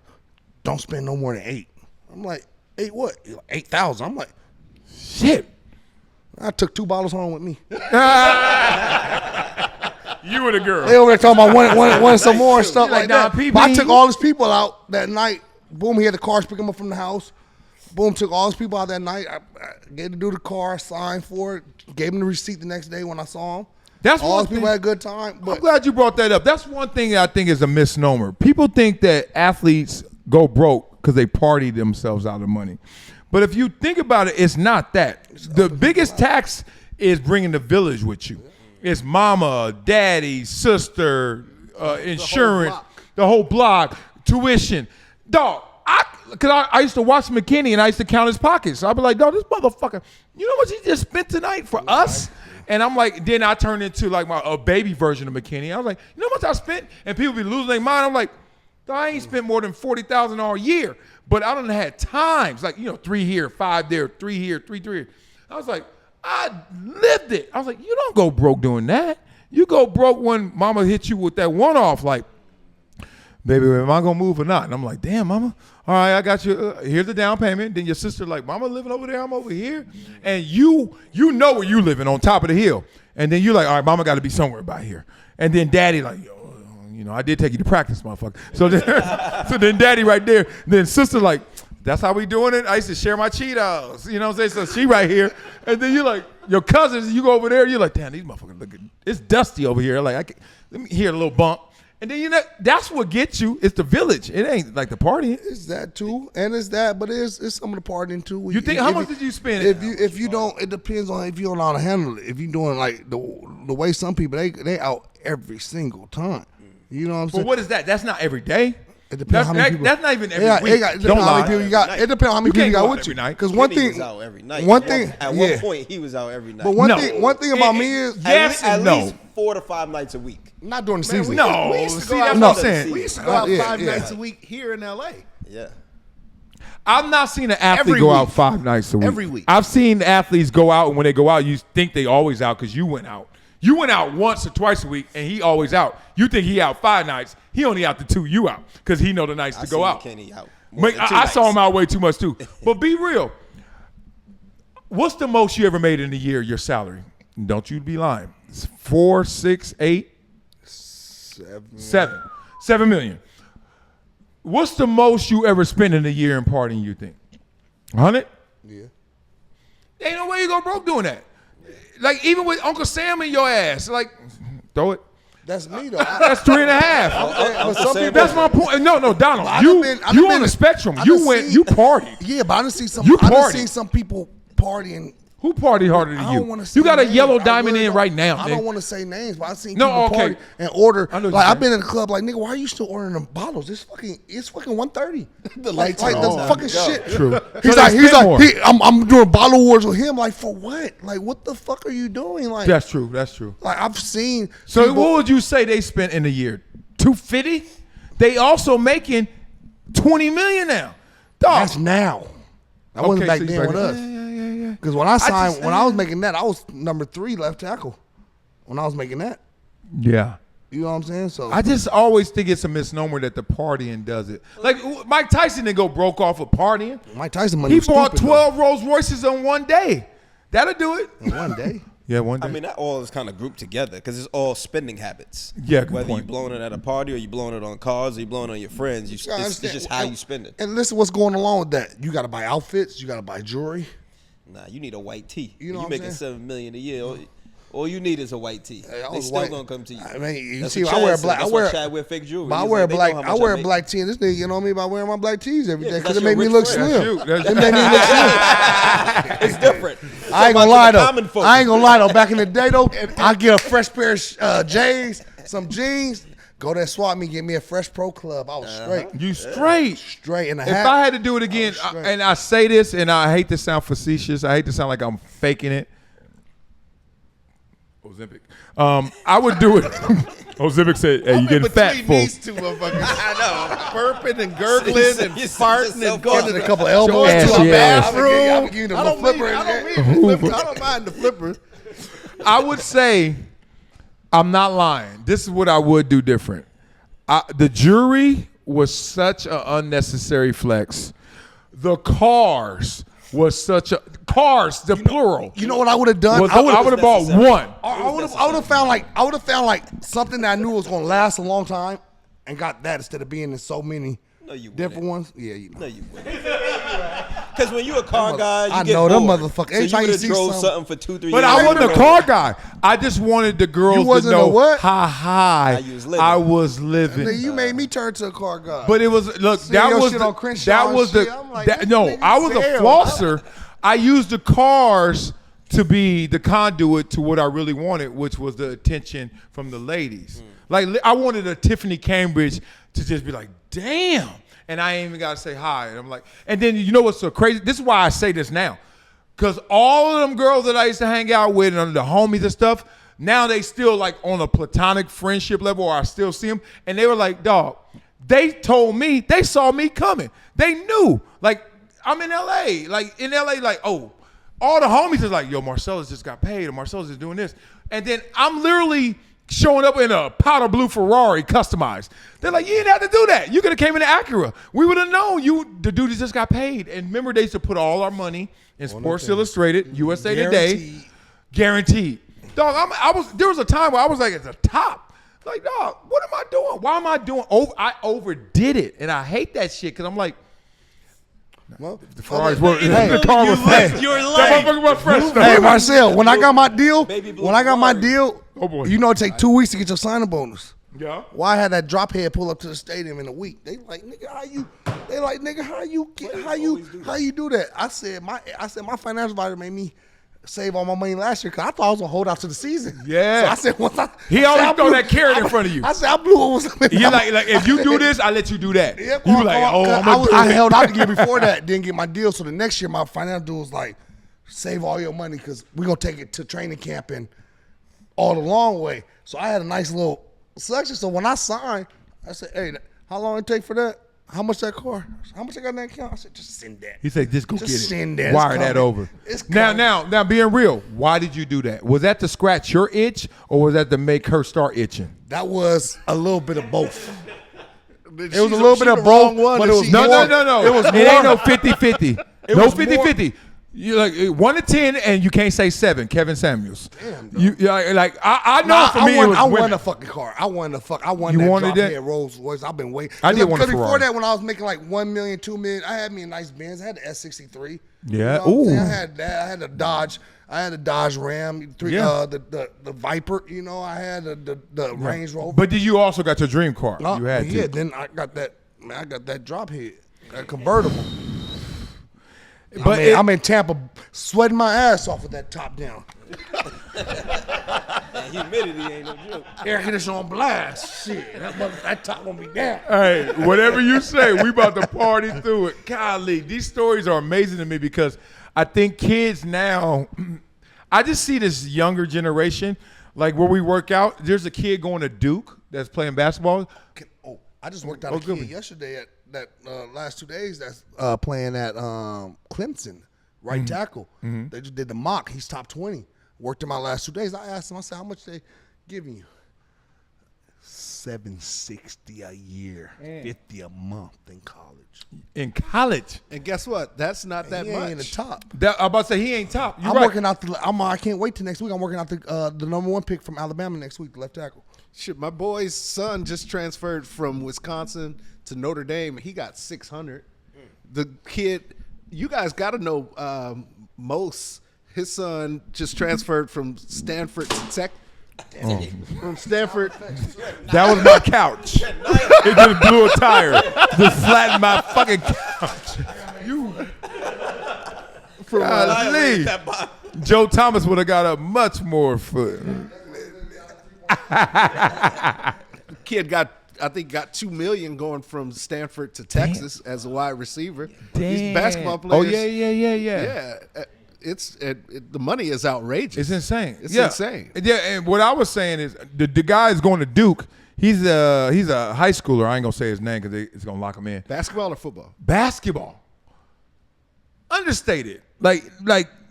"Don't spend no more than 8." I'm like, "8 what?" He's like, 8,000. I'm like, Shit. I took 2 bottles home with me. You were the girl. They over there talking about wanting some more and stuff Like, like nah, that. PB. But I took all his people out that night. Boom, he had the cars pick him up from the house. Boom, took all his people out that night. I gave him to do the car, signed for it, gave him the receipt the next day when I saw him. That's all one his people thing- had a good time. I'm But glad you brought that up. That's one thing that I think is a misnomer. People think that athletes go broke because they party themselves out of money. But if you think about it, it's not that. The biggest tax is bringing the village with you. It's mama, daddy, sister, insurance, the whole block, tuition. Dog, because I used to watch McKinney and I used to count his pockets. So I'd be like, dog, this motherfucker, you know what he just spent tonight for us? And I'm like, then I turned into like a baby version of McKinney. I was like, you know how much I spent? And people be losing their mind. I'm like, I ain't spent more than $40,000 all year. But I done had times, like, 3 here, 5 there, 3 here, 3 there. I was like, I lived it. I was like, you don't go broke doing that. You go broke when mama hit you with that one-off, like, baby, am I gonna move or not? And I'm like, damn, mama. All right, I got you. Here's the down payment. Then your sister like, mama living over there, I'm over here. And you know where you living, on top of the hill. And then you're like, all right, mama got to be somewhere by here. And then daddy like, yo, I did take you to practice, motherfucker. So then daddy right there. Then sister like, that's how we doing it. I used to share my Cheetos. You know what I'm saying? So she right here. And then you like, your cousins, you go over there, you're like, damn, these motherfuckers looking, it's dusty over here. Like, let me hear a little bump. And then that's what gets you. It's the village. It ain't like the partying. It's that too, and it's that, but it's some of the partying too. You think how much did you spend? If you don't, it depends on if you don't know how to handle it. If you doing like the way some people they out every single time. You know what I'm saying? But what is that? That's not every day. It depends how many people. That's not even every week. It depends how many people you got. It depends how many people you got with you. Because One thing was out every night. One thing at one point he was out every night. But one thing about me is at least 4 to 5 nights a week. Not during the season. No, we used to see, go that's out. what I'm saying. We used to go out 5 nights a week here in LA. Yeah. I've not seen an athlete Every go week. out 5 nights a week. Every week. I've seen athletes go out, and when they go out, you think they always out because you went out. You went out once or twice a week, and he always out. You think he out 5 nights. He only out the 2 you out because he know the nights to go out. Kenny out. I saw him out way too much too. But be real. What's the most you ever made in a year, your salary? Don't you be lying. It's 4, 6, 8? 7. 7 million. What's the most you ever spend in a year in partying, you think? 100? Yeah. Ain't no way you go broke doing that. Like, even with Uncle Sam in your ass, like, throw it. That's me though. That's 3.5. But some people, That's my point. No, Donald. I You done on been- the spectrum. I You done went. seen- You partied. yeah, but I done see some. You I done party. seen some people partying. Who partied harder than I you? don't want to say You got a names. yellow I diamond really in don't- right now. I nigga. don't want to say names, but I seen No, people okay. party and order. I know what Like you're I've been saying. in the club, like nigga, why are you still ordering them bottles? It's fucking 130. The Like lights are the on. fucking shit. True. He's So like, they spend more. I'm doing bottle wars with him. Like for what? Like what the fuck are you doing? Like That's true. That's true. Like I've seen. So people, what would you say they spent in a year? 250? They also making 20 million now. Dog. That's now. That wasn't back so you then with us. Yeah. Because when I signed, just- when I was making that, I was number 3 left tackle. When I was making that, Yeah. you know what I'm saying? So I just always think it's a misnomer that the partying does it. Like Mike Tyson didn't go broke off of partying. Mike Tyson money He was bought stupid, 12 Rolls Royces on one day. That'll do it. though. One day. Yeah, one day. I mean, that all is kind of grouped together because it's all spending habits. Yeah, good Whether point. you blowing it at a party or you blowing it on cars or you blowing it on your friends, You it's gotta understand- just how you spend it. And listen, what's going along with that? You got to buy outfits. You got to buy jewelry. Nah, you need a white tee. You know what I'm making saying? $7 million a year. All you need is a white tee. Hey, I They was still white. gonna come to you. I mean, you That's see, what I Chad wear said. black. That's I wear. why Chad wear fake jewelry. But I He's wear like, they know black. how I much wear a make. black tee. And this nigga, you know me by wearing my black tees every day Yeah, because 'cause it made me you're look rich slim. friend. That's It made me look slim. It's different. I ain't gonna lie though. Common folk. I ain't gonna lie though. Back in the day though, I get a fresh pair of J's, some jeans. Go to that swap meet, get me a Fresh Pro Club. I was straight, You straight. straight in a If hat. I had to do it again, straight. and I say this, and I hate to sound facetious, I hate to sound like I'm faking it. Ozempic. I would do it. Ozempic said, "Hey, you getting fat, between fool." these two motherfuckers. I know. Burping and gurgling and You see farting yourself and going getting to a couple elbows going to Ashy a ass. bathroom. I'm giving you I the don't flipper mean- in I don't there. mean the flipper. I don't mind the flipper. I would say, I'm not lying. This is what I would do different. The jury was such an unnecessary flex. The cars was such a the plural. You know what I would have done? I would have bought one. I would have found like something that I knew was gonna last a long time, and got that instead of being in so many No, you different wouldn't. ones. Yeah, you know. No, you wouldn't. Because when you a car guy, you I get know them bored. motherfuckers. So Every you time you would have see drove something- something for 2-3 years. But I wasn't a car guy. I just wanted the girls You wasn't to a know what? how high you was living. I was living. Nigga, you made me turn to a car guy. But it was look Seeing that your was shit the, on Crenshaw that and was shit, the I'm like, that, this no nigga I was a sell. flosser. I used the cars to be the conduit to what I really wanted, which was the attention from the ladies. Like I wanted a Tiffany Cambridge to just be like, damn, and I ain't even gotta say hi. And I'm like, and then you know what's so crazy? This is why I say this now, because all of them girls that I used to hang out with and the homies and stuff. Now they still like on a platonic friendship level, or I still see them, and they were like, dog. They told me they saw me coming. They knew. Like I'm in LA. Like in LA, like oh, all the homies is like, yo, Marcellus just got paid, or Marcellus is doing this, and then I'm literally showing up in a powder blue Ferrari customized. They're like, you didn't have to do that. You could have came in an Acura. We would have known you. The dude just got paid. And remember, they used to put all our money in Sports Illustrated, USA Today, guaranteed. Dog, there was a time where I was like at the top. Like, dog, what am I doing? Why am I doing? I overdid it, and I hate that shit because I'm like, Well, the Ferraris were Hey, the car was lived your life. That motherfucker was fresh though. hey Marcel, when I got my deal, Baby blue when I got my Ferrari. deal, Oh, boy. you know it take 2 weeks to get your signing bonus. Yeah. Why had that drop head pull up to the stadium in a week? They like, nigga, how you do that? I said my financial advisor made me save all my money last year because I thought I was gonna hold out to the season. Yeah. So I said, He always throw that carrot in front of you. I said I blew what was. You're like if you do this, I let you do that. Yeah, you like, I held out the year before that, didn't get my deal. So the next year, my financial dude was like, save all your money because we're gonna take it to training camp and all the long way. So I had a nice little selection. So when I signed, I said, hey, how long it take for that? How much that car? How much I got in that account? I said, just send that. He said, just go get it. Send that. Wire that over. Now, being real, why did you do that? Was that to scratch your itch or was that to make her start itching? That was a little bit of both. It was a little bit of both, but it was No. It was it ain't no 50-50. No 50-50. You like 1 to 10, and you can't say 7. Kevin Samuels. Damn, I know for me it was I women. won a fucking car. I won You that wanted drop that? head Rolls Royce. I've been waiting. I did want a Because before Ferrari. that, when I was making like $1 million, $2 million, I had me a nice Benz. I had the S63. Yeah. You know what I'm saying? I Ooh. had that. I had a Dodge. I had a Dodge Ram. Yeah. The Viper. You know, I had the Range Rover. But did you also got your dream car? You had to. Yeah. Then I got that. Man, I got that drop head, that convertible. But I'm in Tampa, sweating my ass off with that top down. Humidity ain't no joke. Air conditioner on blast. Shit, that top gonna be down. Hey, whatever you say, we about to party through it. Golly, these stories are amazing to me because I think kids now, I just see this younger generation, like where we work out, there's a kid going to Duke that's playing basketball. I just worked out a kid yesterday at that last 2 days that's playing at Clemson, right tackle. They just did the mock. He's top 20. Worked him out last 2 days. I asked him, I said, how much they giving you? $760 a year, $50 a month in college. In college. And guess what? That's not that He much. ain't the top. I'm about to say he ain't top. You're I'm right. working out I can't wait till next week. I'm working out the number 1 pick from Alabama next week, the left tackle. Shit, my boy's son just transferred from Wisconsin to Notre Dame. He got 600. The kid, you guys got to know Mose. His son just transferred from Stanford to Tech. From Stanford. That was my couch. It just blew a tire. Just flattened my fucking couch. Golly. Joe Thomas would have got up much more foot. Kid got $2 million going from Stanford to Texas as a wide receiver. These basketball players. Oh yeah. Yeah, the money is outrageous. It's insane. It's insane. Yeah, and what I was saying is the guy is going to Duke. He's a high schooler. I ain't gonna say his name because it's gonna lock him in. Basketball or football? Basketball. Understated. Like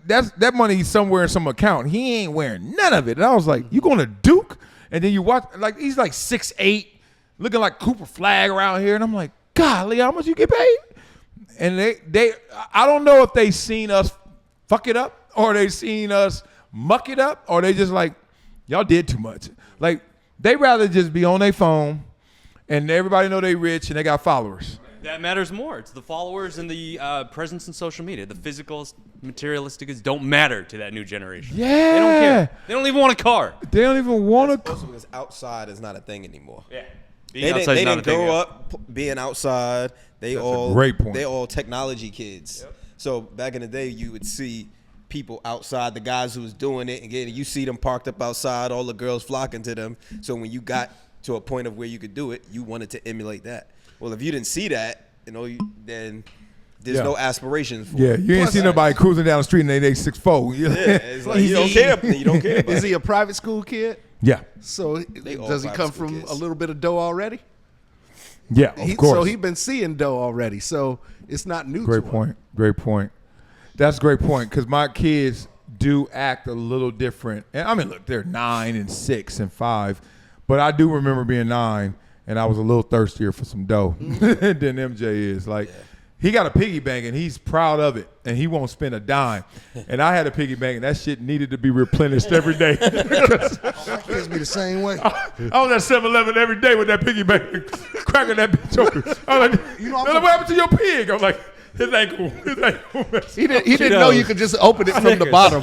that money somewhere in some account. He ain't wearing none of it. And I was like, you going to Duke? And then you watch, like, he's like 6'8", looking like Cooper Flag around here. And I'm like, golly, how much you get paid? And they I don't know if they seen us fuck it up or they seen us muck it up or they just like, y'all did too much. Like, they rather just be on their phone and everybody know they rich and they got followers. That matters more. It's the followers and the presence in social media. The physical, materialistic don't matter to that new generation. Yeah. They don't care. They don't even want a car. They don't even want to. Also, because outside is not a thing anymore. Yeah. They didn't grow up being outside. That's a great point. They all technology kids. Yep. So back in the day, you would see people outside, the guys who was doing it, and you see them parked up outside, all the girls flocking to them. So when you got to a point of where you could do it, you wanted to emulate that. Well, if you didn't see that, then there's no aspirations for it. You ain't see nobody cruising down the street and they 6'4". Yeah, it's like you don't care. You don't care about Is he a private school kid? Yeah. So does he come from kids. a little bit of dough already? Yeah, of course. So he's been seeing dough already. So it's not new to him. Great point. That's a great point because my kids do act a little different. And I mean, look, they're 9 and 6 and 5, but I do remember being 9 and I was a little thirstier for some dough than MJ is. Like, he got a piggy bank and he's proud of it and he won't spend a dime. And I had a piggy bank and that shit needed to be replenished every day. My kids be the same way. I was at 7-Eleven every day with that piggy bank, cracking that bitch open. I was like, what happened to your pig? I'm like, his ankle. He didn't know you could just open it from the bottom.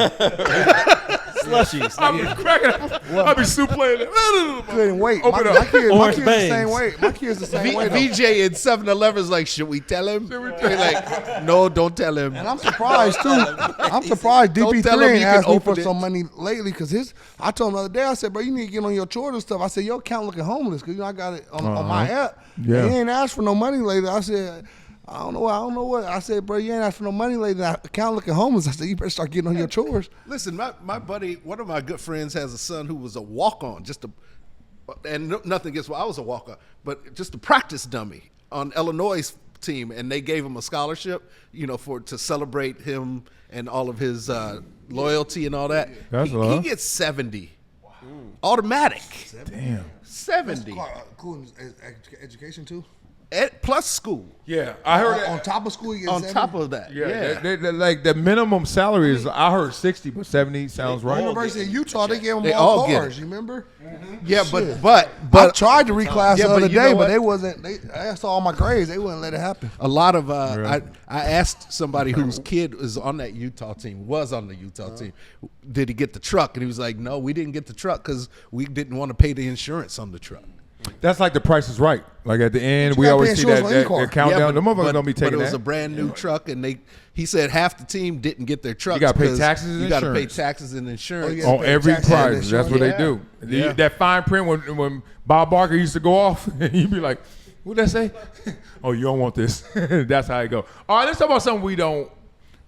Slushies. I'll be cracking up. I'll be supleting it. Couldn't wait. Open My up. kids Orange the bangs. same way. My kids the same way. though. VJ in 7-Eleven is like, should we tell him? They're like, no, don't tell him. And I'm surprised too. I'm surprised Don't tell him DP3 you ain't can asked me for open it. some money lately because I told him the other day, I said, bro, you need to get on your chores and stuff. I said, your account looking homeless because I got it on my app. Yeah. And he ain't asked for no money lately. I said, I don't know what. I said, bro, you ain't asked for no money lately. The account looking homeless. I said, you better start getting on your chores. Listen, my buddy, one of my good friends has a son who was a walk-on, nothing against I was a walk-on, but just a practice dummy on Illinois' team, and they gave him a scholarship, to celebrate him and all of his loyalty and all that. That's he love. gets 70, automatic. Damn. 70, Cool education too. plus school. Yeah, I heard On top of school, you get On 70? top of that, yeah. they like the minimum salary is. I heard 60, but 70 sounds right. University of Utah, they gave them They all all get cars. it. You remember? Yeah, Shit. but I tried to reclass Yeah, the but other you know day, what? but they wasn't. I saw all my grades. They wouldn't let it happen. a lot of I asked somebody whose kid was on that Utah team, team, did he get the truck? And he was like, no, we didn't get the truck because we didn't want to pay the insurance on the truck. That's like the Price is Right. Like at the end, you we gotta always pay see insurance that, on any that, car. that countdown. The motherfuckers don't be but taking it was a that. brand new truck, and he said half the team didn't get their trucks. gotta pay because taxes and You got to pay insurance. taxes and insurance. yeah. On pay every taxes and prize. That's what they do. Yeah. That fine print when Bob Barker used to go off, you'd be like, what'd that say? Oh, you don't want this. That's how it go. All right, let's talk about something we don't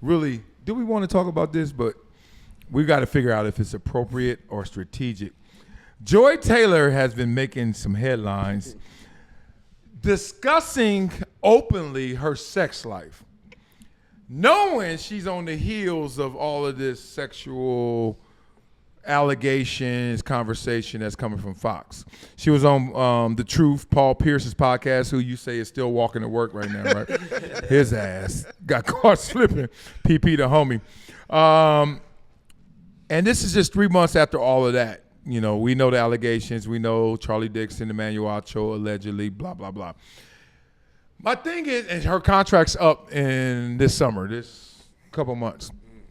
really, do we want to talk about this? But we got to figure out if it's appropriate or strategic. Joy Taylor has been making some headlines discussing openly her sex life, knowing she's on the heels of all of this sexual allegations, conversation that's coming from Fox. She was on The Truth, Paul Pierce's podcast, who you say is still walking to work right now, right? His ass got caught slipping. PP the homie. And this is just 3 months after all of that. We know the allegations. We know Charlie Dixon, Emmanuel Acho, allegedly, blah, blah, blah. My thing is, and her contract's up in this summer, this couple months.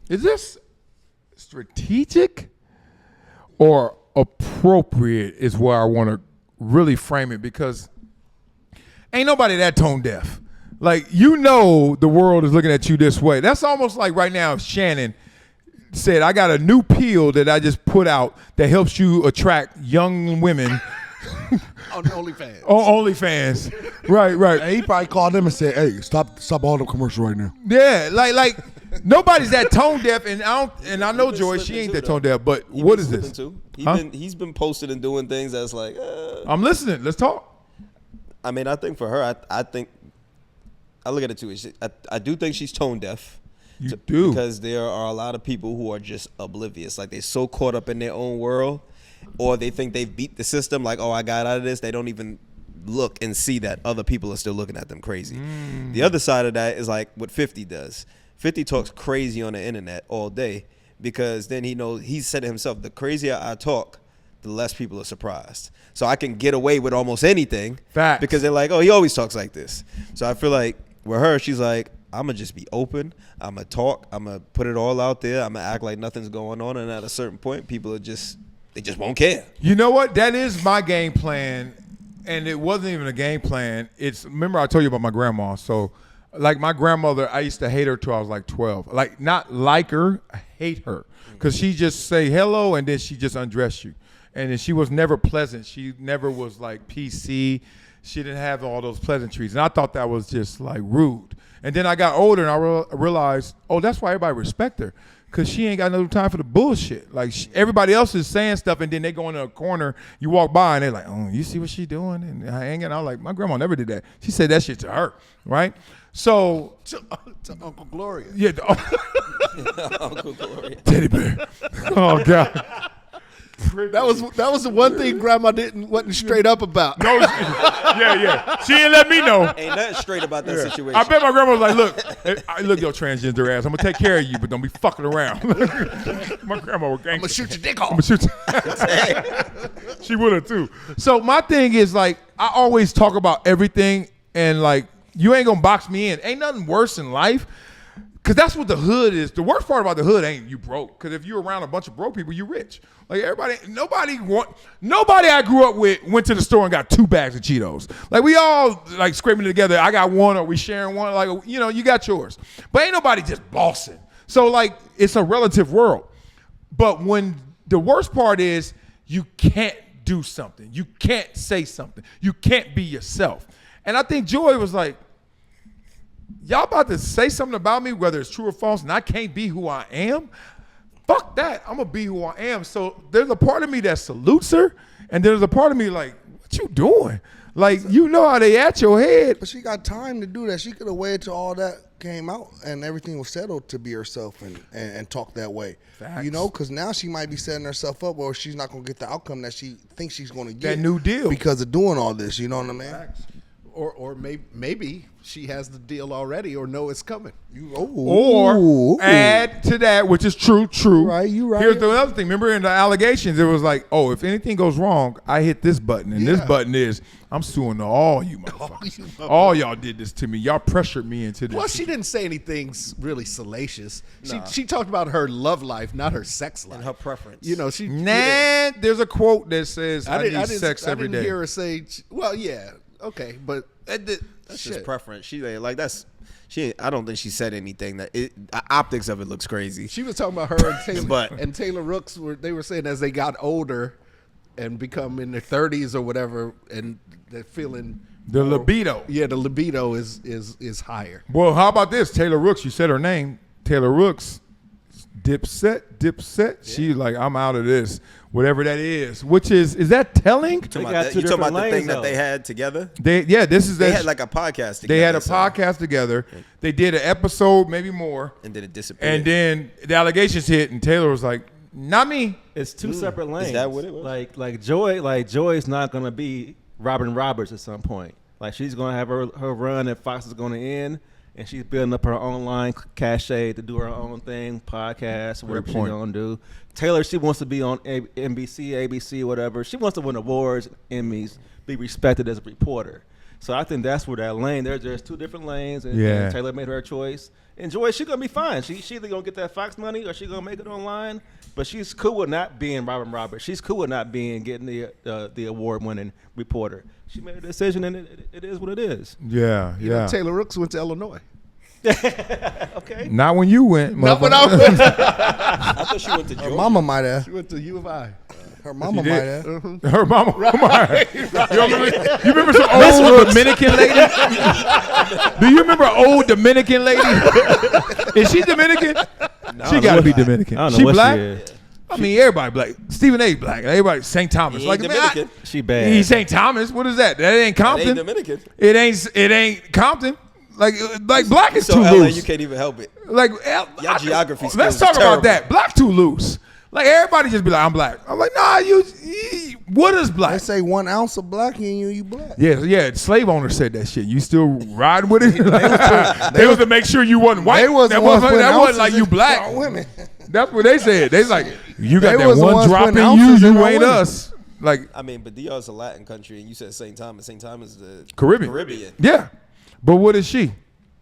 Is this strategic or appropriate is where I want to really frame it, because ain't nobody that tone deaf. Like, the world is looking at you this way. That's almost like right now if Shannon said, I got a new pill that I just put out that helps you attract young women. On OnlyFans. On OnlyFans. Right. And he probably called them and said, "Hey, stop all the commercials right now." Yeah, like nobody's that tone deaf, and I know Joy, she ain't that tone deaf. But what is this? He's been posting and doing things that's like. I'm listening. Let's talk. I mean, I think for her, I think I look at it too. I do think she's tone deaf. You do. Because there are a lot of people who are just oblivious. Like, they're so caught up in their own world, or they think they've beat the system. Like, oh, I got out of this. They don't even look and see that other people are still looking at them crazy. The other side of that is like what 50 does. 50 talks crazy on the internet all day, because then he said to himself, the crazier I talk, the less people are surprised. So I can get away with almost anything. Facts. Because they're like, oh, he always talks like this. So I feel like with her, she's like, I'm going to just be open. I'm going to talk. I'm going to put it all out there. I'm going to act like nothing's going on. And at a certain point, people they just won't care. You know what? That is my game plan. And it wasn't even a game plan. Remember I told you about my grandma. So, like, my grandmother, I used to hate her till I was like 12. Like, not like her, I hate her. Because she just say hello and then she just undress you. And then she was never pleasant. She never was like PC. She didn't have all those pleasantries. And I thought that was just like rude. And then I got older and I realized, oh, that's why everybody respect her. Because she ain't got no time for the bullshit. Like, everybody else is saying stuff and then they go in a corner. You walk by and they're like, oh, you see what she doing? And hanging out. Like, my grandma never did that. She said that shit to her, right? So. To Uncle Gloria. Yeah. Uncle Gloria. Teddy bear. Oh, God. That was the one thing Grandma wasn't straight up about. No, yeah. She didn't let me know. Ain't nothing straight about that situation. I bet my grandma was like, look, your transgender ass. I'm going to take care of you, but don't be fucking around. My grandma was gangster. I'm gonna shoot your dick off. I'm going to shoot She would have, too. So my thing is, like, I always talk about everything, and, like, you ain't going to box me in. Ain't nothing worse in life Because that's what the hood is. The worst part about the hood ain't you broke. Because if you're around a bunch of broke people, you rich. Like nobody I grew up with went to the store and got 2 bags of Cheetos. Like we all like scraping it together. I got one, or we sharing one. Like, you know, you got yours. But ain't nobody just bossing. So like it's a relative world. But when the worst part is you can't do something. You can't say something. You can't be yourself. And I think Joy was like, y'all about to say something about me, whether it's true or false, and I can't be who I am? Fuck that. I'm going to be who I am. So there's a part of me that salutes her, and there's a part of me like, what you doing? Like, you know how they at your head. But she got time to do that. She could have waited till all that came out and everything was settled to be herself and talk that way. Facts. You know, because now she might be setting herself up where she's not going to get the outcome that she thinks she's going to get. That new deal. Because of doing all this, you know what I mean? Facts. Or maybe she has the deal already or know it's coming. Or add to that, which is true. Right, you right. Here's the other thing. Remember in the allegations, it was like, oh, if anything goes wrong, I hit this button. And this button is, I'm suing all you motherfuckers. All y'all did this to me. Y'all pressured me into this. Well, she didn't say anything really salacious. She talked about her love life, not her sex life. And her preference. You know, she. There's a quote that says, I need sex every day. I didn't hear her say, well, yeah, okay, but that's just preference. She like that's. I don't think she said anything that the optics of it looks crazy. She was talking about her and Taylor, and Taylor Rooks they were saying as they got older and become in their 30s or whatever, and they're feeling the libido. Yeah, the libido is higher. Well, how about this? Taylor Rooks, you said her name. Taylor Rooks, Dipset. Yeah. She like, I'm out of this. Whatever that is. Which is that telling? You talking about the thing that they had together? They had like a podcast together. They had a podcast together. They did an episode, maybe more. And then it disappeared. And then the allegations hit, and Taylor was like, not me. It's 2 separate lanes. Is that what it was? Like Joy's not gonna be Robin Roberts at some point. Like she's gonna have her run, and Fox is gonna end. And she's building up her online cachet to do her own thing, podcast, whatever she's going to do. Taylor, she wants to be on NBC, ABC, whatever. She wants to win awards, Emmys, be respected as a reporter. So I think that's where that lane, there's 2 different lanes, and Taylor made her choice. And Joy, she's going to be fine. She either going to get that Fox money or she's going to make it online. But she's cool with not being Robin Roberts. She's cool with not getting the award-winning reporter. She made a decision, and it is what it is. Yeah, You know, Taylor Rooks went to Illinois. Okay. Not when you went. Not when I went. I thought she went to Georgia. Her mama might have. She went to U of I. Her mama might have. Her mama might have. You remember some old Dominican lady? Do you remember an old Dominican lady? Is she Dominican? She got to be Dominican. She black? I mean, everybody black. Stephen A. black. Everybody St. Thomas. Like Dominican. She bad. He's St. Thomas. What is that? That ain't Compton. That ain't Dominican. It ain't Compton. Like black is too LA, loose. you can't even help it. Like y'all geography skills let's talk is terrible. about that. Black too loose. Like everybody just be like, I'm black. I'm like, nah, what is black? They say 1 ounce of black in you black. Yeah. Slave owner said that shit. You still riding with it? They was to make sure you wasn't white. That wasn't like you black. Women. That's what they said. They like, you got They that was the one ones drop in putting you. ounces in You our ain't women. us. Like, I mean, but DR's a Latin country, and you said St. Thomas. St. Thomas is the Caribbean. Yeah, but what is she?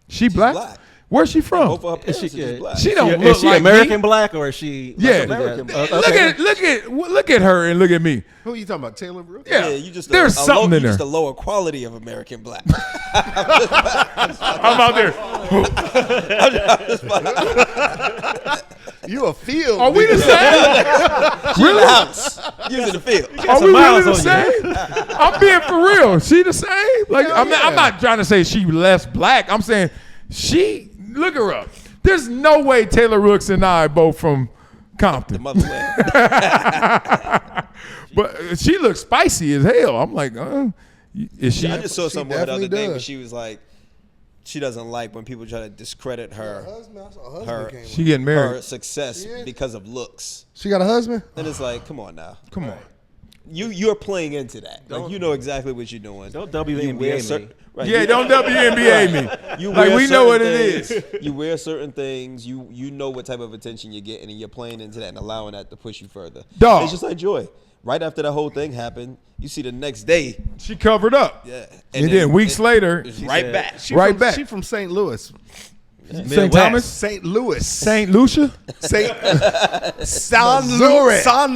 She's black. Where's she from? Both of her parents is black. She don't Is look she like American me. black or is she? Yeah. American. Look at her and look at me. Who are you talking about? Taylor Rooks? Yeah, you just there's something in you're just there. a lower quality of American black. I'm out there. You a field. Are we the same? Really? House. Using the field. Are we really miles the on you. same? I'm being for real. She the same? Like I'm not trying to say she less black. I'm saying she. Look her up. There's no way Taylor Rooks and I both from Compton. Motherland. But she looks spicy as hell. I'm like, is she? I just saw something the other definitely day where does. she was like, she doesn't like when people try to discredit her She getting married. her success because of looks. She got a husband? And it's like, come on now. Come on. You're playing into that. Like, you know exactly what you're doing. Don't You wear WNBA me. right, Yeah, you- don't WNBA me. You Like, wear we know what certain it things, is. You wear certain things. You know what type of attention you're getting, and you're playing into that and allowing that to push you further. Dog. It's just like Joy. Right after that whole thing happened, you see the next day, She covered up. yeah, And then weeks later, it's right said- back. Right back. She from St. Louis. St. Thomas? St. Louis. St. Lucia? San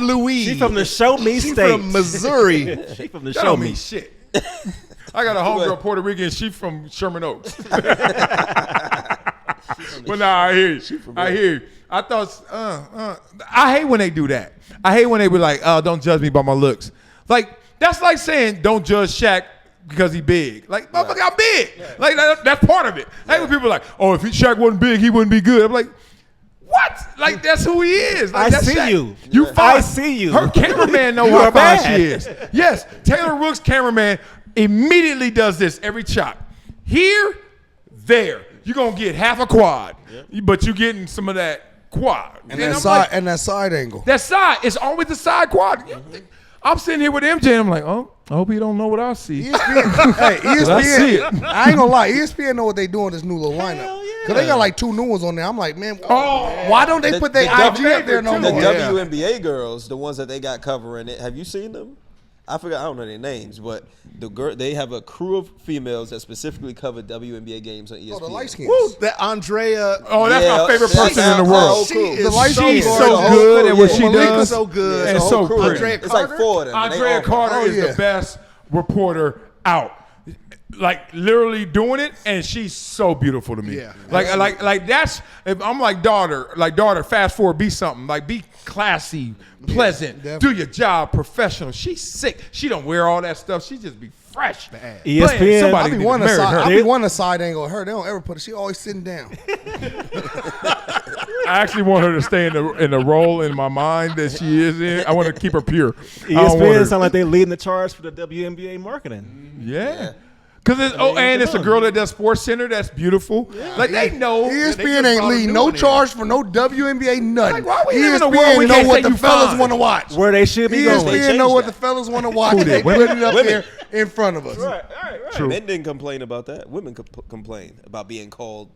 Luis. She from the Show Me She state. from Missouri. She from the That Show don't Me. mean shit. I got a homegirl Puerto Rican. She from Sherman Oaks. But nah, I hear you. I hear you. I thought, I hate when they do that. I hate when they be like, don't judge me by my looks. Like, that's like saying, don't judge Shaq because he big. Like, motherfucker, I'm big. Yeah. Like, that's part of it. I hate when people are like, oh, if Shaq wasn't big, he wouldn't be good. I'm like, what? Like, that's who he is. Like, I that's see Shaq. you. You fine. I see you. Her cameraman know You how are fine bad. she is. Yes, Taylor Rook's cameraman immediately does this every shot. Here, there. You're going to get half a quad, but you're getting some of that quad. And that side angle. That side, it's always the side quad. I'm sitting here with MJ and I'm like, oh, I hope he don't know what I see. ESPN, hey, ESPN, I see it. I ain't gonna lie, ESPN know what they do in this new little lineup. Cause they got like 2 new ones on there. I'm like, man, why don't they put their IG up there no The more? WNBA girls, the ones that they got covering it. Have you seen them? I forgot. I don't know their names, but they have a crew of females that specifically cover WNBA games on ESPN. Oh, the light skins. Woo, that Andrea. Oh, that's my favorite person in the world. She is She's so so good at what she Malika's does. so good. And It's a so whole crew. pretty. Andrea It's Carter? like 4 of them. and they Andrea all- Carter is yeah. the best reporter out. Like literally doing it, and she's so beautiful to me. Yeah. Like that's. If I'm like daughter, fast forward, be something. Like be classy, pleasant, do your job, professional. She's sick. She don't wear all that stuff. She just be fresh. ESPN. Somebody I be need to wanting marry her. I be wanting a side angle of her. They don't ever put it. She always sitting down. I actually want her to stay in the role in my mind that she is in. I want to keep her pure. I don't want ESPN her- sound like they leading the charge for the WNBA marketing. Yeah. Cause and it's a girl that does Sports Center that's beautiful. Like they know. ESPN ain't leading no charge for no WNBA nothing. Like, why we live in a world we ESPN know can't what say the you fellas fine? want to watch. Where they should be going. ESPN know what the fellas want to watch. Who They did? put Women? it up there in front of us. Right. True. Men didn't complain about that. Women complain about being called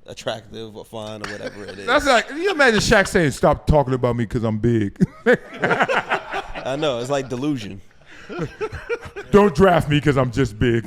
attractive or fine or whatever it is. That's like, can you imagine Shaq saying, "Stop talking about me because I'm big." I know. It's like delusion. Don't draft me because I'm just big.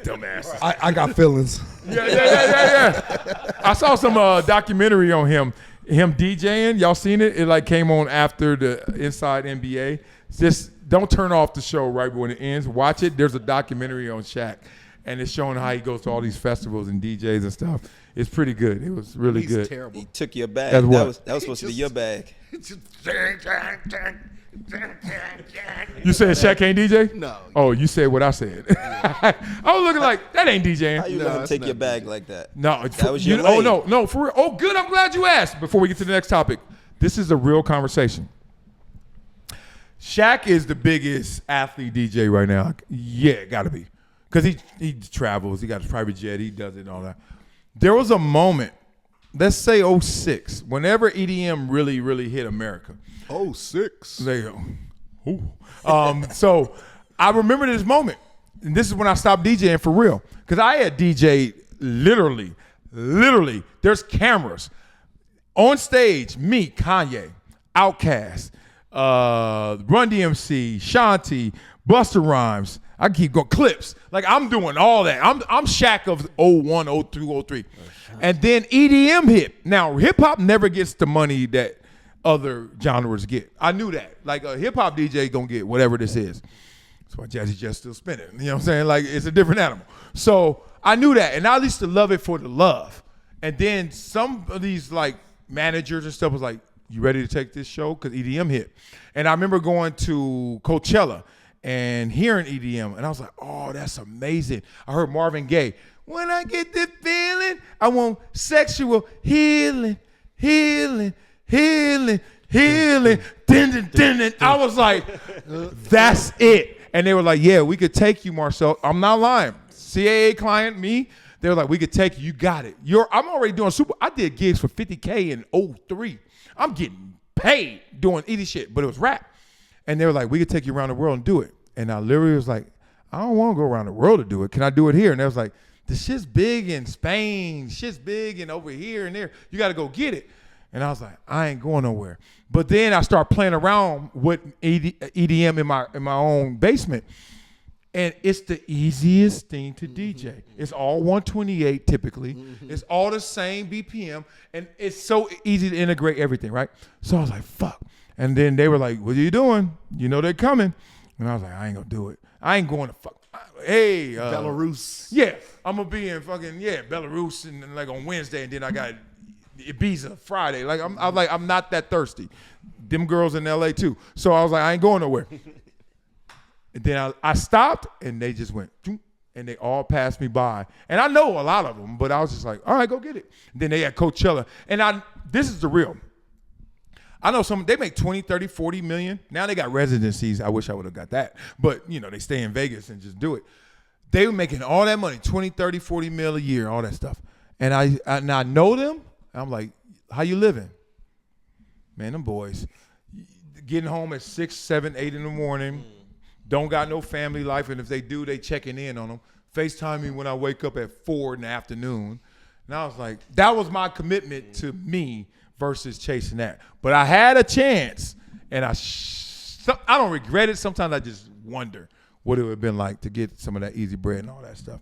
Dumbass. I got feelings. Yeah. I saw some documentary on him DJing. Y'all seen it? It like came on after the Inside NBA. Just don't turn off the show right when it ends. Watch it. There's a documentary on Shaq, and it's showing how he goes to all these festivals and DJs and stuff. It's pretty good. It was really He's good. terrible. He took your bag. That's what? That was supposed to be your bag. You said Shaq ain't DJ? No. Oh, you said what I said. I was looking like, that ain't DJing. How you let him take your bag like that? No, That was your oh lane. no, for real. Oh, good. I'm glad you asked. Before we get to the next topic, this is a real conversation. Shaq is the biggest athlete DJ right now. Yeah, gotta be, because he travels. He got his private jet. He does it and all that. There was a moment, let's say 06, whenever EDM really hit America. 06. There you go. Ooh. So I remember this moment, and this is when I stopped DJing for real, because I had DJed literally. There's cameras on stage. Me, Kanye, Outkast, Run DMC, Shanti, Busta Rhymes. I keep going. Clips. Like I'm doing all that. I'm Shaq of 01, 02, 03. And then EDM hit. Now hip hop never gets the money that other genres get. I knew that. Like a hip hop DJ gonna get whatever this is. That's why Jazzy Jeff's still spinning. You know what I'm saying? Like it's a different animal. So I knew that, and I used to love it for the love. And then some of these like managers and stuff was like, "You ready to take this show?" Because EDM hit. And I remember going to Coachella and hearing EDM, and I was like, "Oh, that's amazing." I heard Marvin Gaye. When I get the feeling, I want sexual healing. Din, din, din, din. I was like, that's it. And they were like, yeah, we could take you, Marcel. I'm not lying. CAA client, me, they were like, we could take you. You got it. I'm already doing I did gigs for $50K in 03. I'm getting paid doing any shit, but it was rap. And they were like, we could take you around the world and do it. And I literally was like, I don't want to go around the world to do it. Can I do it here? And they was like, the shit's big in Spain. Shit's big and over here and there. You got to go get it. And I was like, I ain't going nowhere. But then I started playing around with EDM in my own basement. And it's the easiest thing to DJ. It's all 128 typically. It's all the same BPM. And it's so easy to integrate everything, right? So I was like, fuck. And then they were like, what are you doing? You know they're coming. And I was like, I ain't gonna do it. I ain't going to fuck. Hey. Belarus. Yeah. I'm gonna be in fucking, Belarus and like on Wednesday. And then I got Ibiza Friday. Like, I'm not that thirsty. Them girls in LA too. So I was like, I ain't going nowhere. And then I stopped, and they just went, and they all passed me by. And I know a lot of them, but I was just like, all right, go get it. And then they had Coachella. And this is the real. I know they make 20, 30, 40 million. Now they got residencies. I wish I would have got that. But, they stay in Vegas and just do it. They were making all that money, 20, 30, 40 mil a year, all that stuff. And I know them. I'm like, how you living? Man, them boys. Getting home at 6, 7, 8 in the morning. Don't got no family life, and if they do, they checking in on them. FaceTime me when I wake up at 4 in the afternoon. And I was like, that was my commitment to me versus chasing that. But I had a chance, and I don't regret it. Sometimes I just wonder what it would have been like to get some of that easy bread and all that stuff.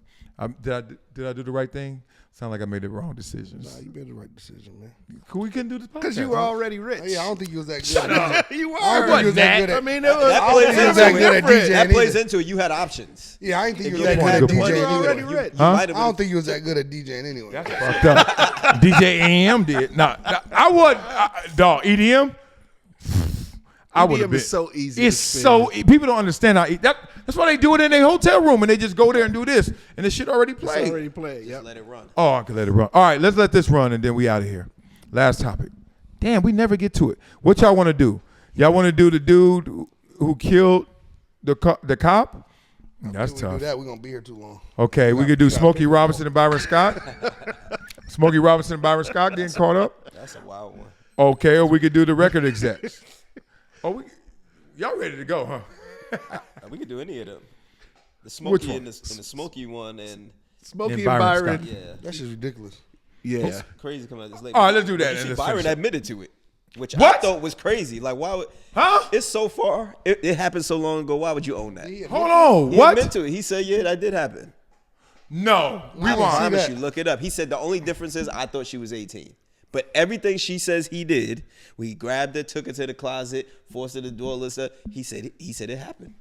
Did I do the right thing? Sound like I made the wrong decisions. Nah, you made the right decision, man. We couldn't do this podcast. Because you were already rich. Yeah, I don't think you was that good. Shut up. You were. I don't think you was that good at. I mean, it was, That I don't plays think you was into that it. good at DJing. That plays either. into it. You had options. Yeah, I ain't think If you you was that didn't have good at the money, DJing you already either. rich. You Huh? might I have don't been. think you was that good at DJing anyway. That's fucked up. DJ AM did. Nah, I wasn't. Dog, EDM? I would have EDM been. is so easy It's to spin. so people don't understand how that's why they do it in their hotel room and they just go there and do this and the shit already It's played. already played. Yep. Let it run. Oh, I can let it run. All right, let's let this run and then we out of here. Last topic. Damn, we never get to it. What y'all want to do? Y'all want to do the dude who killed the cop? That's If we tough. do that, we're gonna be here too long. Okay, we could do Smokey Robinson and Byron Scott. Smokey Robinson and Byron Scott getting caught up. That's a wild one. Okay, or we could do the record execs. Y'all ready to go, huh? We could do any of them. The Which Smokey one? and the Smokey one, and Smokey And and Byron Byron. Scott. yeah, That's just ridiculous. Yeah. it's crazy coming out this late. All right, let's do that But and you see, let's Byron finish it. admitted to it, which What? I thought was crazy. Like, why would? Huh? It's so far. It happened so long ago. Why would you own that? Hold on. He What? admitted to it. He said, "Yeah, that did happen." No. I Rewind. promise that. you. Look it up. He said the only difference is I thought she was 18. But everything she says he did, we grabbed her, took her to the closet, forced her to do all this stuff. He said it happened.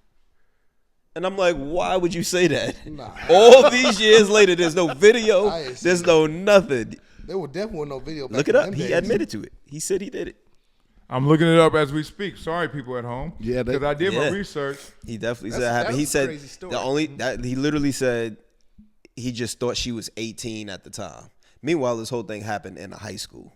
And I'm like, why would you say that? All these years later, there's no video, I ain't there's no nothing. There was definitely no video. Back Look it in up. them He days. admitted to it. He said he did it. I'm looking it up as we speak. Sorry, people at home. Yeah, because I did my Yeah. research. He definitely said it That's- happened. He that's a said crazy story. the only that he literally said he just thought she was 18 at the time. Meanwhile, this whole thing happened in a high school.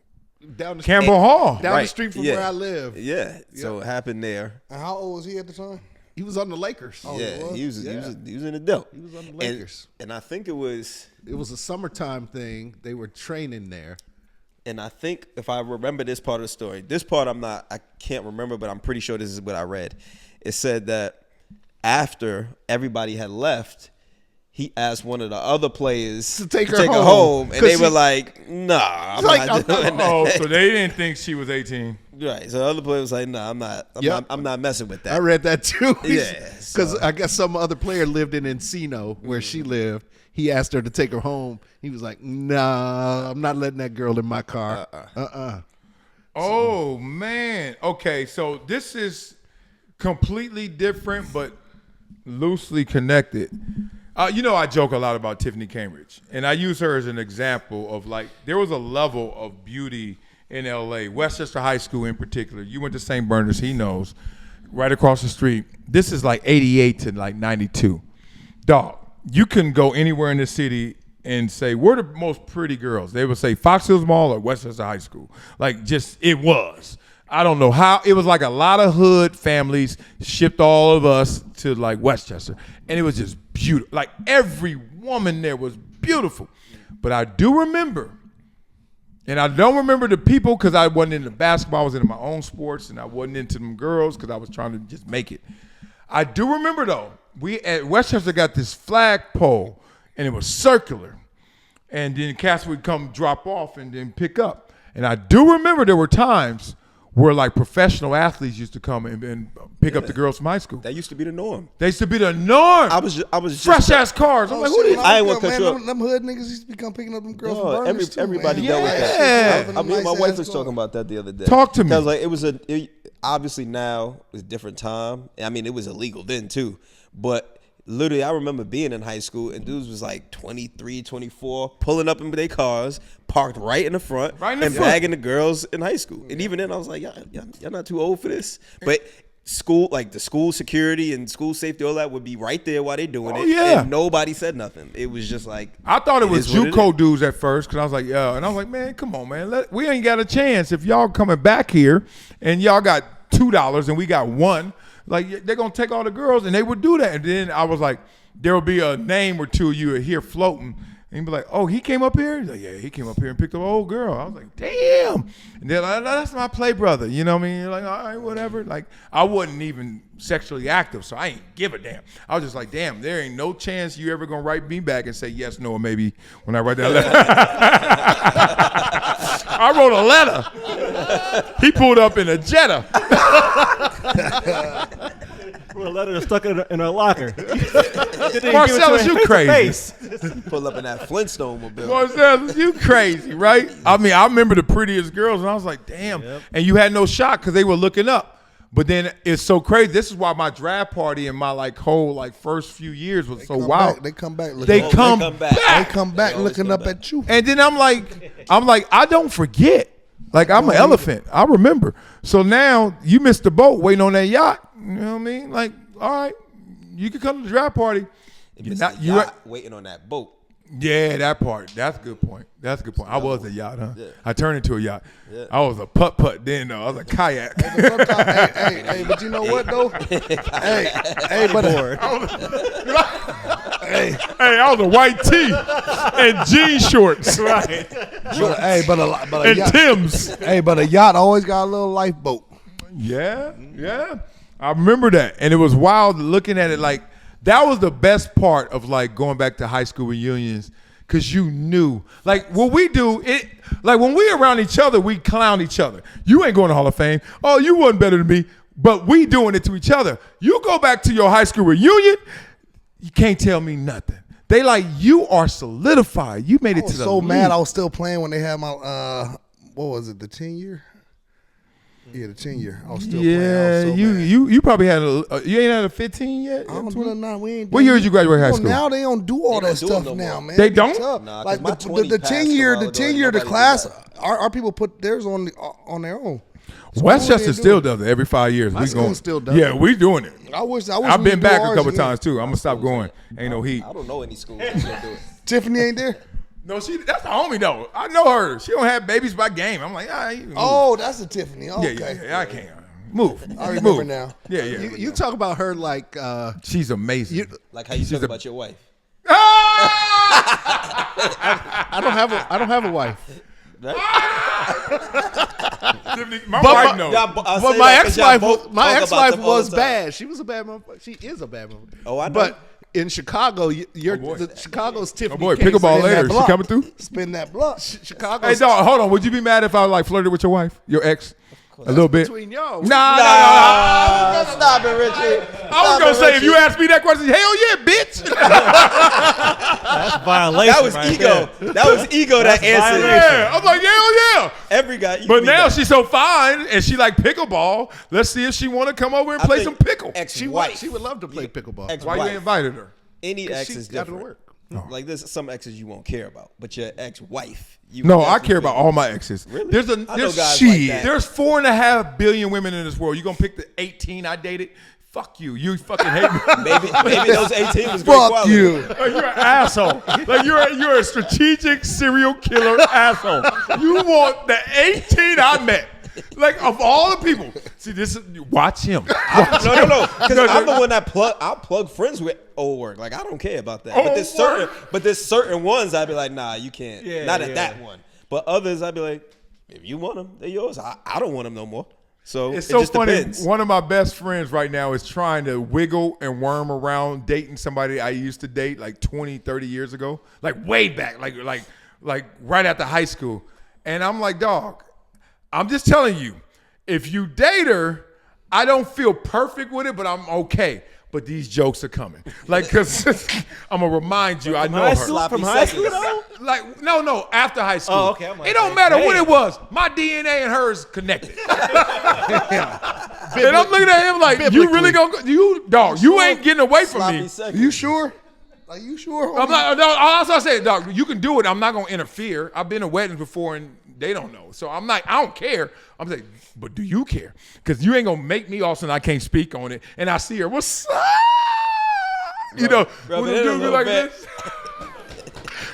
Down the Campbell Hall. down the Right, street from yeah. where I live. Yeah. So it happened there. And how old was he at the time? He was on the Lakers. Yeah, was? he was Yeah. an adult. He was on the And- Lakers. And I think it was, It was a summertime thing. They were training there. and I think if I remember this part of the story, this part I can't remember, but I'm pretty sure this is what I read. It said that after everybody had left, he asked one of the other players To take her home. and they 'Cause were he- like, "Nah, I'm like, not doing that." Oh, so they didn't think she was 18. Right. So the other player was like, "Nah, I'm not. I'm not messing with that." I read that too. Yeah, Because so- I guess some other player lived in Encino where she lived. He asked her to take her home. He was like, "Nah, I'm not letting that girl in my car." Oh, man. Okay, so this is completely different but loosely connected. I joke a lot about Tiffany Cambridge, and I use her as an example of, like, there was a level of beauty in L.A., Westchester High School in particular. You went to St. Bernard's, he knows, right across the street. This is like 88 to like 92. Dog, you can go anywhere in the city and say, we're the most pretty girls. They would say Fox Hills Mall or Westchester High School. Like, just, it was. I don't know how. It was like a lot of hood families shipped all of us to like Westchester. And it was just beautiful. Like, every woman there was beautiful. But I do remember, and I don't remember the people because I wasn't into basketball. I was into my own sports, and I wasn't into them girls because I was trying to just make it. I do remember, though, we at Westchester got this flagpole, and it was circular. And then cats would come drop off and then pick up. And I do remember there were times where like professional athletes used to come and pick up the girls from high school. That used to be the norm. They used to be the norm. I was just Fresh ass cars. I'm like, who these? I ain't want to cut you up. Them hood niggas used to be picking up them girls from No, Burners too, everybody man. dealt with Yeah. that. I mean, my wife was talking about that the other day. Talk to me. Because like obviously now it's a different time. I mean, it was illegal then too. But literally, I remember being in high school and dudes was like 23, 24, pulling up in their cars, parked right in the front, and bagging the girls in high school. And even then, I was like, y'all not too old for this. But school, like the school security and school safety, all that would be right there while they doing it. Yeah. And nobody said nothing. It was just like, I thought it was is what it JUCO is. dudes at first because I was like, yeah. And I was like, man, come on, man. We ain't got a chance if y'all coming back here and y'all got $2 and we got $1. Like, they're going to take all the girls, and they would do that. And then I was like, there will be a name or two you would hear floating. And you'd be like, oh, he came up here? He's like, yeah, he came up here and picked up an old girl. I was like, damn. And they're like, that's my play brother. You know what I mean? You're like, all right, whatever. Like, I wasn't even sexually active, so I ain't give a damn. I was just like, damn, there ain't no chance you ever going to write me back and say yes, no, or maybe when I write that letter. I wrote a letter. He pulled up in a Jetta. A letter stuck in a locker. Marcellus, you crazy. pull up in that Flintstone mobile. Marcellus, you crazy, right? I mean, I remember the prettiest girls, and I was like, damn. Yep. And you had no shot because they were looking up. But then it's so crazy. This is why my draft party and my whole first few years was so wild. They come back. They come back. They come back They always looking come up back. at you. And then I'm like, I don't forget. Like, I'm an elephant. I remember. So now you missed the boat waiting on that yacht. You know what I mean? Like, all right, you can come to the draft party. You're waiting on that boat. Yeah, that part. That's a good point. That's a good point. I was a yacht, huh? Yeah. I turned into a yacht. Yeah. I was a putt then, though. I was a kayak. Hey, but you know what though? hey, but Hey, I was a white tee and jean shorts. Right. but And Tim's. a yacht always got a little lifeboat. Yeah. I remember that. And it was wild looking at it like that was the best part of going back to high school reunions because you knew. Like what we do, when we around each other, we clown each other. You ain't going to Hall of Fame. Oh, you wasn't better than me. But we doing it to each other. You go back to your high school reunion, you can't tell me nothing. They you are solidified. You made it to the so league. mad I was still playing when they had my what was it, the 10-year? Yeah, the 10-year. I was still playing. I was so mad. you probably had you ain't had a 15 yet? I don't do nothing. We ain't. What year did you graduate high school? Now they don't do all They that don't do it stuff no now, more. man. They It's don't? tough. Nah, 'cause like my the 20 passed a 10-year, while the ago, 10-year, the nobody class. did that. Our people put theirs on their own. So Westchester we still ain't doing does it every 5 years. My we school going. still does Yeah, it. we doing it. I wish I've we been could do back a ours couple again. times too. I'm gonna stop going. Ain't no heat. I don't know any schools that still do it. Tiffany ain't there. No, that's the homie though. I know her. She don't have babies by game. I'm like, you can move. Oh, that's a Tiffany. Okay. yeah, I can't move. I remember Move. now. Yeah. You talk about her like She's amazing. Like how you talk about your wife. I don't have a wife. Tiffany, my wife knows. But my ex-wife was bad. She was a bad motherfucker. She is a bad motherfucker. Oh, I know. But in Chicago, boy. Chicago's Tiffany. Oh boy, Case. pickleball later. She block. coming through? Spin that block. Hey, Chicago's dog, hold on. Would you be mad if I flirted with your wife, your ex, a little bit? between y'all. Nah. Stop it, Richie. I was gonna say if you asked me that question, hell yeah, bitch. That's violation. That was right ego. there. That was ego that answered. Yeah, I'm like hell yeah. Every guy. you But can be now that. she's so fine and she like pickleball. Let's see if she want to come over and I play think some pickle. Ex-wife. She would love to play pickleball. Ex- Why you wife. ain't invited her? Any ex She is got to different. work. Like there's some exes you won't care about, but your ex-wife. You No, would I care definitely about all my exes. Really? There's I know there's guys like that. There's 4.5 billion women in this world. You gonna pick the 18 I dated? Fuck you. You fucking hate me. Maybe those 18 was great Fuck quality. you. Like, you're an asshole. Like you're a strategic serial killer asshole. You want the 18 I met. Like of all the people. See this is watch him. No. Because I'm the one that I'll plug friends with old work. Like I don't care about that. But there's certain ones I'd be like, nah, you can't. Yeah, Not at yeah. that one. But others I'd be like, if you want them, they're yours. I don't want them no more. So It's it so just funny. depends. One of my best friends right now is trying to wiggle and worm around dating somebody I used to date like 20, 30 years ago. Like way back, like right after high school. And I'm like, dog, I'm just telling you, if you date her, I don't feel perfect with it, but I'm okay. But these jokes are coming. Like, because I'm going to remind you, I know her. From high school, though? Like, no, after high school. Oh, okay. I'm like, it don't matter what it was. My DNA and hers connected. And I'm looking at him like, you really going to, dog, you ain't getting away from me. You sure? Are you sure? I'm not, no, also I said, dog, you can do it. I'm not going to interfere. I've been to weddings before and they don't know. So I'm like, I don't care. I'm like, but do you care? Because you ain't going to make me all of a sudden I can't speak on it. And I see her, what's up? You know, when the dude be like this.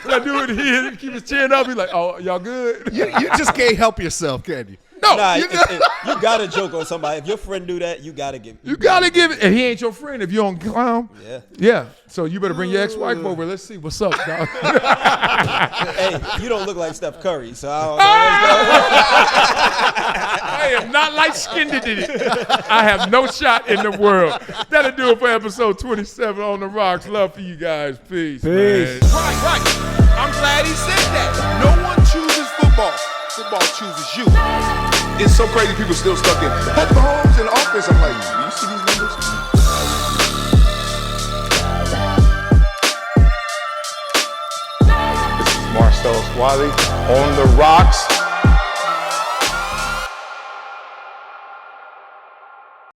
When I do it here, he keep his chin up. He like, oh, y'all good? You just can't help yourself, can you? No, Nah, you you gotta joke on somebody. If your friend do that, you gotta give. You gotta give it. And he ain't your friend if you don't clown. Yeah. Yeah. So you better bring your ex-wife over. Let's see what's up, dog. Hey, you don't look like Steph Curry, so I I am not light-skinned in it. I have no shot in the world. That'll do it for episode 27 on the Rocks. Love for you guys. Peace. Man. Right. I'm glad he said that. No one chooses football. Football chooses you. It's so crazy people still stuck in Patrick Mahomes in the offense. I'm like, do you see these numbers? This is Marcellus Wiley on the Rocks.